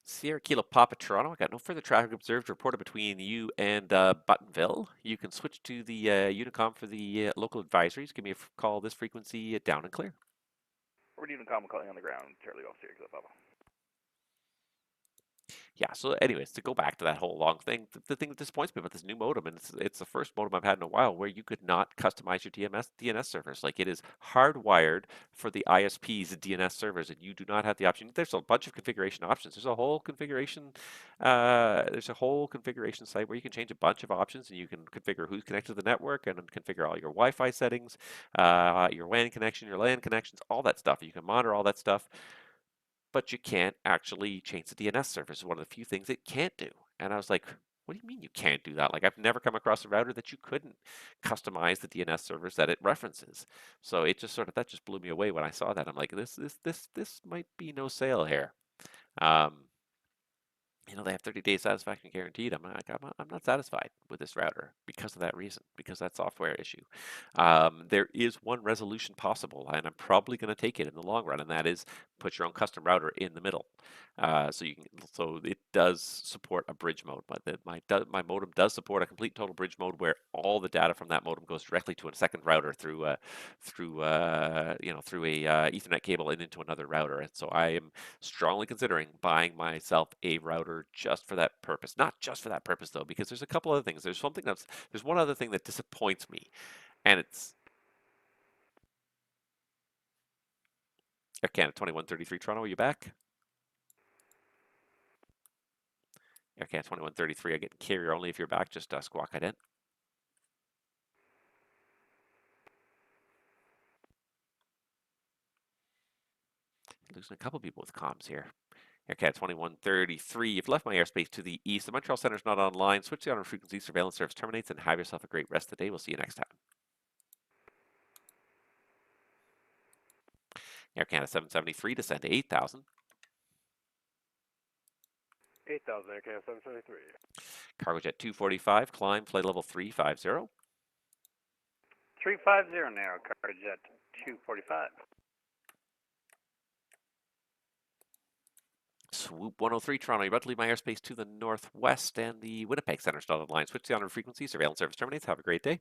Sierra Kilo Papa Toronto. I got no further traffic observed reported between you and Buttonville. You can switch to the Unicom for the local advisories. Give me a call this frequency down and clear. We're Unicom calling on the ground, Charlie Golf Sierra Kilo Papa. Yeah, so anyways, to go back to that whole long thing, the thing that disappoints me about this new modem, and it's the first modem I've had in a while where you could not customize your DNS servers. Like it is hardwired for the ISP's DNS servers, and you do not have the option. There's a bunch of configuration options. There's a whole configuration site where you can change a bunch of options, and you can configure who's connected to the network, and configure all your Wi-Fi settings, your WAN connection, your LAN connections, all that stuff. You can monitor all that stuff, but you can't actually change the DNS servers. It's one of the few things it can't do. And I was like, what do you mean you can't do that? Like I've never come across a router that you couldn't customize the DNS servers that it references. So it just that just blew me away when I saw that. I'm like, this might be no sale here. Um, they have 30-day satisfaction guaranteed. I'm not satisfied with this router because of that reason, because of that software issue. There is one resolution possible, and I'm probably going to take it in the long run, and that is put your own custom router in the middle. So it does support a bridge mode, but my modem does support a complete total bridge mode where all the data from that modem goes directly to a second router through a Ethernet cable and into another router. And so I am strongly considering buying myself a router just for that purpose. Not just for that purpose though, because there's a couple other things. There's one other thing that disappoints me, and it's Air Canada 2133 Toronto. Are you back? Air Canada 2133. I get carrier only if you're back. Just squawk ident. Losing a couple people with comms here. Air Canada 2133, you've left my airspace to the east. The Montreal Centre is not online. Switch the on frequency. Surveillance service terminates, and have yourself a great rest of the day. We'll see you next time. Air Canada 773, descend to 8,000. 8,000 Air Canada 773. Cargo Jet 245, climb, flight level 350. 350 narrow, Cargo Jet 245. Swoop 103 Toronto, you're about to leave my airspace to the northwest, and the Winnipeg Centre is not online. Switch the on frequency. Surveillance service terminates. Have a great day.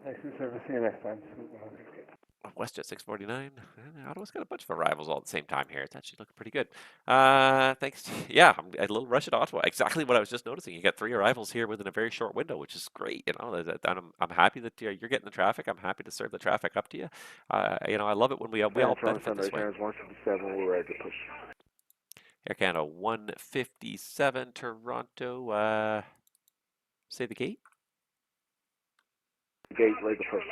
Excellent service. See you next time. WestJet 649. Ottawa's got a bunch of arrivals all at the same time here. It's actually looking pretty good. Thanks. Yeah, I'm a little rush at Ottawa. Exactly what I was just noticing. You got 3 arrivals here within a very short window, which is great. I'm happy that you're getting the traffic. I'm happy to serve the traffic up to you. I love it when we all benefit this way. Air Canada 157, we're ready to push. Air Canada 157 Toronto. Say the gate. Gate, ready to push.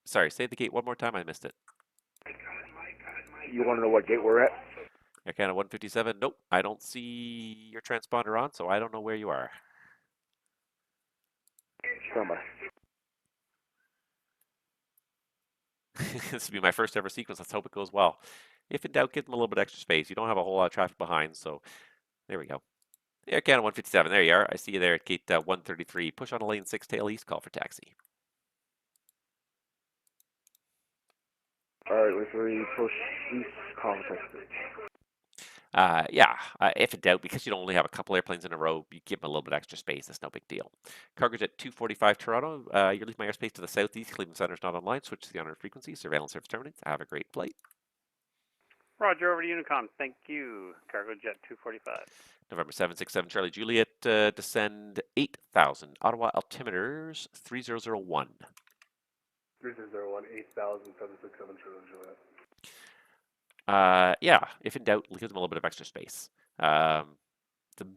Sorry, say the gate one more time. I missed it. You want to know what gate we're at? Air Canada 157. Nope, I don't see your transponder on, so I don't know where you are. Standby. This will be my first ever sequence. Let's hope it goes well. If in doubt, give them a little bit extra space. You don't have a whole lot of traffic behind, so there we go. Air Canada 157. There you are. I see you there at gate 133. Push on a lane 6 tail east. Call for taxi. Alright, we're ready to push east. Call for taxi. If in doubt, because you don't only have a couple airplanes in a row, you give them a little bit extra space. That's no big deal. Cargo Jet 245 Toronto. You're leaving my airspace to the southeast. Cleveland Centre is not online. Switch to the on frequency. Surveillance service terminates. Have a great flight. Roger, over to Unicom. Thank you. Cargo Jet 245. November 767 Charlie Juliet. Descend 8,000. Ottawa altimeters 3001. 3001, 8,000, 767 Juliet. If in doubt, give them a little bit of extra space. The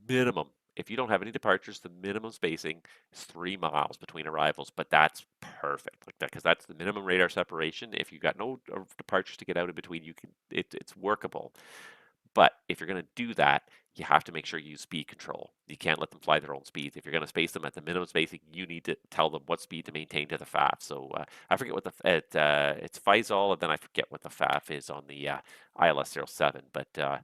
minimum, if you don't have any departures, the minimum spacing is 3 miles between arrivals, but that's perfect, like that, because that's the minimum radar separation. If you've got no departures to get out in between, it's workable. But if you're going to do that, you have to make sure you use speed control. You can't let them fly their own speeds. If you're going to space them at the minimum spacing, you need to tell them what speed to maintain to the FAF. So I forget what it's Faisal, and then I forget what the FAF is on the ILS 07. But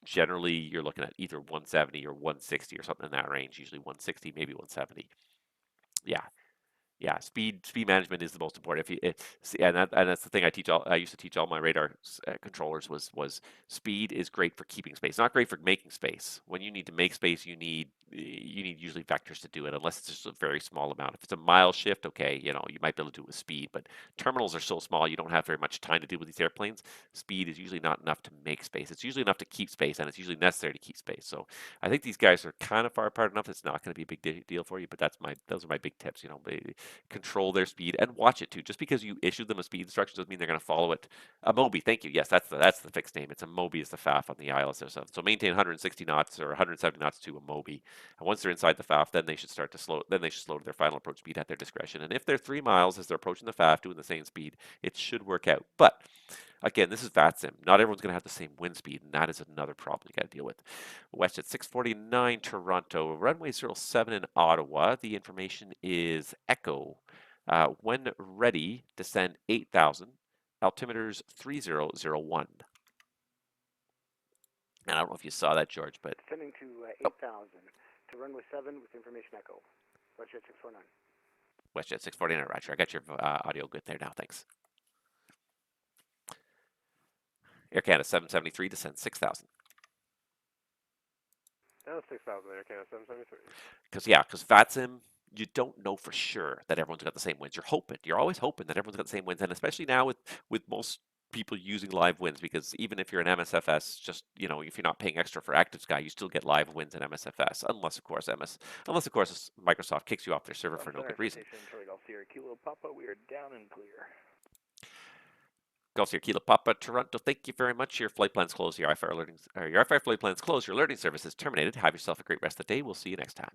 generally you're looking at either 170 or 160 or something in that range. Usually 160, maybe 170. Yeah, speed management is the most important. And that's the thing I used to teach all my radar controllers was speed is great for keeping space, not great for making space. When you need to make space, you need you need usually vectors to do it, unless it's just a very small amount. If it's a mile shift, okay, you know, you might be able to do it with speed, but terminals are so small, you don't have very much time to do with these airplanes. Speed is usually not enough to make space. It's usually enough to keep space, and it's usually necessary to keep space. So I think these guys are kind of far apart enough. It's not going to be a big deal for you, but those are my big tips. You know, control their speed and watch it too. Just because you issue them a speed instruction doesn't mean they're going to follow it. A Moby, thank you. Yes, that's the fixed name. It's a Moby is the FAF on the ILS. So maintain 160 knots or 170 knots to a Moby. And once they're inside the FAF, then they should start to slow. Then they should slow to their final approach speed at their discretion. And if they're 3 miles as they're approaching the FAF doing the same speed, it should work out. But again, this is VATSIM. Not everyone's going to have the same wind speed, and that is another problem you got to deal with. WestJet 649 Toronto, runway 07 in Ottawa. The information is Echo. When ready, descend 8,000, altimeters 3001. And I don't know if you saw that, George, but Descending to 8,000 to runway 7 with information Echo. WestJet 649. WestJet 649, Roger. I got your audio good there now. Thanks. Air Canada 773, descend 6,000. Down 6,000 Air Canada 773. Because VATSIM, you don't know for sure that everyone's got the same winds. You're always hoping that everyone's got the same winds, and especially now with most people using live winds, because even if you're an MSFS, just, you know, if you're not paying extra for Active Sky, you still get live winds in MSFS, unless of course Microsoft kicks you off their server for no good reason. Charlie Golf Sierra Kilo Papa, we are down and clear. Golf Sierra Kilo Papa, Toronto, thank you very much. Your flight plan's closed. Your IFR flight plan's closed. Your alerting service is terminated. Have yourself a great rest of the day. We'll see you next time.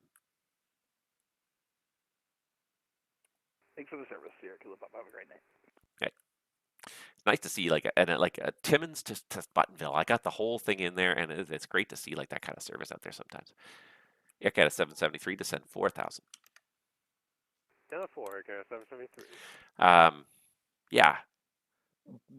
Thanks for the service, Sierra Kilo Papa. Have a great night. Okay. It's nice to see like a Timmins to Buttonville. I got the whole thing in there, and it's great to see like that kind of service out there sometimes. Air Canada 773, descend 4,000. Down 4, Air Canada 773. Yeah.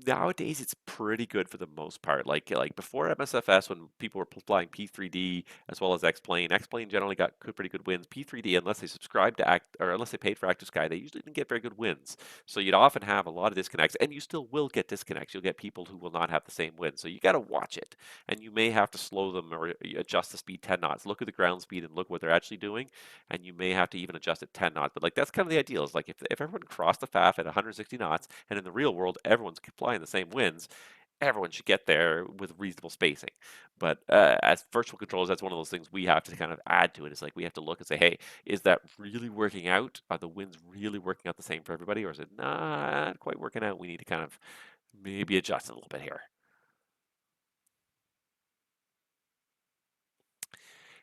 Nowadays, it's pretty good for the most part. Like before MSFS, when people were flying P3D as well as X-Plane generally got pretty good wins. P3D, unless they subscribed to unless they paid for Active Sky, they usually didn't get very good wins. So you'd often have a lot of disconnects, and you still will get disconnects. You'll get people who will not have the same win. So you got to watch it, and you may have to slow them or adjust the speed 10 knots. Look at the ground speed and look what they're actually doing, and you may have to even adjust it 10 knots. But like that's kind of the ideal. Is like if everyone crossed the FAF at 160 knots, and in the real world everyone's flying the same winds, everyone should get there with reasonable spacing. But as virtual controllers, that's one of those things we have to kind of add to it. Is like we have to look and say, hey, is that really working out? Are the winds really working out the same for everybody, or is it not quite working out? We need to kind of maybe adjust a little bit here.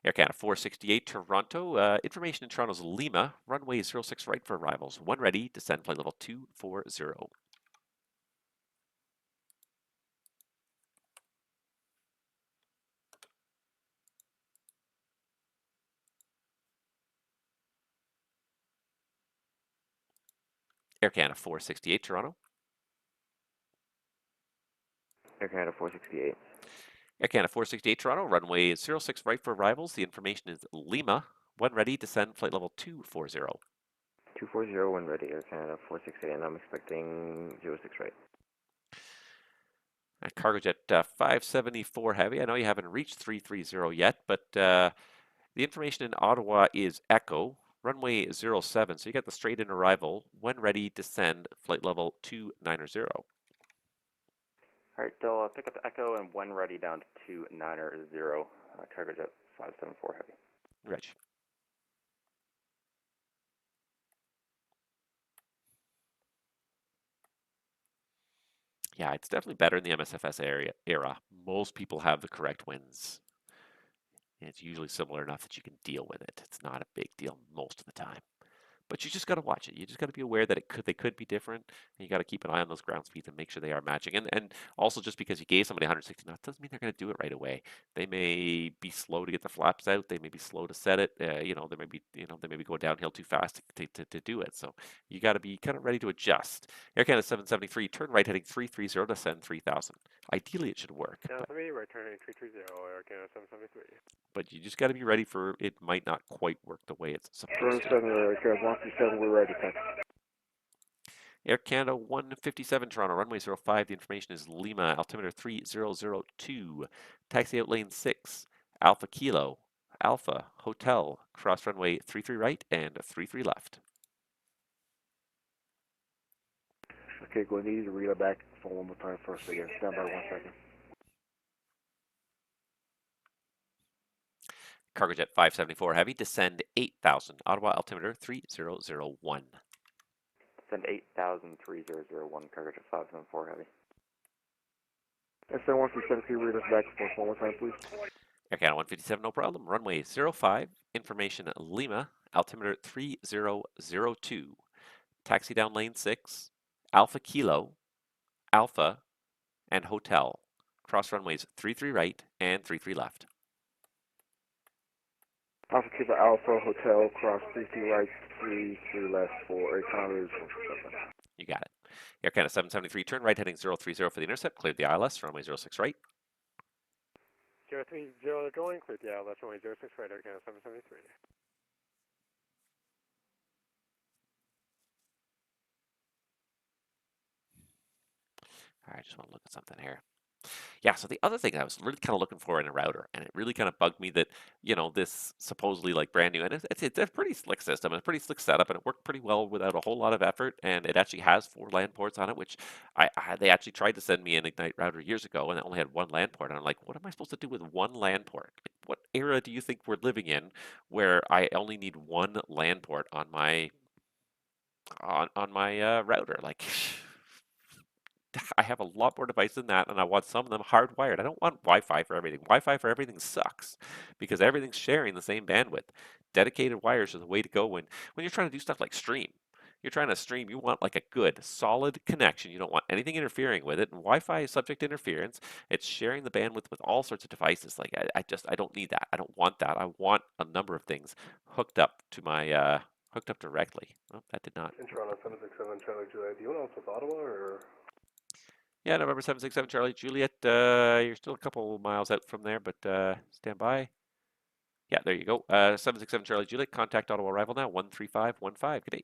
Air Canada 468 Toronto. Information in Toronto's Lima. Runway 06 right for arrivals. When ready, descend flight level 240. Air Canada 468 Toronto. Air Canada 468. Air Canada 468 Toronto, runway 06 right for arrivals. The information is Lima. When ready, descend flight level 240. 240 when ready, Air Canada 468, and I'm expecting 06 right. And Cargojet 574 Heavy. I know you haven't reached 330 yet, but the information in Ottawa is Echo. Runway 07, so you got the straight in arrival. When ready, descend flight level 290. Alright, they'll pick up the Echo and when ready down to 290, Cargojet 574 Heavy. Reg. Yeah, it's definitely better in the MSFS era. Most people have the correct wins. And it's usually similar enough that you can deal with it. It's not a big deal most of the time. But you just got to watch it. You just got to be aware that they could be different, and you got to keep an eye on those ground speeds and make sure they are matching. And also, just because you gave somebody 160 knots doesn't mean they're going to do it right away. They may be slow to get the flaps out. They may be slow to set it. They may be going downhill too fast to do it. So you got to be kind of ready to adjust. Air Canada 773, turn right heading 330, descend 3000. Ideally, it should work. Down 3, right turn heading 330, Air Canada 773. But you just got to be ready for it might not quite work the way it's supposed to. Air Canada 157, we're ready, thanks. Air Canada 157 Toronto, runway 05. The information is Lima, altimeter 3002. Taxi out lane 6, Alpha Kilo. Alpha, Hotel, cross runway 33 right and 33 left. Okay, go need to read it back for one more time first again. Stand by 1 second. Cargojet 574 Heavy, descend 8,000, Ottawa altimeter 3001. Send 8,3001, Cargojet 574 Heavy. SN 173, read us back for one more time, please. Air Canada 157, no problem. Runway 05, information Lima, altimeter 3002. Taxi down lane 6, Alpha Kilo, Alpha, and Hotel. Cross runways 33 right and 33 left. Alpha Kilo Alpha Hotel, cross 33 right, 33 left for Air Canada. You got it. Air Canada 773, turn right heading 030 for the intercept. Cleared the ILS, runway 06 right. 030 going, cleared the ILS, runway 06 right, Air Canada 773. All right, I just want to look at something here. Yeah, so the other thing I was really kind of looking for in a router, and it really kind of bugged me that, you know, this supposedly like brand new, and it's a pretty slick system, and a pretty slick setup, and it worked pretty well without a whole lot of effort, and it actually has 4 LAN ports on it, which they actually tried to send me an Ignite router years ago, and it only had 1 LAN port, and I'm like, what am I supposed to do with 1 LAN port? What era do you think we're living in where I only need 1 LAN port on my router? Like, I have a lot more devices than that, and I want some of them hardwired. I don't want Wi-Fi for everything. Wi-Fi for everything sucks because everything's sharing the same bandwidth. Dedicated wires are the way to go when you're trying to do stuff like stream. You're trying to stream, you want like a good, solid connection. You don't want anything interfering with it. And Wi-Fi is subject to interference. It's sharing the bandwidth with all sorts of devices. Like I don't need that. I don't want that. I want a number of things hooked up to my hooked up directly. Oh, that did not. In Toronto 767 Charlie Juliet, do you want to with Ottawa or? Yeah, November 767 Charlie Juliet, you're still a couple miles out from there, but stand by. Yeah, there you go. 767 Charlie Juliet, contact Ottawa arrival now, 13515. Good day.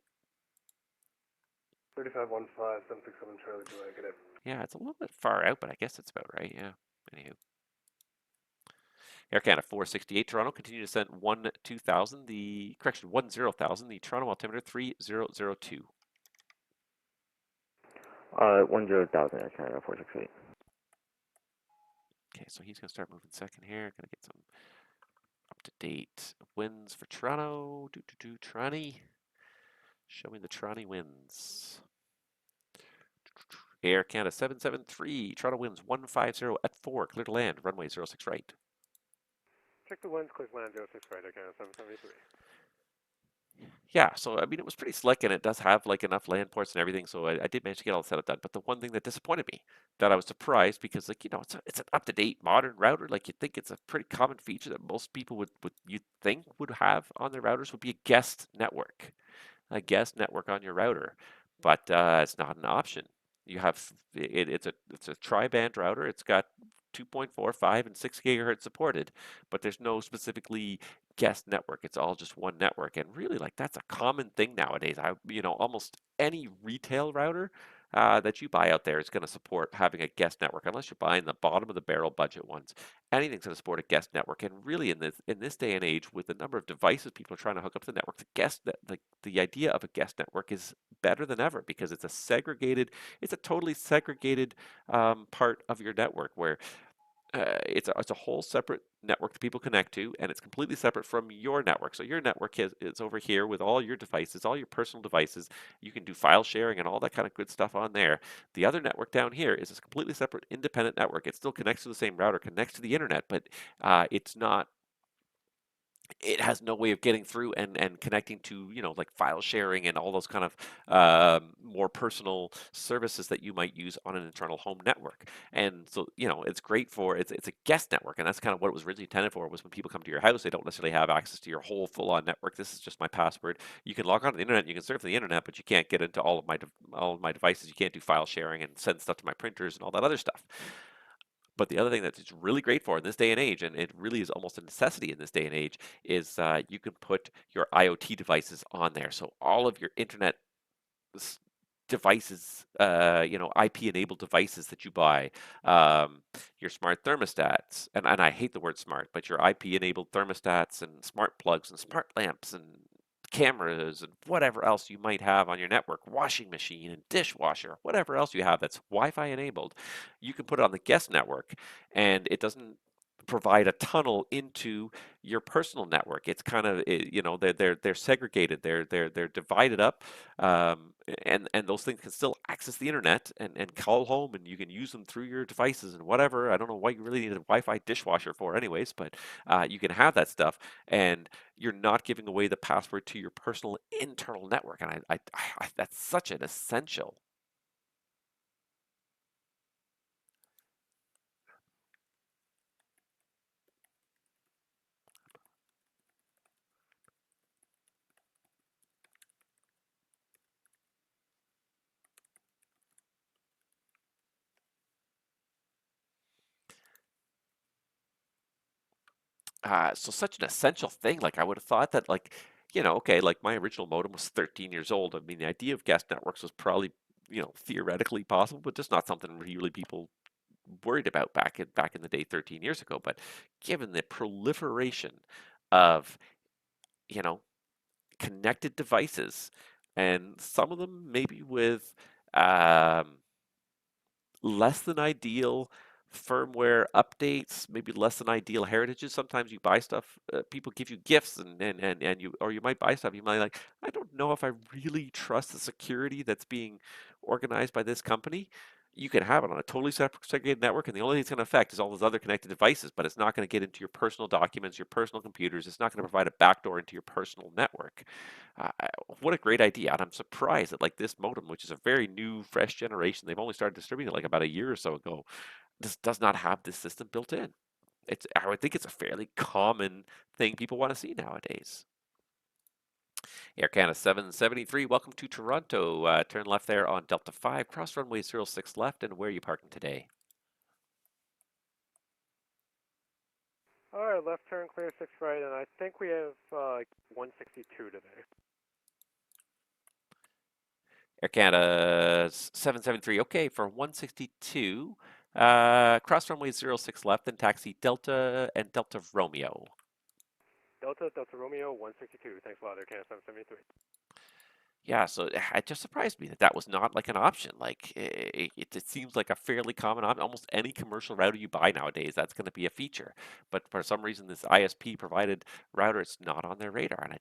3515, 767 Charlie Juliet, good day. Yeah, it's a little bit far out, but I guess it's about right, yeah. Anywho. Air Canada 468 Toronto, continue to send 10,000, 10,000, the Toronto altimeter 3002. 10,000, Air Canada 468. Okay, so he's going to start moving second here. Going to get some up-to-date wins for Toronto. Toronto. Show me the Toronto wins. Air Canada 773. Toronto wins 150 at 4. Clear to land. Runway 06 right. Check the winds, click land 06 right, Air Canada 773. Yeah, so I mean, it was pretty slick, and it does have like enough land ports and everything, so I did manage to get all the setup done. But the one thing that disappointed me, that I was surprised, because like, you know, it's an up-to-date modern router. Like, you'd think it's a pretty common feature that most people would you'd think would have on their routers, would be a guest network. A guest network on your router, but it's not an option. You have it's a tri-band router. It's got 2.4, 5, and 6 gigahertz supported, but there's no specifically guest network. It's all just one network, and really, like, that's a common thing nowadays. Almost any retail router that you buy out there is going to support having a guest network, unless you're buying the bottom of the barrel budget ones. Anything's going to support a guest network, and really, in this day and age, with the number of devices people are trying to hook up to the network, the idea of a guest network is better than ever, because it's a totally segregated part of your network, where it's a whole separate network that people connect to, and it's completely separate from your network. So your network is over here with all your devices, all your personal devices. You can do file sharing and all that kind of good stuff on there. The other network down here is a completely separate, independent network. It still connects to the same router, connects to the internet, but it's not. It has no way of getting through and connecting to, like file sharing and all those kind of more personal services that you might use on an internal home network. And so, it's great for, it's a guest network, and that's kind of what it was originally intended for, was when people come to your house, they don't necessarily have access to your whole full-on network. This is just my password. You can log on to the internet, you can surf the internet, but you can't get into all of my devices. You can't do file sharing and send stuff to my printers and all that other stuff. But the other thing that it's really great for in this day and age, and it really is almost a necessity in this day and age, is you can put your IoT devices on there. So all of your internet devices, IP-enabled devices that you buy, your smart thermostats, and I hate the word smart, but your IP-enabled thermostats and smart plugs and smart lamps and cameras and whatever else you might have on your network, washing machine and dishwasher, whatever else you have that's Wi-Fi enabled, you can put it on the guest network, and it doesn't provide a tunnel into your personal network. It's kind of they're segregated. They're divided up, and those things can still access the internet and call home, and you can use them through your devices and whatever. I don't know what you really need a Wi-Fi dishwasher for, anyways, but you can have that stuff, and you're not giving away the password to your personal internal network. And that's such an essential. So such an essential thing. Like I would have thought that, like, okay, like my original modem was 13 years old. I mean, the idea of guest networks was probably, theoretically possible, but just not something really people worried about back in the day 13 years ago. But given the proliferation of, you know, connected devices, and some of them maybe with um, less than ideal firmware updates, maybe less than ideal heritages. Sometimes you buy stuff, people give you gifts, and you might buy stuff. You might like, I don't know if I really trust the security that's being organized by this company. You can have it on a totally segregated network, and the only thing it's going to affect is all those other connected devices, but it's not going to get into your personal documents, your personal computers. It's not going to provide a backdoor into your personal network. Uh, what a great idea. And I'm surprised that like this modem, which is a very new, fresh generation, they've only started distributing it like about a year or so ago, this does not have this system built in. I would think it's a fairly common thing people want to see nowadays. Air Canada 773, welcome to Toronto. Turn left there on Delta 5, cross runway 06 left, and where are you parking today? Alright, left turn, clear 6 right, and I think we have 162 today. Air Canada 773, okay, for 162, cross runway 06 left, then taxi Delta and Delta Romeo. Delta Romeo 162, thanks a lot, Air Canada 773. Yeah, so it just surprised me that that was not like an option. Like it seems like a fairly common option. Almost any commercial router you buy nowadays, that's going to be a feature. But for some reason, this ISP provided router, it's not on their radar, and I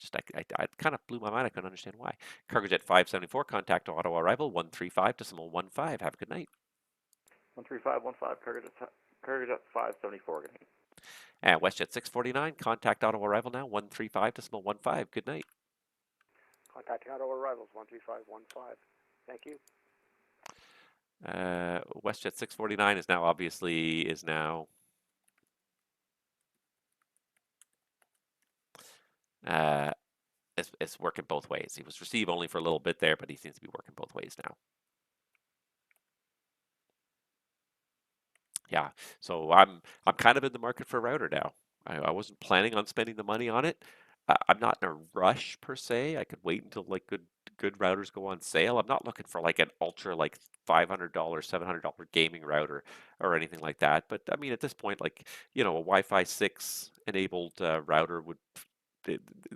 kind of blew my mind. I couldn't understand why. Cargojet 574, contact auto arrival 135 decimal 15. Have a good night. 13515, Cargojet 574, good night. And WestJet 649, contact auto arrival now 135 decimal 15. Good night. Contacting auto arrivals 13515. Thank you. WestJet 649 is now it's working both ways. He was receive only for a little bit there, but he seems to be working both ways now. Yeah, so I'm kind of in the market for a router now. I wasn't planning on spending the money on it. I'm not in a rush per se. I could wait until like good routers go on sale. I'm not looking for like an ultra like $500, $700 gaming router or anything like that. But I mean, at this point, like, a Wi-Fi 6 enabled router would.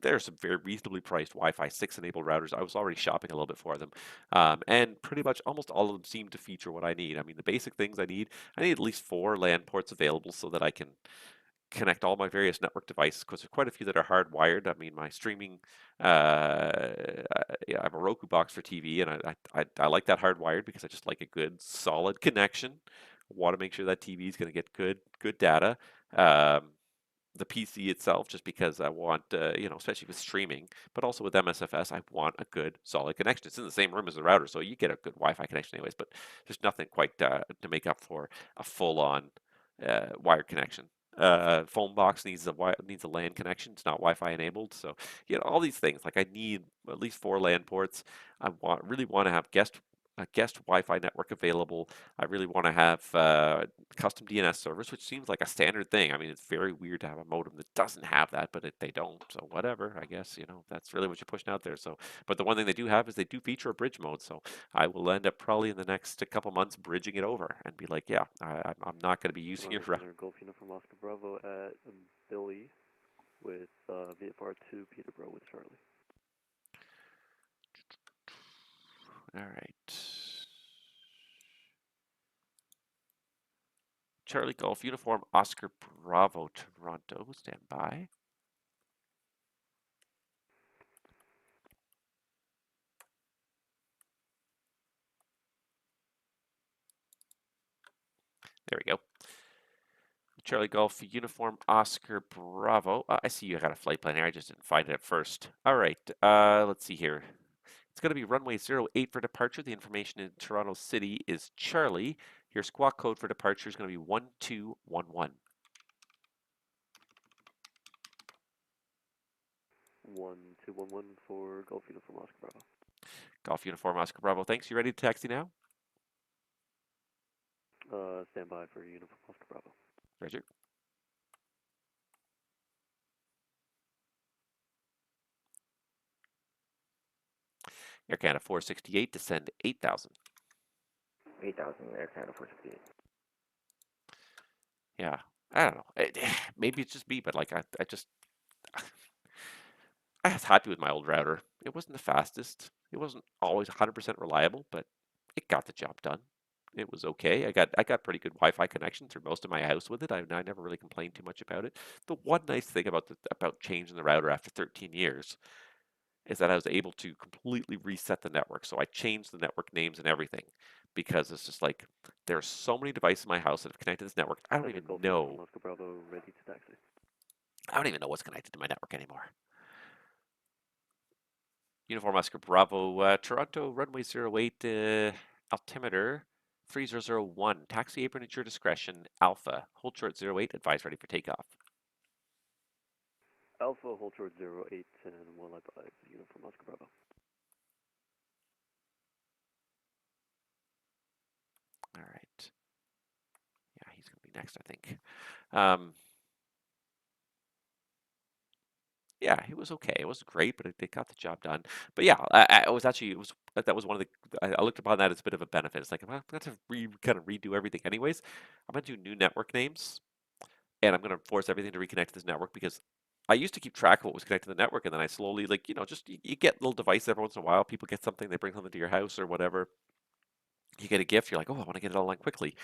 There are some very reasonably priced Wi-Fi 6 enabled routers. I was already shopping a little bit for them, and pretty much almost all of them seem to feature what I need. I mean, the basic things I need at least 4 LAN ports available so that I can connect all my various network devices, because there's quite a few that are hardwired. I mean, my streaming, I have a Roku box for TV, and I like that hardwired because I just like a good solid connection. Want to make sure that TV is going to get good data. The PC itself, just because I want, especially with streaming, but also with MSFS, I want a good solid connection. It's in the same room as the router, so you get a good Wi-Fi connection anyways, but there's nothing quite to make up for a full-on wired connection. Phone box needs a LAN connection. It's not Wi-Fi enabled, so all these things. Like I need at least 4 LAN ports. Really want to have guest a guest Wi-Fi network available. I really want to have custom DNS servers, which seems like a standard thing. I mean, it's very weird to have a modem that doesn't have that, but they don't. So whatever, I guess, that's really what you're pushing out there. So, but the one thing they do have is they do feature a bridge mode. So I will end up probably in the next couple months bridging it over and be like, yeah, I'm not going to be using your route. Golf Uniform Oscar Bravo at Billy with VFR to Peterborough with Charlie. All right. Charlie Golf Uniform Oscar Bravo Toronto, stand by. There we go. Charlie Golf Uniform Oscar Bravo. I see you got a flight plan here. I just didn't find it at first. All right. Let's see here. It's going to be runway 08 for departure. The information in Toronto City is Charlie. Your squawk code for departure is going to be 1211. 1211 for Golf Uniform Oscar Bravo. Golf Uniform Oscar Bravo. Thanks. You ready to taxi now? Stand by for Uniform Oscar Bravo. Roger. Air Canada 468, descend 8,000. 8,000, Air Canada 468. Yeah, I don't know. Maybe it's just me, but like I was happy with my old router. It wasn't the fastest. It wasn't always 100% reliable, but it got the job done. It was okay. I got pretty good Wi-Fi connection through most of my house with it. I never really complained too much about it. The one nice thing about changing the router after 13 years is that I was able to completely reset the network. So I changed the network names and everything because it's just like there's so many devices in my house that have connected to this network. I don't even know. Oscar Bravo ready to taxi. I don't even know what's connected to my network anymore. Uniform Oscar Bravo, Toronto runway 08, altimeter 3001, taxi apron at your discretion, Alpha, hold short 08, advise ready for takeoff. Alpha, hold short 08, and will advise Uniform Oscar Bravo. All right. Yeah, he's going to be next, I think. Yeah, it was okay. It wasn't great, but it got the job done. But yeah, I was actually that was one of the I looked upon that as a bit of a benefit. It's like I'm going to kind of redo everything anyways. I'm going to do new network names, and I'm going to force everything to reconnect to this network because I used to keep track of what was connected to the network, and then I slowly just you get little devices every once in a while. People get something, they bring something to your house or whatever. You get a gift, you're like, oh, I want to get it all done quickly,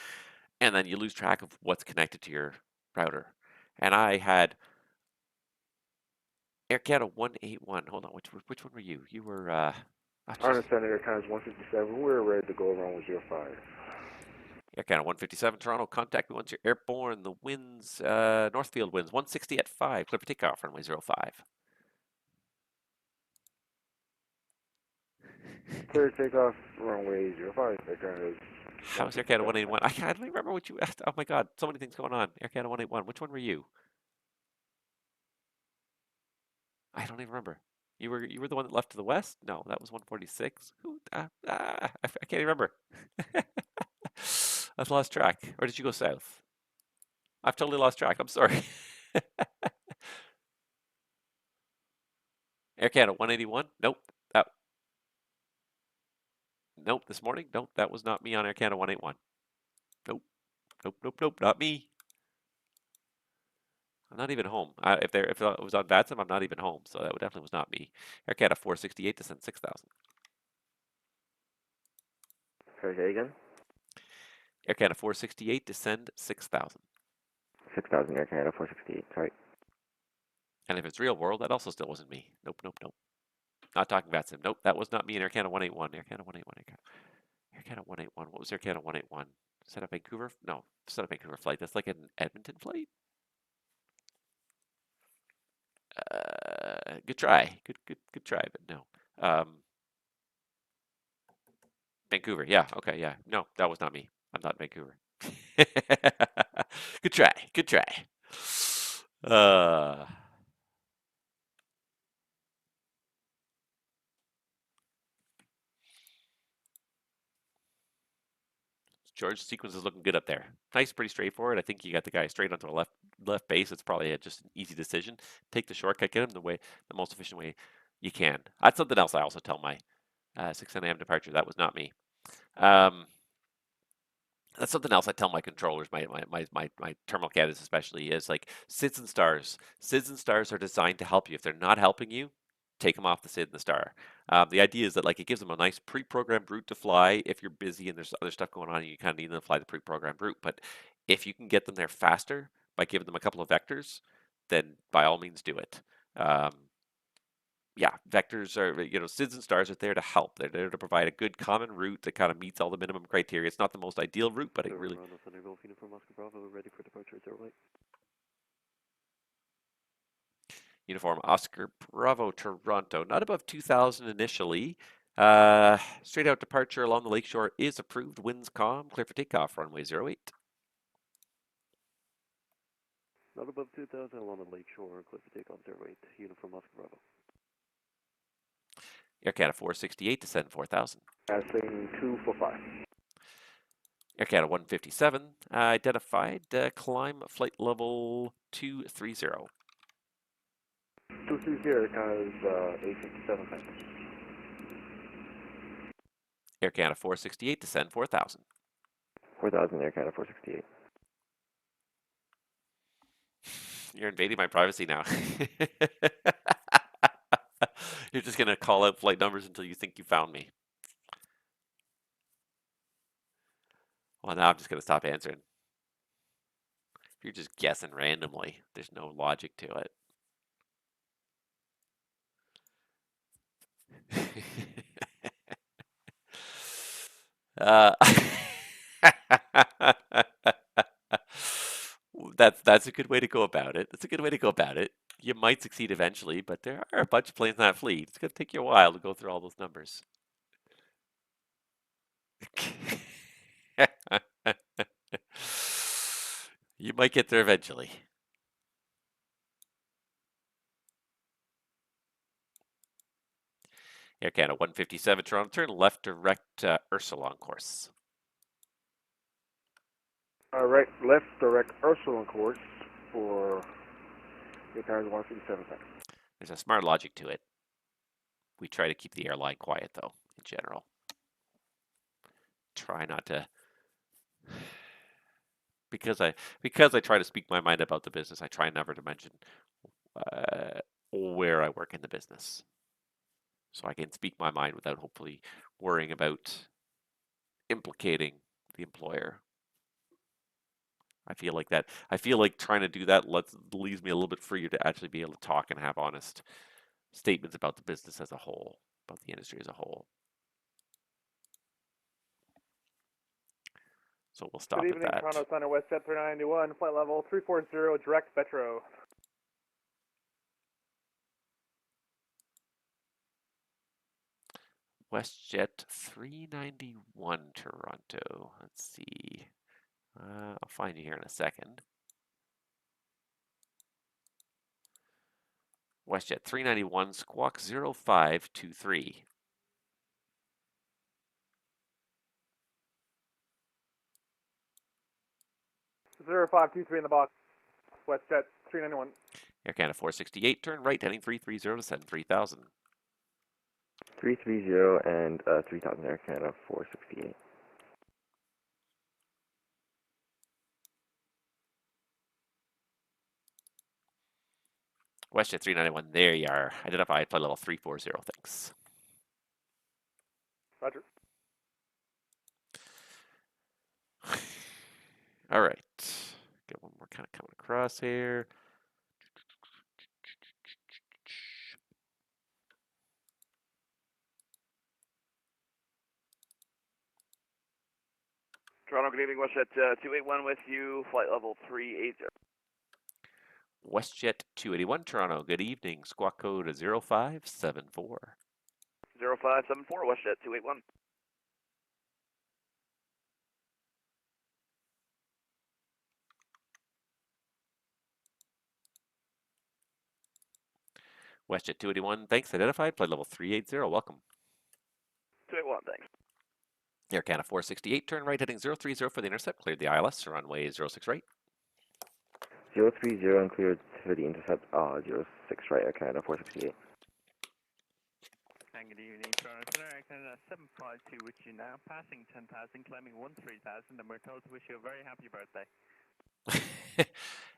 and then you lose track of what's connected to your router. And I had Air Canada 181. Hold on, which one were you? You were I understand Air Canada's 157. We're ready to go around with 05. Air Canada 157 Toronto. Contact me once you're airborne. The winds, Northfield winds 160 at 5. Clear for takeoff. Runway 05. Clear takeoff, runway 05. Air Canada's. How's Air Canada 181? I don't even remember what you asked. Oh my God, so many things going on. Air Canada 181. Which one were you? I don't even remember. You were the one that left to the west? No, that was 146. Who? I can't even remember. I've lost track. Or did you go south? I've totally lost track. I'm sorry. Air Canada 181? Nope. Nope. This morning? Nope. That was not me on Air Canada 181. Nope. Nope. Not me. I'm not even home. If it was on VATSIM, I'm not even home. So that definitely was not me. Air Canada 468 descend 6,000. Say again? Air Canada 468 descend 6,000. 6,000 Air Canada 468. Sorry. And if it's real world, that also still wasn't me. Nope. Not talking VATSIM. Nope, that was not me in Air Canada 181. Air Canada 181. Air Canada 181. What was Air Canada 181? Set up Vancouver? No, set up Vancouver flight. That's like an Edmonton flight. Good try. Good try, but no. Vancouver. Yeah. Okay. Yeah. No, that was not me. I'm not in Vancouver. Good try. George, the sequence is looking good up there. Nice, pretty straightforward. I think you got the guy straight onto the left base. It's probably just an easy decision. Take the shortcut, get him the most efficient way you can. That's something else I also tell my 6 a.m. departure. That was not me. That's something else I tell my controllers, my terminal cadets especially, is like SIDS and stars. SIDS and stars are designed to help you. If they're not helping you, take them off the SID and the star. The idea is that like it gives them a nice pre-programmed route to fly if you're busy and there's other stuff going on and you kind of need them to fly the pre-programmed route. But if you can get them there faster by giving them a couple of vectors, then by all means do it. Yeah, vectors are, SIDS and stars are there to help. They're there to provide a good common route that kind of meets all the minimum criteria. It's not the most ideal route, but it really... Ready for departure, 08. Uniform Oscar Bravo Toronto, not above 2,000 initially. Straight out departure along the lakeshore is approved. Winds calm, clear for takeoff, runway 08. Not above 2,000 along the lakeshore, clear for takeoff, 08. Uniform Oscar Bravo. Air Canada 468, descend 4,000. Passing 245. Air Canada 157, identified, climb flight level 230. 230, Canada's 857, thanks. Air Canada 468, descend 4,000. 4,000, Air Canada 468. You're invading my privacy now. You're just going to call out flight numbers until you think you found me. Well, now I'm just going to stop answering. If you're just guessing randomly, there's no logic to it. That's a good way to go about it. That's a good way to go about it. You might succeed eventually, but there are a bunch of planes in that fleet. It's going to take you a while to go through all those numbers. You might get there eventually. Air Canada 157 Toronto, turn left direct Ursula on course. Right, left direct Ursula on course for Air Canada 157, thanks. There's a smart logic to it. We try to keep the airline quiet, though, in general. Try not to... Because I try to speak my mind about the business, I try never to mention where I work in the business. So I can speak my mind without hopefully worrying about implicating the employer. I feel like trying to do that leaves me a little bit freer to actually be able to talk and have honest statements about the business as a whole, about the industry as a whole. So we'll stop at that. Good evening, Toronto Center, WestJet 391, flight level 340, direct Metro. WestJet 391 Toronto. Let's see. I'll find you here in a second. WestJet 391, squawk 0523. Zero 0523 in the box. WestJet 391. Air Canada 468, turn right, heading 330 to send 3000. 330 and 3,000 Air Canada 468. WestJet 391, there you are. Identified flight level 340, thanks. Roger. All right. Get one more kind of coming across here. Toronto, good evening. WestJet 281 with you, flight level 380. WestJet 281 Toronto, good evening. Squawk code 0574. 0574, WestJet 281. WestJet 281, thanks. Identified, flight level 380, welcome. 281, thanks. Air Canada 468, turn right heading 030 for the intercept, cleared the ILS, runway 06 right. 030 and cleared for the intercept, 06 right, Air Canada 468. And good evening, Toronto Center, Air Canada 752 with you now, passing 10,000, climbing 13,000, and we're told to wish you a very happy birthday.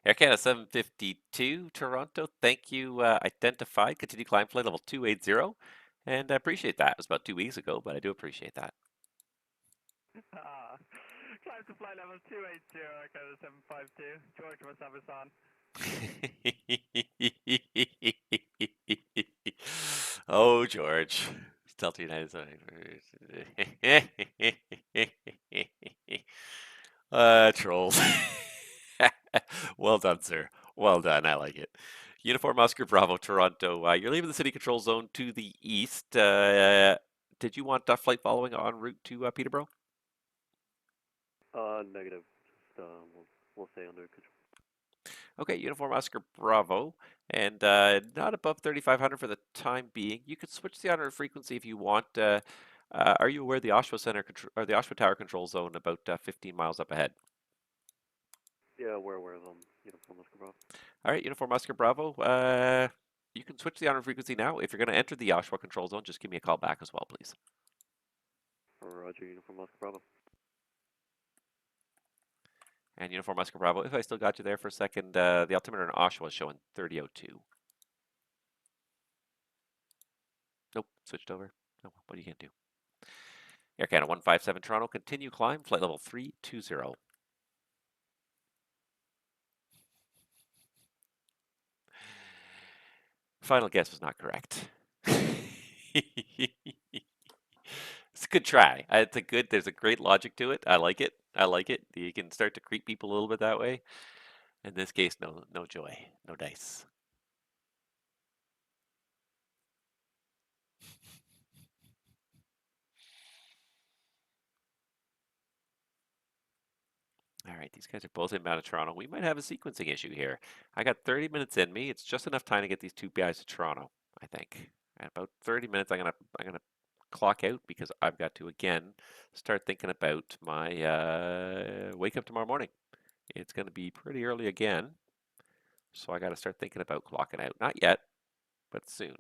Air Canada 752, Toronto, thank you, identified, continue climb flight level 280, and I appreciate that. It was about 2 weeks ago, but I do appreciate that. Climb to flight level 280, Air Canada 752, George must have us on. Oh, George. Delta United. Trolls. Well done, sir. Well done. I like it. Uniform Oscar Bravo, Toronto. You're leaving the city control zone to the east. Did you want flight following en route to Peterborough? Negative. Just, we'll stay under control. Okay, Uniform Oscar Bravo, and not above 3,500 for the time being. You could switch the honor frequency if you want. Are you aware the Oshawa Center or the Oshawa Tower control zone about 15 miles up ahead? Yeah, we're aware of Uniform Oscar Bravo. All right, Uniform Oscar Bravo. You can switch the honor frequency now. If you're going to enter the Oshawa control zone, just give me a call back as well, please. Roger, Uniform Oscar Bravo. And Uniform Oscar Bravo, if I still got you there for a second, the altimeter in Oshawa is showing 3002. Nope, switched over. Oh, what are you going to do? Air Canada 157 Toronto, continue climb, flight level 320. Final guess was not correct. It's a good try. There's a great logic to it. I like it. I like it. You can start to creep people a little bit that way. In this case, no joy, no dice. All right, these guys are both inbound to Toronto. We might have a sequencing issue here. I got 30 minutes in me. It's just enough time to get these two guys to Toronto, I think. At about 30 minutes, I'm gonna clock out because I've got to again start thinking about my wake up tomorrow morning. It's gonna be pretty early again, so I got to start thinking about clocking out. Not yet, but soon.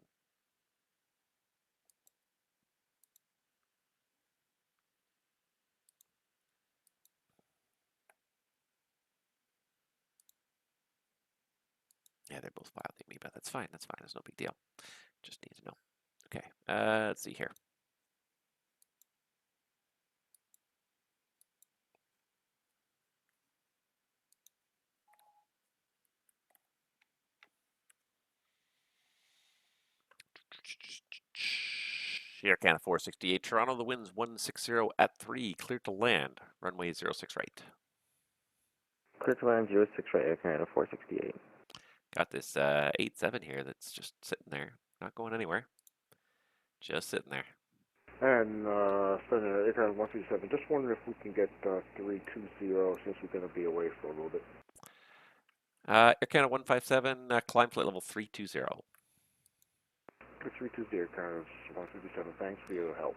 Yeah, they're both violating me, but that's fine. That's fine. There's no big deal. Just need to know. Okay, let's see here. Air Canada 468 Toronto, the wind's 160 at 3, clear to land, runway 06 right. Clear to land 06 right, Air Canada 468. Got this 87 here that's just sitting there, not going anywhere. Just sitting there. And Senator Air Canada 137, just wondering if we can get 320 since we're going to be away for a little bit. Air Canada 157, climb flight level 320. 320 Air Canada 157, thanks for your help.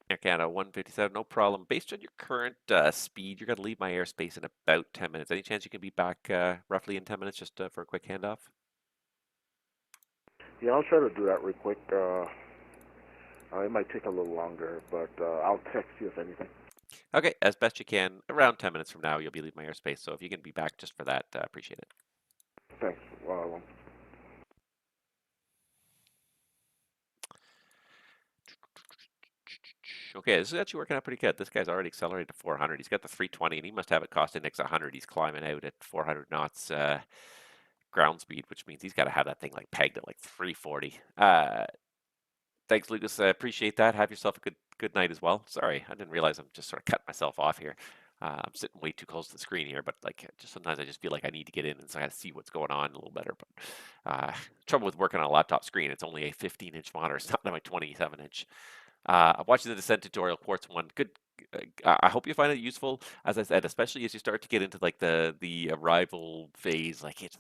Air Canada 157, no problem. Based on your current speed, you're going to leave my airspace in about 10 minutes. Any chance you can be back roughly in 10 minutes just for a quick handoff? Yeah, I'll try to do that real quick. It might take a little longer, but I'll text you if anything. Okay, as best you can. Around 10 minutes from now, you'll be leaving my airspace. So if you can be back just for that, appreciate it. Thanks. Okay, this is actually working out pretty good. This guy's already accelerated to 400. He's got the 320, and he must have it cost index 100. He's climbing out at 400 knots ground speed, which means he's got to have that thing like pegged at like 340. Thanks, Lucas. I appreciate that. Have yourself a good night as well. Sorry, I didn't realize I'm just sort of cutting myself off here. I'm sitting way too close to the screen here, but like just sometimes I just feel like I need to get in and so I got to see what's going on a little better. But trouble with working on a laptop screen, it's only a 15-inch monitor. It's not my 27-inch. I'm watching the Descent tutorial, Quartz 1. Good. I hope you find it useful. As I said, especially as you start to get into like the arrival phase, like it's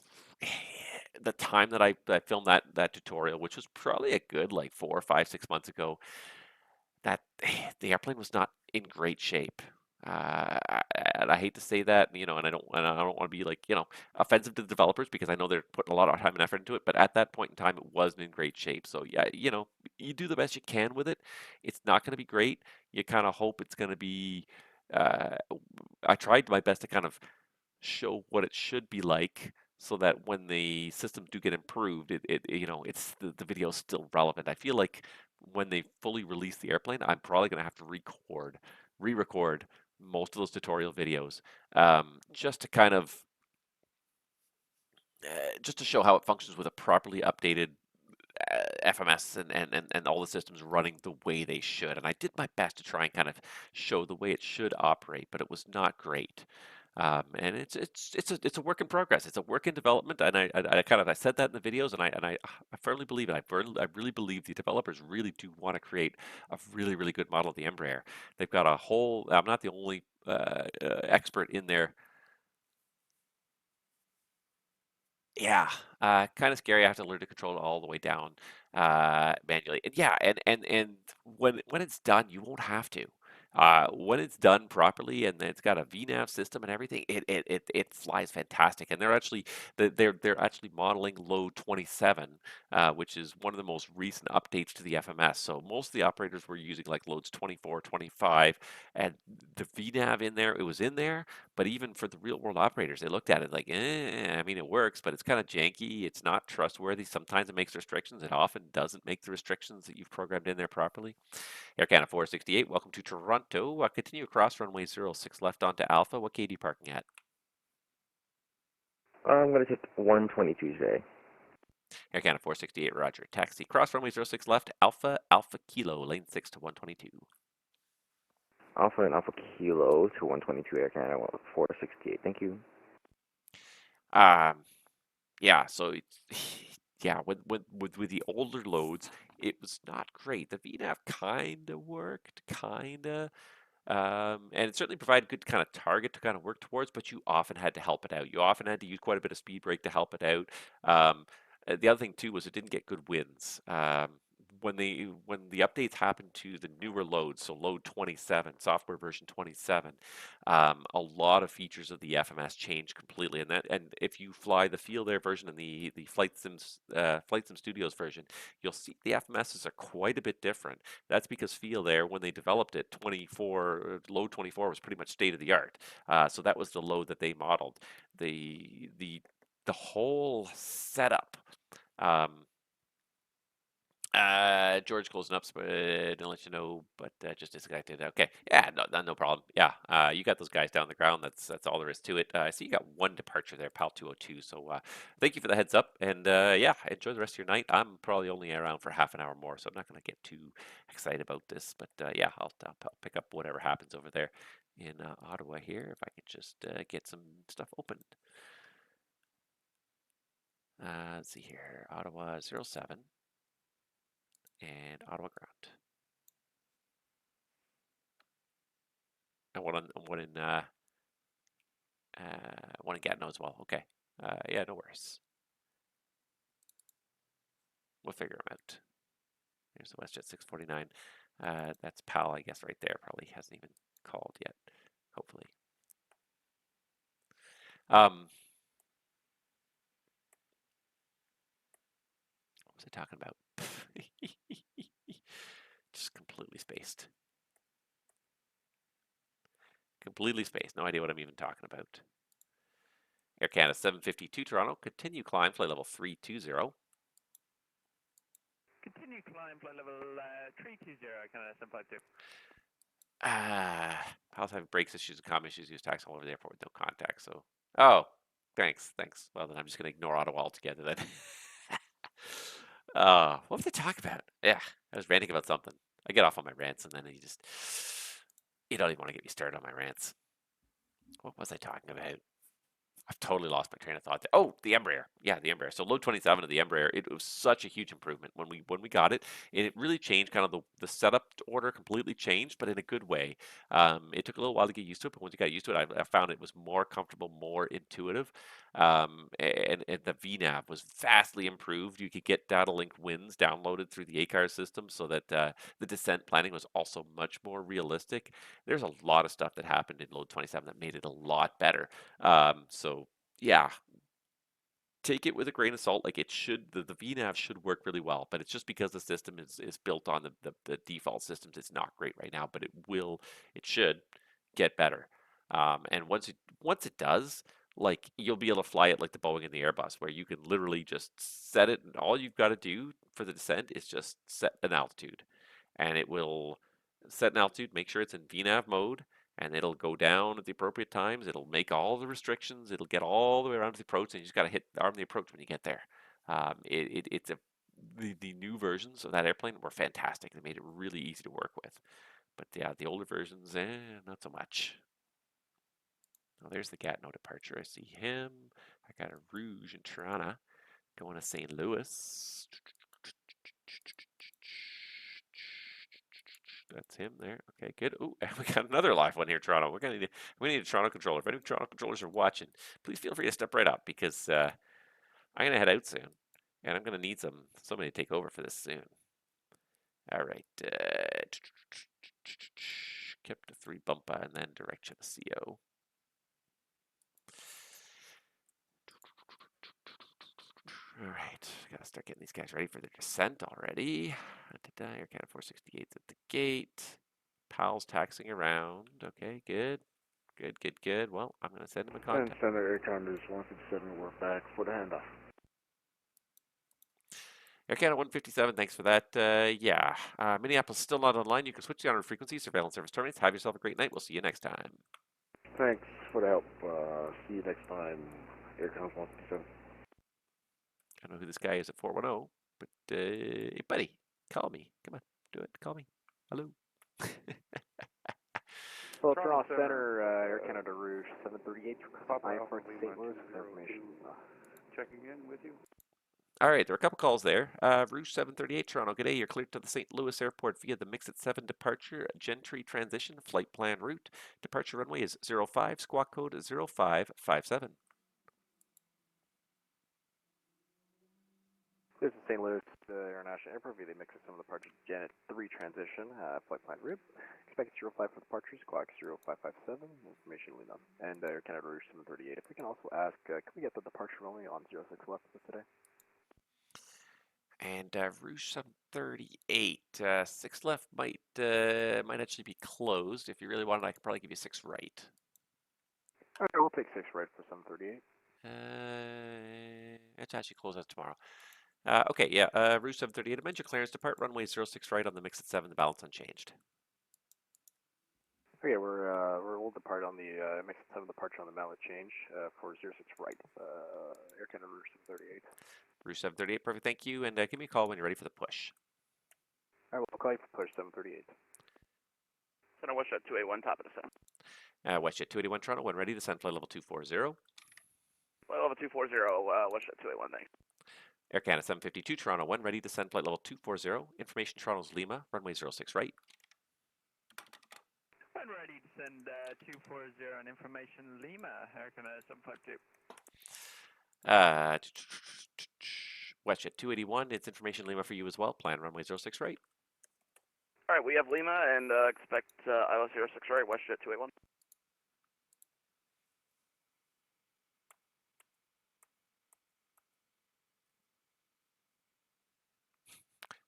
the time that I filmed that tutorial, which was probably a good like 4, 5, 6 months ago. that the airplane was not in great shape. And I hate to say that, and I don't want to be like, offensive to the developers because I know they're putting a lot of time and effort into it. But at that point in time, it wasn't in great shape. So yeah, you do the best you can with it. It's not going to be great. You kind of hope it's going to be. Uh, I tried my best to kind of show what it should be like so that when the systems do get improved, it's the video is still relevant. I feel like when they fully release the airplane, I'm probably going to have to re-record most of those tutorial videos, just to kind of just to show how it functions with a properly updated FMS and all the systems running the way they should. And I did my best to try and kind of show the way it should operate, but it was not great. And it's a work in progress. It's a work in development, and I said that in the videos, and I firmly believe it. I really believe the developers really do want to create a really good model of the Embraer. They've got a whole. I'm not the only expert in there. Yeah, kind of scary. I have to learn to control it all the way down manually. And yeah, and when it's done, you won't have to. When it's done properly and it's got a VNAV system and everything, it flies fantastic. And they're actually modeling load 27, which is one of the most recent updates to the FMS. So most of the operators were using like loads 24, 25, and the VNAV in there, it was in there. But even for the real world operators, they looked at it like, I mean, it works, but it's kind of janky. It's not trustworthy. Sometimes it makes restrictions. It often doesn't make the restrictions that you've programmed in there properly. Air Canada 468, welcome to Toronto. Continue across runway 06 left onto Alpha. What gate are you parking at? I'm going to take 122 today. Air Canada 468, roger. Taxi cross runway 06 left, Alpha, Alpha Kilo, lane 6 to 122. Alpha and Alpha Kilo to 122 Air Canada 468. Thank you. Yeah, so it's yeah, with the older loads, it was not great. The VNAV kind of worked, kind of. And it certainly provided good kind of target to kind of work towards, but you often had to help it out. You often had to use quite a bit of speed brake to help it out. The other thing too was it didn't get good winds. When the updates happened to the newer loads, so load 27, software version 27, a lot of features of the FMS changed completely. And if you fly the Field Air version and the Flight Sim Studios version, you'll see the FMSs are quite a bit different. That's because Field Air, when they developed it, load 24 was pretty much state of the art. So that was the load that they modeled. The whole setup. George closing up, didn't let you know, but just disconnected. Okay, yeah, no problem. Yeah, you got those guys down the ground. That's all there is to it. I see you got one departure there, PAL 202. So thank you for the heads up, and yeah, enjoy the rest of your night. I'm probably only around for half an hour more, so I'm not going to get too excited about this. But yeah, I'll pick up whatever happens over there in Ottawa here. If I could just get some stuff opened. Let's see here, Ottawa 07. And Ottawa ground. And one in Gatineau as well. Okay. Yeah, no worries. We'll figure them out. Here's the WestJet 649. That's PAL, I guess, right there. Probably hasn't even called yet. Hopefully. What was I talking about? Just completely spaced. Completely spaced. No idea what I'm even talking about. Air Canada 752 Toronto. Continue climb, flight level 320. Continue climb, flight level 320, Canada 752. Pilots have brakes issues and comm issues. Use taxi all over the airport with no contact. So, oh, thanks. Well, then I'm just going to ignore Ottawa altogether then. What was I talking about? Yeah, I was ranting about something. I get off on my rants and then you don't even want to get me started on my rants. What was I talking about? I've totally lost my train of thought. Oh, the Embraer. Yeah, the Embraer. So load 27 of the Embraer, it was such a huge improvement when we got it. And it really changed kind of the setup order completely changed, but in a good way. It took a little while to get used to it, but once you got used to it, I found it was more comfortable, more intuitive. And the VNAV was vastly improved. You could get data link wins downloaded through the ACAR system so that the descent planning was also much more realistic. There's a lot of stuff that happened in Load 27 that made it a lot better. So yeah, take it with a grain of salt. Like it should, the VNAV should work really well, but it's just because the system is built on the default systems. It's not great right now, but it should get better. And once it does, like you'll be able to fly it like the Boeing and the Airbus, where you can literally just set it, and all you've got to do for the descent is just set an altitude, and it will set an altitude, make sure it's in VNAV mode, and it'll go down at the appropriate times. It'll make all the restrictions. It'll get all the way around to the approach, and you just got to hit arm the approach when you get there. The new versions of that airplane were fantastic. They made it really easy to work with. But yeah, the older versions, not so much. Oh, there's the Gatineau departure. I see him. I got a Rouge in Toronto going to St. Louis. That's him there. Okay, good. Oh, and we got another live one here, Toronto. We need a Toronto controller. If any Toronto controllers are watching, please feel free to step right up because I'm gonna head out soon, and I'm gonna need somebody to take over for this soon. All right. Kept a 3 bumper and then direction of CO. All right, gotta start getting these guys ready for their descent already. Air Canada 468's at the gate. Powell's taxiing around. Okay, good. Good. Well, I'm gonna send him a contact. Center Air Canada 157, we're back for the handoff. Air Canada 157, thanks for that. Yeah, Minneapolis still not online. You can switch the honored frequency. Surveillance service terminates. Have yourself a great night. We'll see you next time. Thanks for the help. See you next time, Air Canada 157. I don't know who this guy is at 410, but hey, buddy, call me. Come on, do it. Call me. Hello. So Toronto Center, Air Canada Rouge 738, airport St. Louis, information. Checking in with you. All right, there are a couple calls there. Rouge 738, Toronto. Good day. You're cleared to the St. Louis airport via the Mix at 7 departure, Gentry transition, flight plan route. Departure runway is 05, squawk code 0557. This is St. Louis International Airport via the Mix at 7 departure, Janet 3 transition, flight plan route. Expected 05 for departure, squawk 0557, information Lima. And Air Canada Rouge 738. If we can also ask, can we get the departure runway on 06 left for today? And Rouge 738, 6 left might actually be closed. If you really wanted, I could probably give you 6 right. Okay, we'll take 6 right for 738. It's actually closed out tomorrow. Okay, yeah, Rouge 738, amend your clearance, depart runway 06 right on the Mix at 7, the balance unchanged. Okay, we'll depart on the Mix at 7 departure on the mallet change for 06 right, Air Canada Rouge 738. Rouge 738, perfect, thank you, and give me a call when you're ready for the push. All right, we'll call you for push 738. Center WestJet 281, top of descent. WestJet 281 Toronto, when ready, descend flight level 240. Flight level 240, WestJet 281, thanks. Air Canada 752 Toronto, when ready, descend flight level 240. Information Toronto's Lima, runway 06 right. When ready, descend 240 and information Lima, Air Canada 752. WestJet 281, it's information Lima for you as well. Plan runway 06 right. All right, we have Lima and expect ILS 06 right, WestJet 281.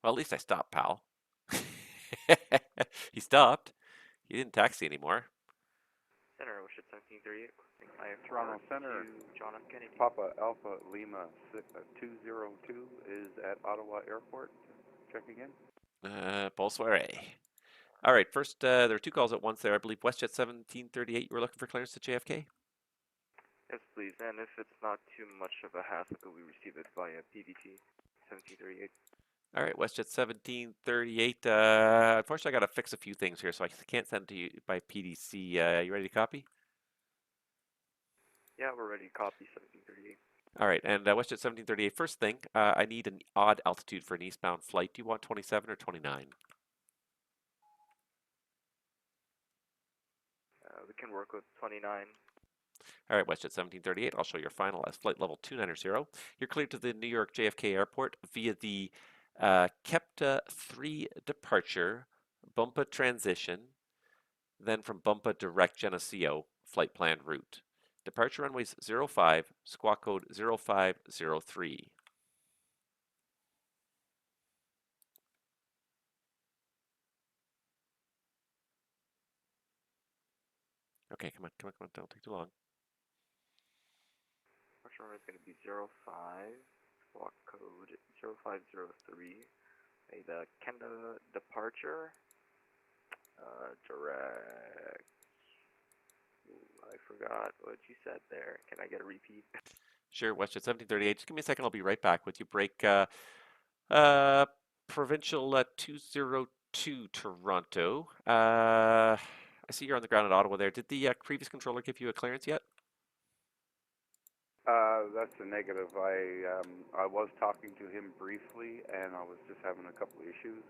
Well, at least I stopped, pal. He stopped. He didn't taxi anymore. Center, WestJet 1738. Toronto Center, John F. Kennedy. Papa Alpha Lima 202 is at Ottawa Airport. Checking in. Bonsoir. All right, first, there are 2 calls at once there. I believe WestJet 1738, you were looking for clearance to JFK? Yes, please. And if it's not too much of a hassle, could we receive it via PVT 1738? All right, WestJet 1738. Unfortunately, I got to fix a few things here, so I can't send it to you by PDC. You ready to copy? Yeah, we're ready to copy 1738. All right, and WestJet 1738, first thing, I need an odd altitude for an eastbound flight. Do you want 27 or 29? We can work with 29. All right, WestJet 1738, I'll show your final as flight level 290. You're cleared to the New York JFK Airport via the KEPTA 3 departure, Bumpa transition, then from Bumpa direct Geneseo flight plan route. Departure runways 05, squawk code 0503. Okay, come on, don't take too long. Departure runway is going to be 05, squawk code 0503. The Kenda departure, direct. I forgot what you said there. Can I get a repeat? Sure, WestJet 1738. Just give me a second. I'll be right back with you. Break Provincial 202 Toronto. I see you're on the ground at Ottawa there. Did the previous controller give you a clearance yet? That's a negative. I was talking to him briefly, and I was just having a couple issues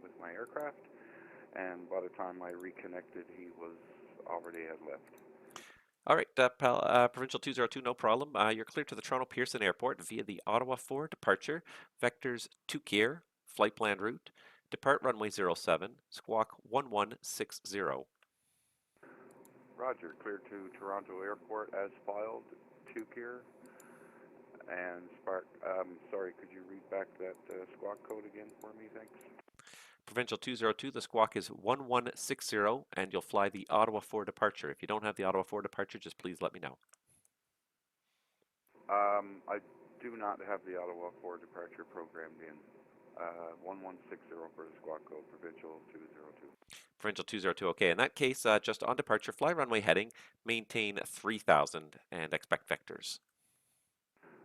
with my aircraft. And by the time I reconnected, he was already had left. All right, Provincial 202, no problem. You're cleared to the Toronto Pearson Airport via the Ottawa 4 departure, vectors Tukir, flight plan route, depart runway 07, squawk 1160. Roger, cleared to Toronto Airport as filed, Tukir. And Spark, sorry, could you read back that squawk code again for me, thanks? Provincial 202, the squawk is 1160, and you'll fly the Ottawa 4 departure. If you don't have the Ottawa 4 departure, just please let me know. I do not have the Ottawa 4 departure programmed in. 1160 for the squawk code, Provincial 202. Provincial 202, okay. In that case, just on departure, fly runway heading, maintain 3000, and expect vectors.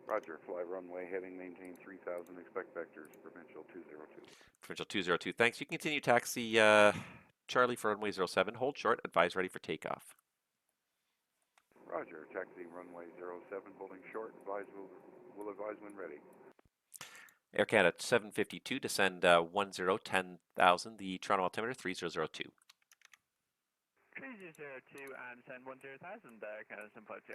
Roger, fly runway heading, maintain 3000, expect vectors, Provincial 202. Provincial 202, thanks. You continue taxi Charlie for runway 07, hold short, advise ready for takeoff. Roger, taxi runway 07, holding short, will advise when ready. Air Canada 752, descend 10,000, the Toronto altimeter 3002. 3002 and descend 10,000, Canada 752.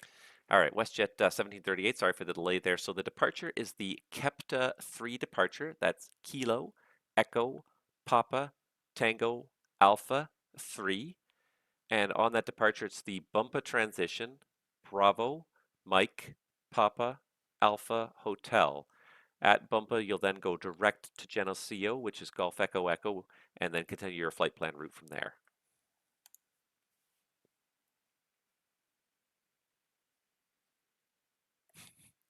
All right, WestJet 1738, sorry for the delay there. So the departure is the KEPTA 3 departure. That's Kilo, Echo, Papa, Tango, Alpha 3. And on that departure, it's the Bumpa transition, Bravo, Mike, Papa, Alpha, Hotel. At Bumpa, you'll then go direct to Geneseo, which is Golf Echo Echo, and then continue your flight plan route from there.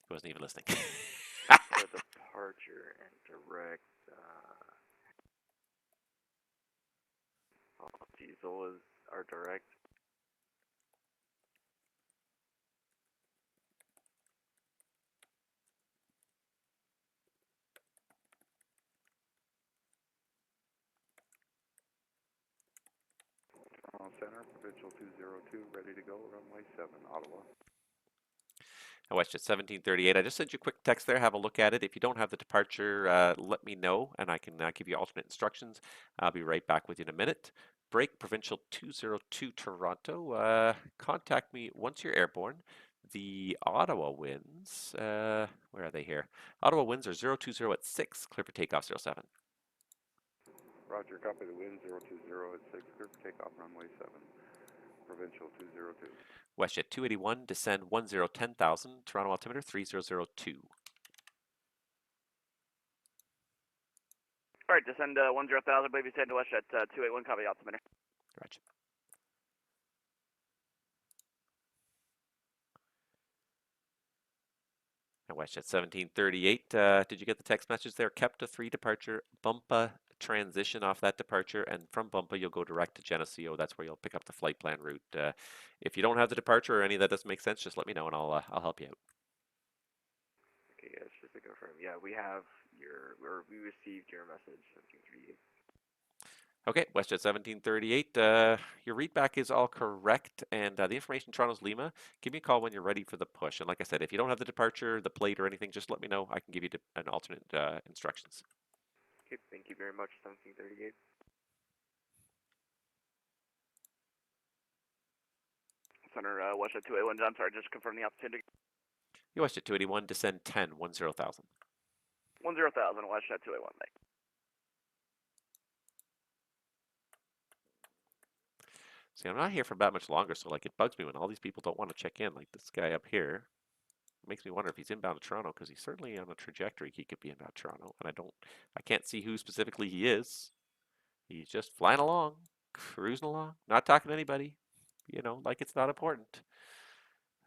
He wasn't even listening. The departure and direct. Diesel is our direct. Center, Provincial 202, ready to go, runway 7, Ottawa. WestJet 1738. I just sent you a quick text there. Have a look at it. If you don't have the departure, let me know, and I can give you alternate instructions. I'll be right back with you in a minute. Break Provincial 202 Toronto. Contact me once you're airborne. The Ottawa winds, where are they here? Ottawa winds are 020 at 6, clear for takeoff 07. Roger, copy the wind 020 at 6, clear for takeoff, runway 7, Provincial 202. WestJet 281, descend 10,000, Toronto altimeter 3002. All right, descend 10,000, believe you said to WestJet 281, copy altimeter. Roger. WestJet 1738, did you get the text message there? KEPTA 3 departure, Bumpa transition off that departure, and from Bumpa you'll go direct to Geneseo. That's where you'll pick up the flight plan route. If you don't have the departure or any of that doesn't make sense, just let me know and I'll help you out. Okay, yes, just to confirm. Yeah, we have we received your message, 1738. Okay, WestJet 1738, your readback is all correct, and the information Toronto's Lima. Give me a call when you're ready for the push. And like I said, if you don't have the departure, the plate, or anything, just let me know. I can give you an alternate instructions. Okay, thank you very much, 1738. Center, WestJet 281. I'm sorry, just confirm the altitude. WestJet 281, descend 10, 10,000. 10,000, WestJet 281. Thanks. See, I'm not here for that much longer, so like it bugs me when all these people don't want to check in. Like this guy up here, it makes me wonder if he's inbound to Toronto because he's certainly on a trajectory. He could be inbound to Toronto, and I can't see who specifically he is. He's just flying along, cruising along, not talking to anybody. You know, like it's not important.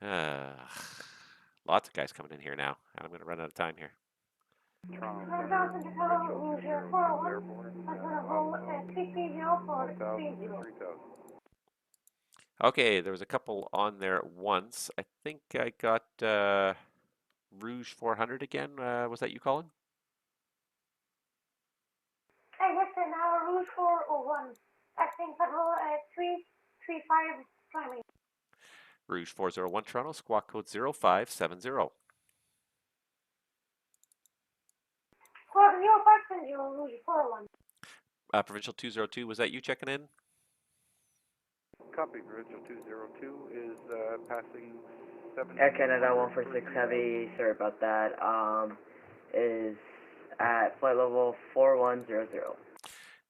Lots of guys coming in here now, and I'm going to run out of time here. Toronto Center, Rouge 401, I'm going to hold 330 for 30. Okay, there was a couple on there at once. I think I got Rouge 400 again. Was that you calling? Yes, sir, now Rouge 401. I think that will 335 climbing. Rouge 401 Toronto, squawk code 0570. Squawk 0570, Rouge 401. Provincial 202, was that you checking in? Copy, Provincial 202 is passing 7. Air Canada 146 Heavy, sorry about that, is at flight level 4100.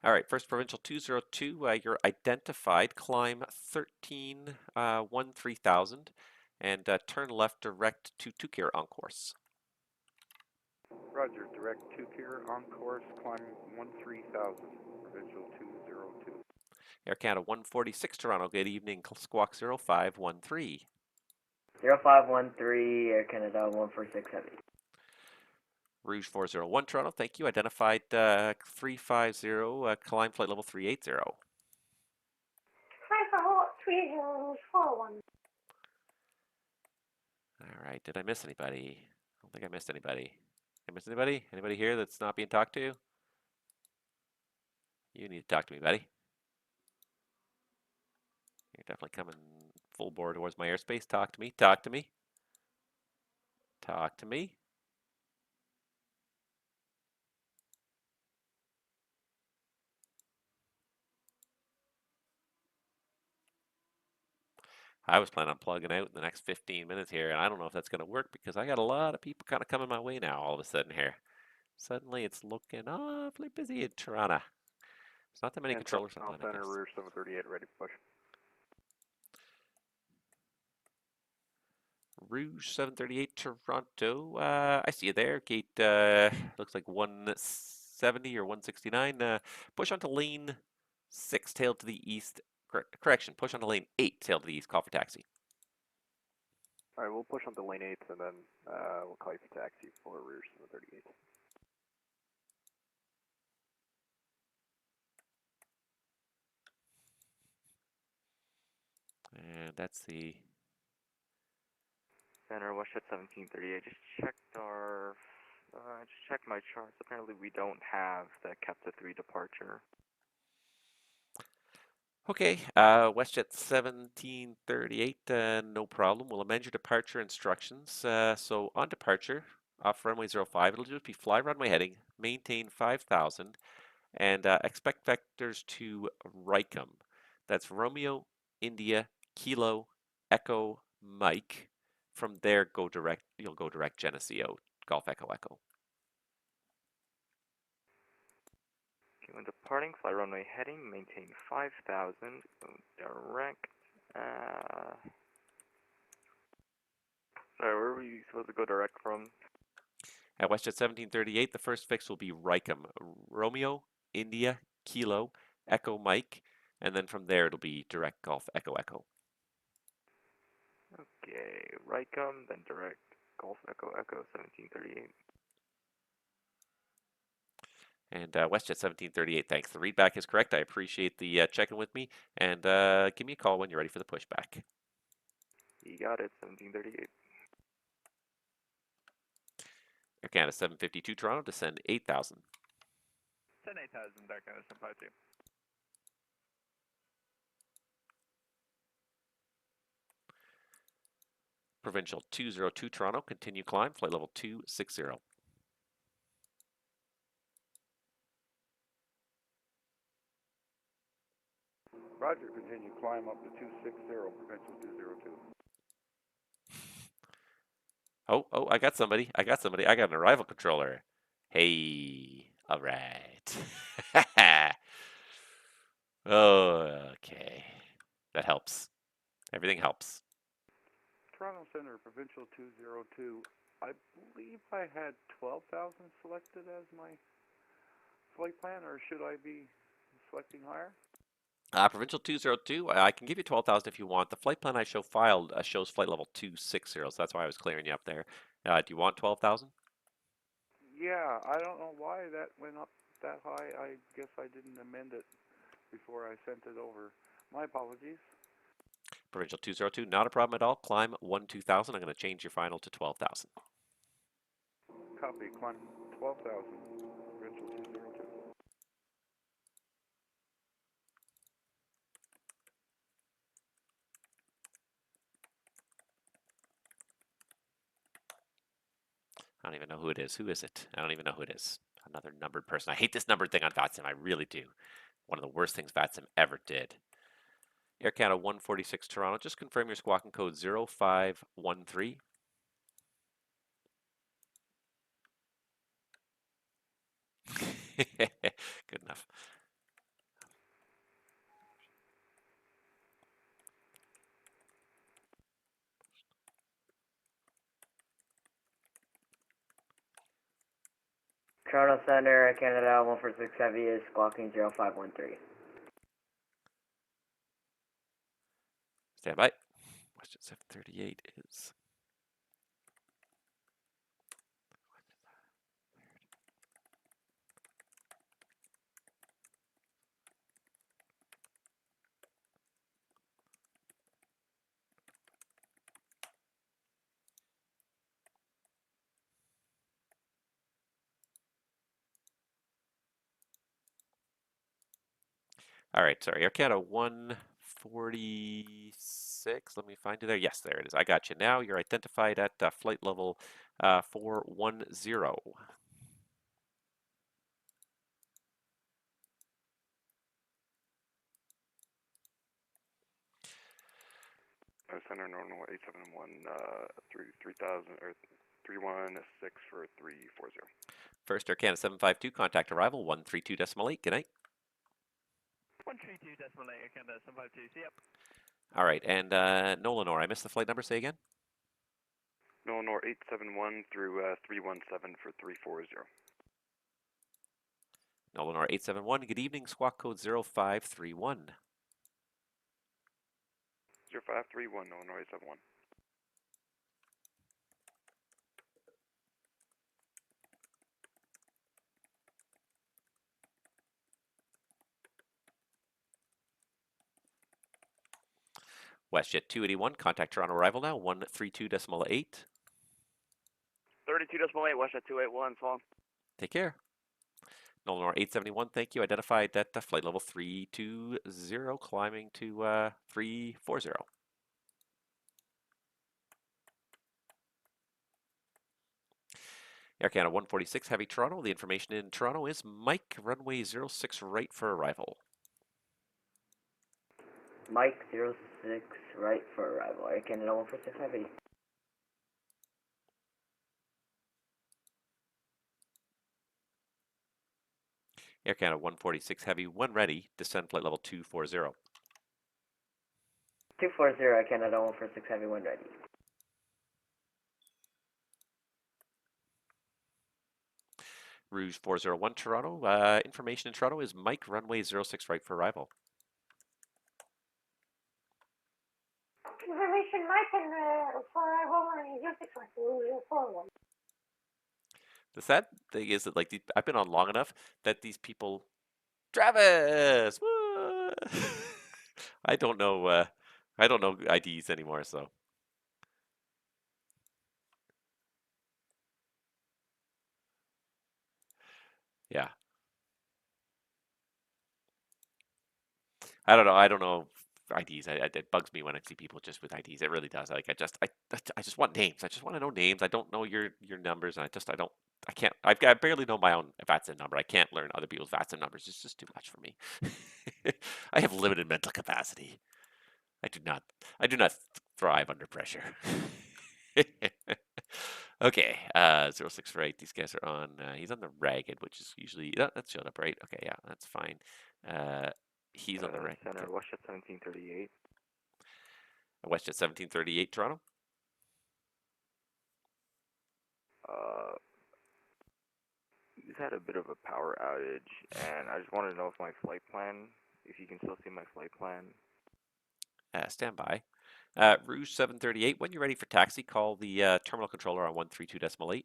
All right, first Provincial 202, you're identified, climb 13,000 and turn left direct to Tukir on course. Roger, direct Tukir on course, climb 13,000, Provincial 202. Air Canada 146 Toronto, good evening, squawk 0513. 0513, Air Canada 146 Heavy. Rouge 401 Toronto, thank you. Identified 350, climb flight level 380. Climb for 30, Rouge 401. All right, did I miss anybody? I don't think I missed anybody. Did I miss anybody? Anybody here that's not being talked to? You need to talk to me, buddy. You're definitely coming full bore towards my airspace. Talk to me, talk to me. Talk to me. I was planning on plugging out in the next 15 minutes here, and I don't know if that's going to work because I got a lot of people kind of coming my way now all of a sudden here. Suddenly it's looking awfully busy in Toronto. There's not that many controllers online, I Center, guess. Rouge 738, ready for push. Rouge 738 Toronto. I see you there. Gate looks like 170 or 169. Push onto lane 6, tail to the east. Correction, push onto lane 8, tail to the east. Call for taxi. Alright, we'll push onto lane 8 and then we'll call you for taxi for Rouge 738. And that's the... Center, WestJet 1738. Just checked our, just checked my charts. Apparently we don't have the Capta 3 departure. Okay, WestJet 1738, no problem. We'll amend your departure instructions. So on departure, off runway 05, it'll just be fly runway heading, maintain 5,000, and expect vectors to Rycom. That's Romeo, India, Kilo, Echo, Mike. From there, you'll go direct Geneseo, Golf Echo Echo. Okay, when departing, fly runway heading, maintain 5,000, go direct, sorry, where were you supposed to go direct from? At WestJet 1738, the first fix will be Rycom, Romeo, India, Kilo, Echo Mike, and then from there it'll be direct Golf Echo Echo. Okay, Rycom, then direct Golf Echo Echo 1738. And WestJet 1738, thanks. The readback is correct. I appreciate the checking with me, and give me a call when you're ready for the pushback. You got it, 1738. Air Canada 752 Toronto, descend 8,000. Send 8,000, Air Canada 752. Provincial 202 Toronto, continue climb, flight level 260. Roger, continue climb up to 260, provincial 202. Oh, I got somebody. I got an arrival controller. Hey, all right. Oh, okay. That helps. Everything helps. Toronto Center, provincial 202. I believe I had 12,000 selected as my flight plan, or should I be selecting higher? Provincial 202, I can give you 12,000 if you want. The flight plan I show filed shows flight level 260, so that's why I was clearing you up there. Do you want 12,000? Yeah, I don't know why that went up that high. I guess I didn't amend it before I sent it over. My apologies. Provincial 202, not a problem at all. Climb 12,000. I'm going to change your final to 12,000. Copy, climb 12,000, provincial 202. I don't even know who it is. Who is it? I don't even know who it is. Another numbered person. I hate this numbered thing on VATSIM. I really do. One of the worst things VATSIM ever did. Air Canada 146 Toronto. Just confirm your squawking code 0513. Good enough. Toronto Center, Canada 146 Heavy is squawking 0513. Stand by. Question 738 is... All right, sorry, Air Canada 146. Let me find you there. Yes, there it is. I got you now. You're identified at flight level 410. Center normal 871 3000 or 316 for 340. First Air Canada 752, contact arrival 132.8. Good night. 132.8, Air Canada 752, see ya. All right, and Nolanor, I missed the flight number. Say again. Nolanor 871 through 317 for 340. Nolanor 871, good evening, squawk code 0531. 0531, Nolanor 871. WestJet 281, contact Toronto arrival now 132.8. 32.8, WestJet 281, so long. Take care. Nolanor 871, thank you. Identified at flight level 320, climbing to 340. Air Canada 146, Heavy Toronto. The information in Toronto is Mike, runway 06 right for arrival. Mike 06 right for arrival. Air Canada 146 Heavy. Air Canada 146 Heavy, when ready, descend flight level 240. 240, Air Canada 146 Heavy when ready. Rouge 401 Toronto. Information in Toronto is Mike, runway 06 right for arrival. Confirmation, Mike, and for arrival on 0641. The sad thing is that I've been on long enough that these people, Travis, woo! I don't know IDs anymore, so. Yeah. I don't know IDs. It bugs me when I see people just with IDs. It really does. Like I just want names. I just want to know names. I don't know your numbers, and I can't. I barely know my own VATSIM number. I can't learn other people's VATSIM numbers. It's just too much for me. I have limited mental capacity. I do not thrive under pressure. Okay, 0648. These guys are on. He's on the ragged, which is usually that showed up right. Okay, yeah, that's fine. He's on the ragged. Center, WestJet 1738. WestJet 1738, Toronto. We've had a bit of a power outage, and I just wanted to know if you can still see my flight plan. Stand by. Rouge 738. When you're ready for taxi, call the terminal controller on 132.8.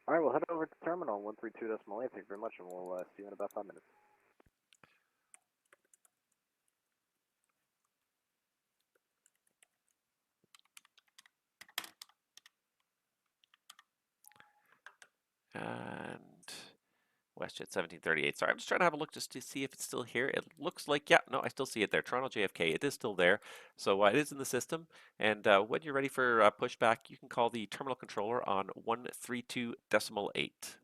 Alright, we'll head over to terminal 132.8. Thank you very much, and we'll see you in about 5 minutes. And WestJet 1738. Sorry, I'm just trying to have a look just to see if it's still here. It looks like, yeah, no, I still see it there. Toronto JFK, it is still there. So it is in the system. And when you're ready for pushback, you can call the terminal controller on 132.8. 132.8,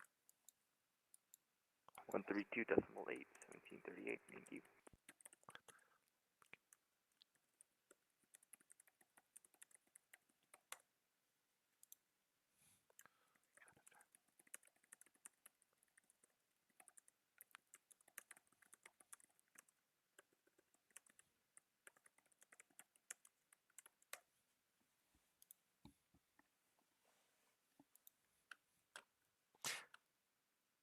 1738, thank you.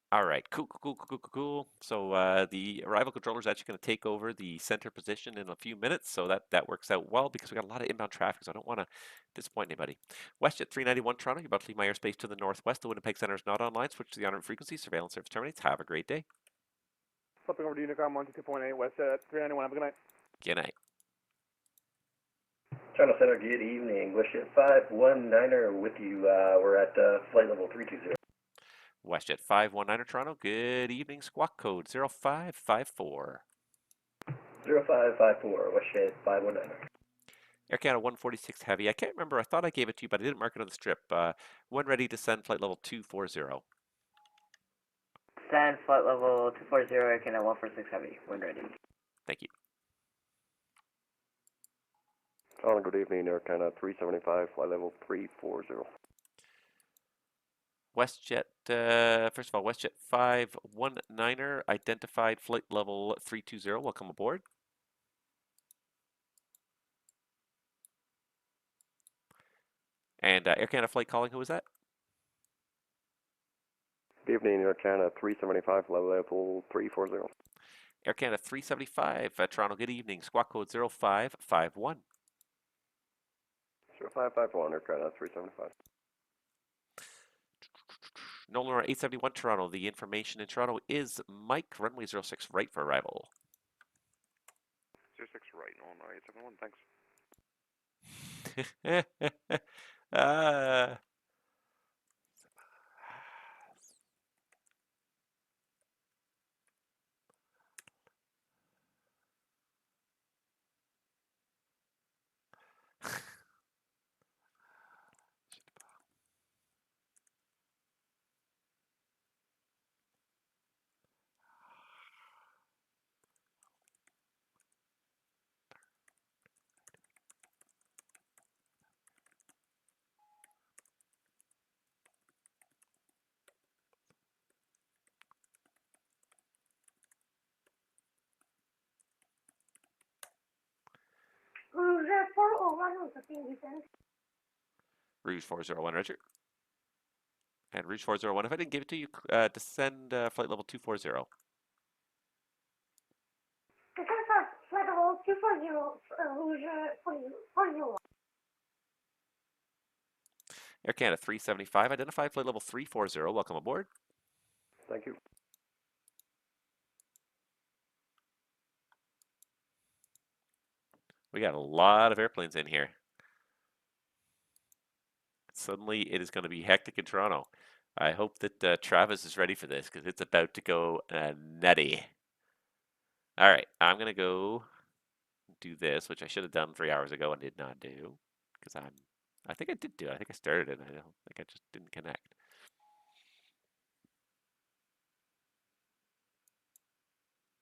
All right, cool. So the arrival controller is actually going to take over the center position in a few minutes. So that works out well because we got a lot of inbound traffic. So I don't want to disappoint anybody. WestJet 391 Toronto, you're about to leave my airspace to the northwest. The Winnipeg Center is not online. Switch to the on-route frequency. Surveillance service terminates. Have a great day. Flipping over to Unicom 122.8, WestJet 391. Have a good night. Good night. Toronto Center, good evening. WestJet 519er with you. We're at flight level 320. WestJet 519 Toronto, good evening. Squawk code 0554. 0554, WestJet 519er. Air Canada 146 Heavy. I can't remember. I thought I gave it to you, but I didn't mark it on the strip. When ready to send flight level 240. Send flight level 240, Air Canada 146 Heavy. When ready. Thank you. Toronto, good evening. Air Canada 375, flight level 340. WestJet, first of all, WestJet 519er, identified flight level 320. Welcome aboard. And Air Canada flight calling, who was that? Good evening, Air Canada 375, flight level 340. Air Canada 375, Toronto, good evening. Squawk code 0551. 0551, Air Canada 375. Nolan 871 Toronto. The information in Toronto is Mike, runway 06 right for arrival. 06 right, Nolan 871, thanks. Rouge 401 was the thing you sent. Rouge 401, Roger. And Rouge 401, if I didn't give it to you, descend flight level 240. Descend flight level 240, Rouge 401. Air Canada 375, identified flight level 340. Welcome aboard. Thank you. We got a lot of airplanes in here. Suddenly it is going to be hectic in Toronto. I hope that Travis is ready for this because it's about to go nutty. All right, I'm going to go do this, which I should have done 3 hours ago and did not do, because I think I did do it. I think I started it. I don't think I just didn't connect.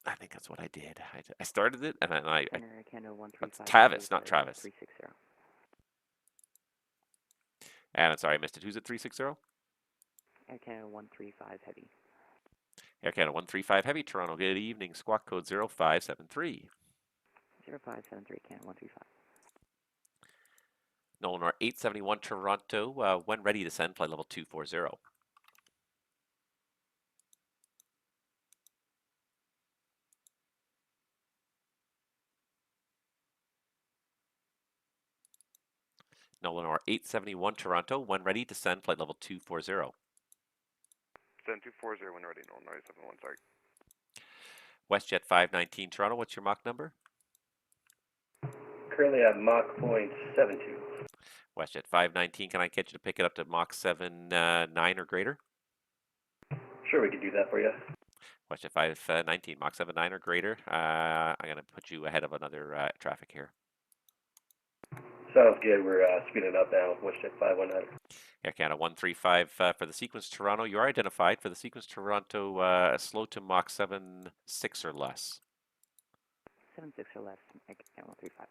I think that's what I did. I started it, and then I that's Tavis, not Travis. 360. And I'm sorry, I missed it. Who's at 360? Air Canada 135 Heavy. Air Canada 135 Heavy, Toronto. Good evening. Squawk code 0573. 0573 Canada 135. Nolan Nor 871 Toronto. When ready to send, flight level 240. Nolan Nor 871 Toronto. When ready to send, flight level 240. Send 240 when ready, Nolan 971, sorry. WestJet 519 Toronto. What's your Mach number? Currently at Mach 0.72. WestJet 519. Can I get you to pick it up to Mach 7.9 or greater? Sure, we could do that for you. WestJet 519, Mach 7.9 or greater. I'm going to put you ahead of another traffic here. Sounds good. We're speeding up now. WestJet 519. Air Canada 135 for the sequence Toronto. You are identified for the sequence Toronto. Slow to Mach 7.6 or less. 7.6 or less. Air Canada 135.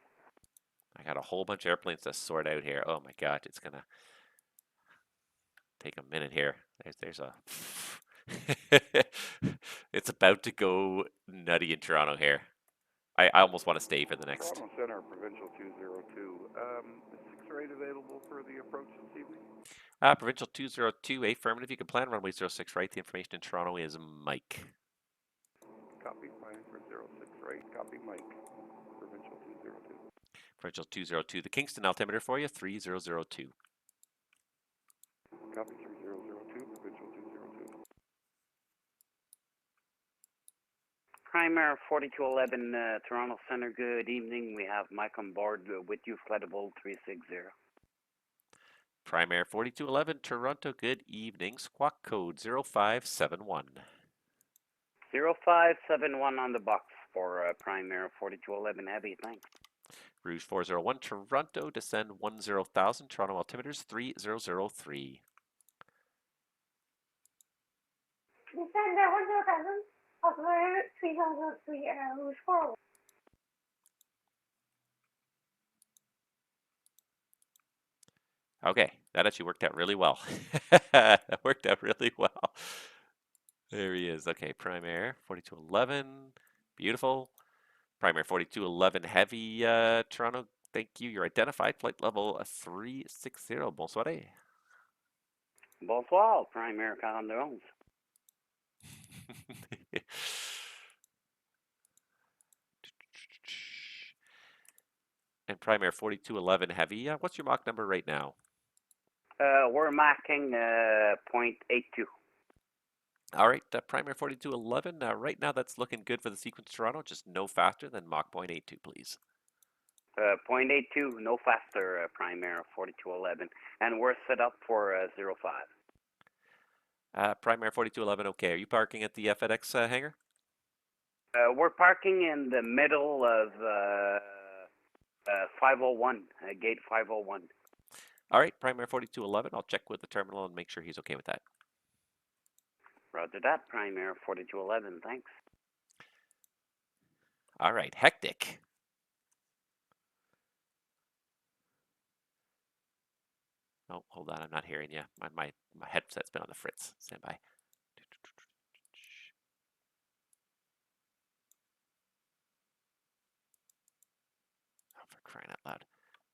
I got a whole bunch of airplanes to sort out here. Oh my God, it's gonna take a minute here. There's a. It's about to go nutty in Toronto here. I almost want to stay for the next. Toronto Center, Provincial 202. Is 6 or 8 available for the approach this evening? Provincial 202, affirmative. You can plan runway 06 right. The information in Toronto is Mike. Copy, flying for 06 right. Copy, Mike. Provincial 202. Provincial 202. The Kingston altimeter for you, 3002. Copy, 3002. Provincial 202. Primer 4211 Toronto Center, good evening. We have Mike on board with you, flightable 360. Primair 4211 Toronto, good evening. Squawk code 0571. 0571 on the box for Primair 4211 Heavy, thanks. Rouge 401 Toronto, descend 10,000. Toronto altimeters 3003. Descend 10,000. Altimeter 3003 Rouge 401. Okay, that actually worked out really well. That worked out really well. There he is. Okay, Primair 4211. Beautiful. Primair 4211 Heavy, Toronto. Thank you. You're identified. Flight level 360. Bonsoir. Bonsoir, Primair 4211. And Primair 4211 Heavy. What's your Mach number right now? We're marking 0.82. All right, Primair 4211. Right now, that's looking good for the sequence Toronto. Just no faster than Mach 0.82, please. 0.82, no faster, Primair 4211. And we're set up for 05. Primair 4211, okay. Are you parking at the FedEx hangar? We're parking in the middle of 501, gate 501. All right, Primair 4211. I'll check with the terminal and make sure he's okay with that. Roger that, Primair 4211, thanks. All right, hectic. Oh, hold on, I'm not hearing you. My headset's been on the fritz. Stand by. Oh, for crying out loud.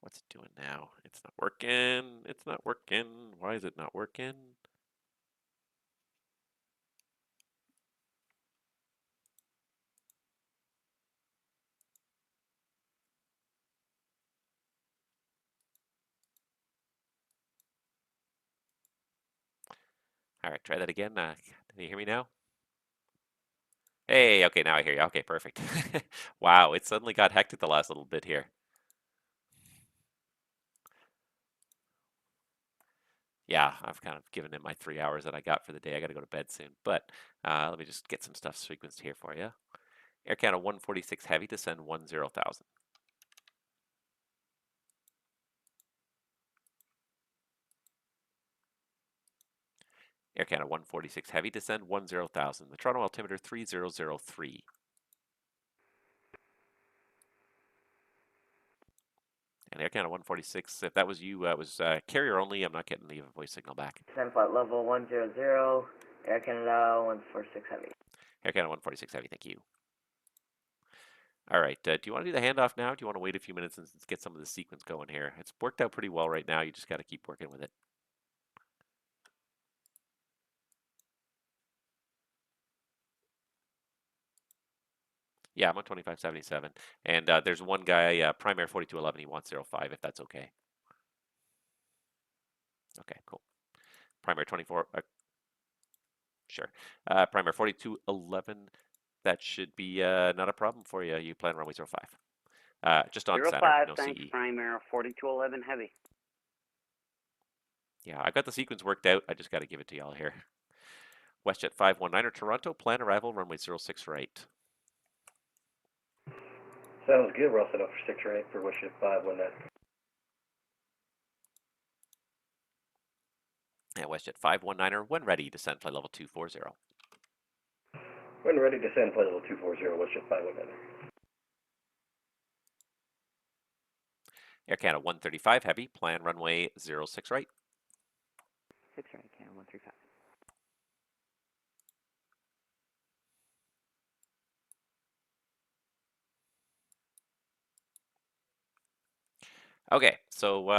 What's it doing now? It's not working. It's not working. Why is it not working? All right, try that again. Can you hear me now? Hey, okay, now I hear you. Okay, perfect. Wow, it suddenly got hectic the last little bit here. Yeah, I've kind of given it my 3 hours that I got for the day. I got to go to bed soon. But let me just get some stuff sequenced here for you. Air Canada 146 Heavy, descend 10,000. Air Canada 146 Heavy, descend 10,000. The Toronto altimeter 3003. And Air Canada 146, if that was you, it was carrier only. I'm not getting the voice signal back. Descend flight level 100, Air Canada 146 Heavy. Air Canada 146 Heavy, thank you. All right, do you want to do the handoff now? Do you want to wait a few minutes and get some of the sequence going here? It's worked out pretty well right now. You just got to keep working with it. Yeah, I'm on 2577. And there's one guy, Primary 4211, he wants 05, if that's okay. Okay, cool. Primary 24, sure. Primary 4211, that should be not a problem for you. You plan runway 05. Just on center, 05, no thanks, CE. Primary 4211 Heavy. Yeah, I got the sequence worked out. I just got to give it to y'all here. WestJet 519er Toronto, plan arrival, runway 06 right. Sounds good. We're all set up for 6 right for WestJet 519. And WestJet 519er, when ready, descend flight level 240. When ready, descend flight level 240, WestJet 519. Air Canada 135 Heavy, plan runway 06 right. 6 right, Canada 135. Okay, so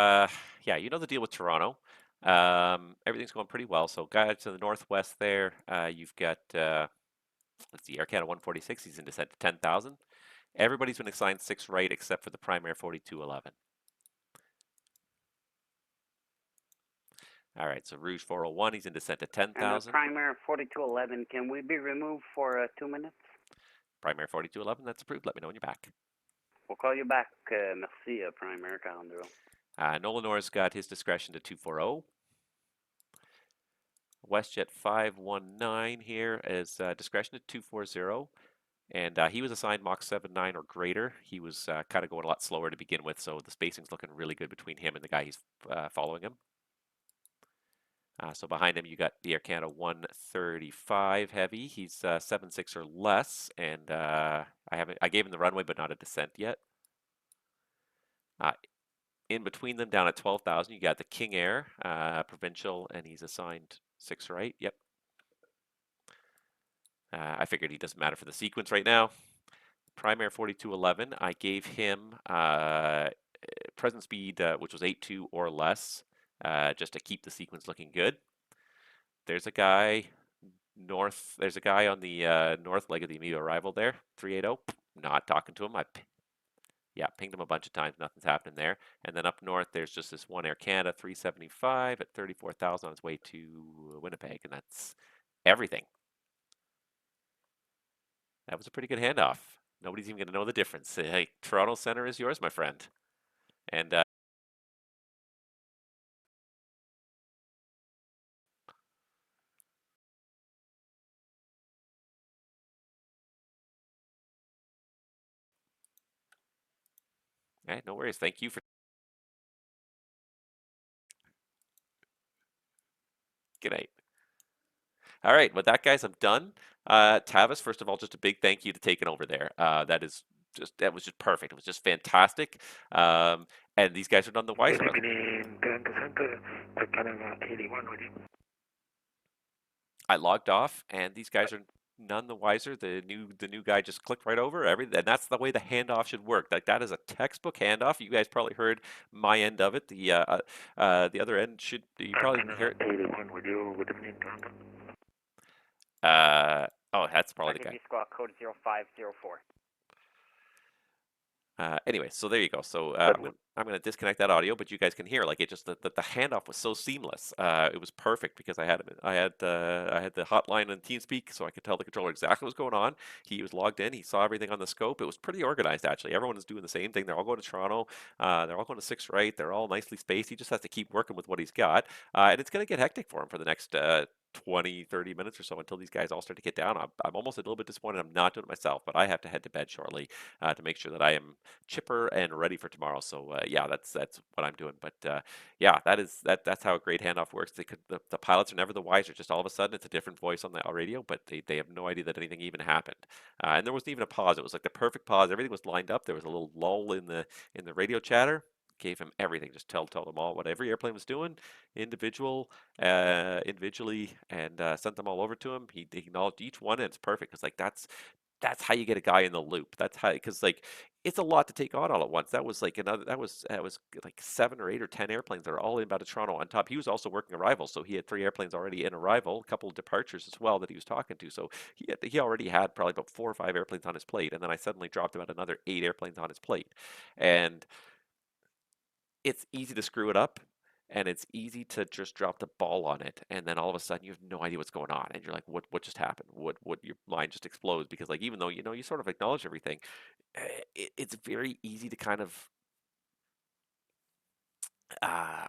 yeah, you know the deal with Toronto. Everything's going pretty well. So guys to the northwest there, you've got, let's see, Air Canada 146, he's in descent to 10,000. Everybody's been assigned 6 right except for the Primary 4211. All right, so Rouge 401, he's in descent to 10,000. And the Primary 4211, can we be removed for 2 minutes? Primary 4211, that's approved. Let me know when you're back. We'll call you back. Merci, Primary Calendar. Nolanor's got his discretion to 240. WestJet 519 here is discretion to 240. And he was assigned Mach 7.9 or greater. He was kind of going a lot slower to begin with, so the spacing's looking really good between him and the guy he's following him. So behind him, you got the Air Canada 135 Heavy. He's 7.6 or less, and I gave him the runway, but not a descent yet. In between them, down at 12,000, you got the King Air Provincial, and he's assigned 6 right. Yep. I figured he doesn't matter for the sequence right now. Primary 4211, I gave him present speed, which was 8.2 or less, just to keep the sequence looking good. There's a guy north. There's a guy on the north leg of the immediate arrival there, 380. Not talking to him. Yeah, pinged him a bunch of times. Nothing's happening there. And then up north, there's just this one Air Canada 375 at 34,000 on its way to Winnipeg, and that's everything. That was a pretty good handoff. Nobody's even going to know the difference. Hey, Toronto Center is yours, my friend. And okay, no worries. Thank you for. Good night. All right, with that, guys, I'm done. Tavis, first of all, just a big thank you to taking over there. That was just perfect. It was just fantastic. And these guys are none the wiser. I logged off, and these guys are none the wiser. The new guy just clicked right over everything, and that's the way the handoff should work. Like that is a textbook handoff. You guys probably heard my end of it. The other end should you probably didn't hear it. Oh, that's probably the guy. Squawk code 0504. Anyway, so there you go. So I'm going to disconnect that audio, but you guys can hear like it just the handoff was so seamless. It was perfect because I had the hotline and TeamSpeak, so I could tell the controller exactly what's going on. He was logged in. He saw everything on the scope. It was pretty organized actually. Everyone is doing the same thing. They're all going to Toronto. They're all going to 6 right. They're all nicely spaced. He just has to keep working with what he's got, and it's going to get hectic for him for the next 20, 30 minutes or so until these guys all start to get down. I'm almost a little bit disappointed I'm not doing it myself, but I have to head to bed shortly to make sure that I am chipper and ready for tomorrow. So yeah, that's what I'm doing. But yeah, that's how a great handoff works. The pilots are never the wiser. Just all of a sudden, it's a different voice on the radio, but they have no idea that anything even happened. And there wasn't even a pause. It was like the perfect pause. Everything was lined up. There was a little lull in the radio chatter. Gave him everything. Just tell them all what every airplane was doing, individually, and sent them all over to him. He acknowledged each one, and it's perfect. It's like that's how you get a guy in the loop. That's how, because like it's a lot to take on all at once. That was like another. That was like 7 or 8 or 10 airplanes that are all inbound to Toronto on top. He was also working arrivals, so he had 3 airplanes already in arrival, a couple of departures as well that he was talking to. So he already had probably about 4 or 5 airplanes on his plate, and then I suddenly dropped about another 8 airplanes on his plate, and it's easy to screw it up and it's easy to just drop the ball on it, and then all of a sudden you have no idea what's going on and you're like, what just happened? What Your mind just explodes because like even though you sort of acknowledge everything, it's very easy to kind of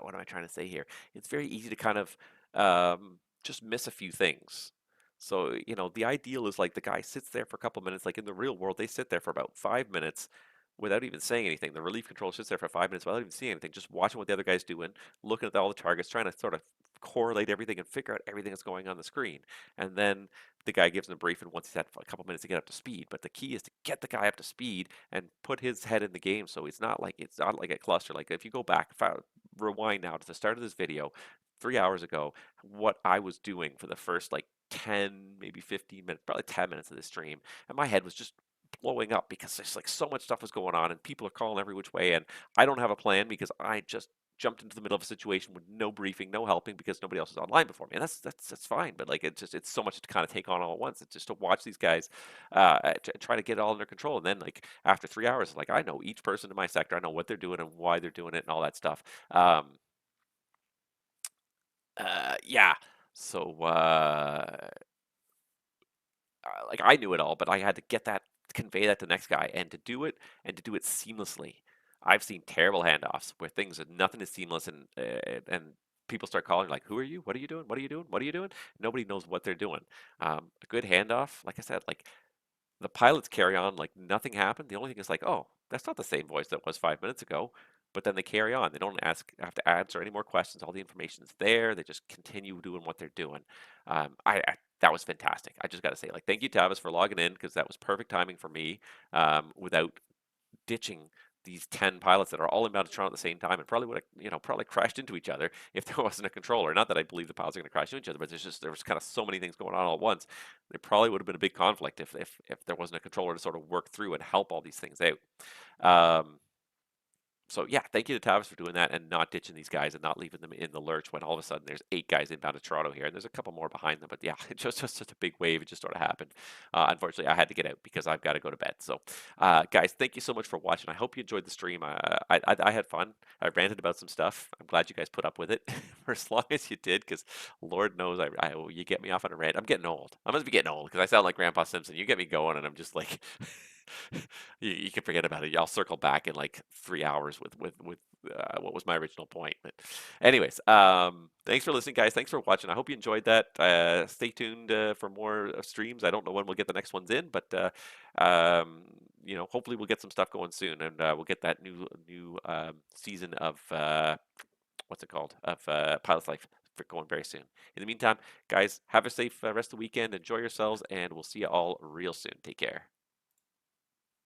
what am I trying to say here? It's very easy to kind of just miss a few things. So, the ideal is like the guy sits there for a couple minutes. Like in the real world, they sit there for about 5 minutes without even saying anything. The relief controller sits there for 5 minutes without even seeing anything, just watching what the other guy's doing, looking at all the targets, trying to sort of correlate everything and figure out everything that's going on the screen. And then the guy gives him a brief, and once he's had a couple minutes to get up to speed. But the key is to get the guy up to speed and put his head in the game. So it's not like a cluster. Like if you go back, rewind now to the start of this video 3 hours ago, what I was doing for the first like 10, maybe 15 minutes, probably 10 minutes of this stream, and my head was just blowing up because there's like so much stuff was going on and people are calling every which way, and I don't have a plan because I just jumped into the middle of a situation with no briefing, no helping because nobody else is online before me. And that's fine, but like it's so much to kind of take on all at once. It's just to watch these guys try to get it all under control. And then like after 3 hours, like I know each person in my sector, I know what they're doing and why they're doing it and all that stuff. Yeah. So like I knew it all, but I had to convey that to the next guy, and to do it seamlessly. I've seen terrible handoffs where nothing is seamless, and people start calling like, "Who are you? What are you doing? What are you doing? What are you doing?" Nobody knows what they're doing. A good handoff, like I said, like the pilots carry on like nothing happened. The only thing is like, oh, that's not the same voice that was 5 minutes ago. But then they carry on. They don't have to answer any more questions. All the information's there. They just continue doing what they're doing. That was fantastic. I just got to say, like, thank you, Tavis, for logging in because that was perfect timing for me without ditching these 10 pilots that are all inbound to Toronto at the same time and probably would have, probably crashed into each other if there wasn't a controller. Not that I believe the pilots are going to crash into each other, but there was kind of so many things going on all at once. There probably would have been a big conflict if there wasn't a controller to sort of work through and help all these things out. So yeah, thank you to Tavis for doing that and not ditching these guys and not leaving them in the lurch when all of a sudden there's 8 guys inbound to Toronto here and there's a couple more behind them. But yeah, it's just such a big wave. It just sort of happened. Unfortunately, I had to get out because I've got to go to bed. So guys, thank you so much for watching. I hope you enjoyed the stream. I had fun. I ranted about some stuff. I'm glad you guys put up with it for as long as you did because Lord knows you get me off on a rant. I'm getting old. I must be getting old because I sound like Grandpa Simpson. You get me going and I'm just like... you can forget about it. I'll circle back in like 3 hours with what was my original point. But anyways, thanks for listening, guys. Thanks for watching. I hope you enjoyed that. Stay tuned for more streams. I don't know when we'll get the next ones in, but hopefully we'll get some stuff going soon, and we'll get that new season of what's it called of Pilot's Life going very soon. In the meantime, guys, have a safe rest of the weekend. Enjoy yourselves, and we'll see you all real soon. Take care.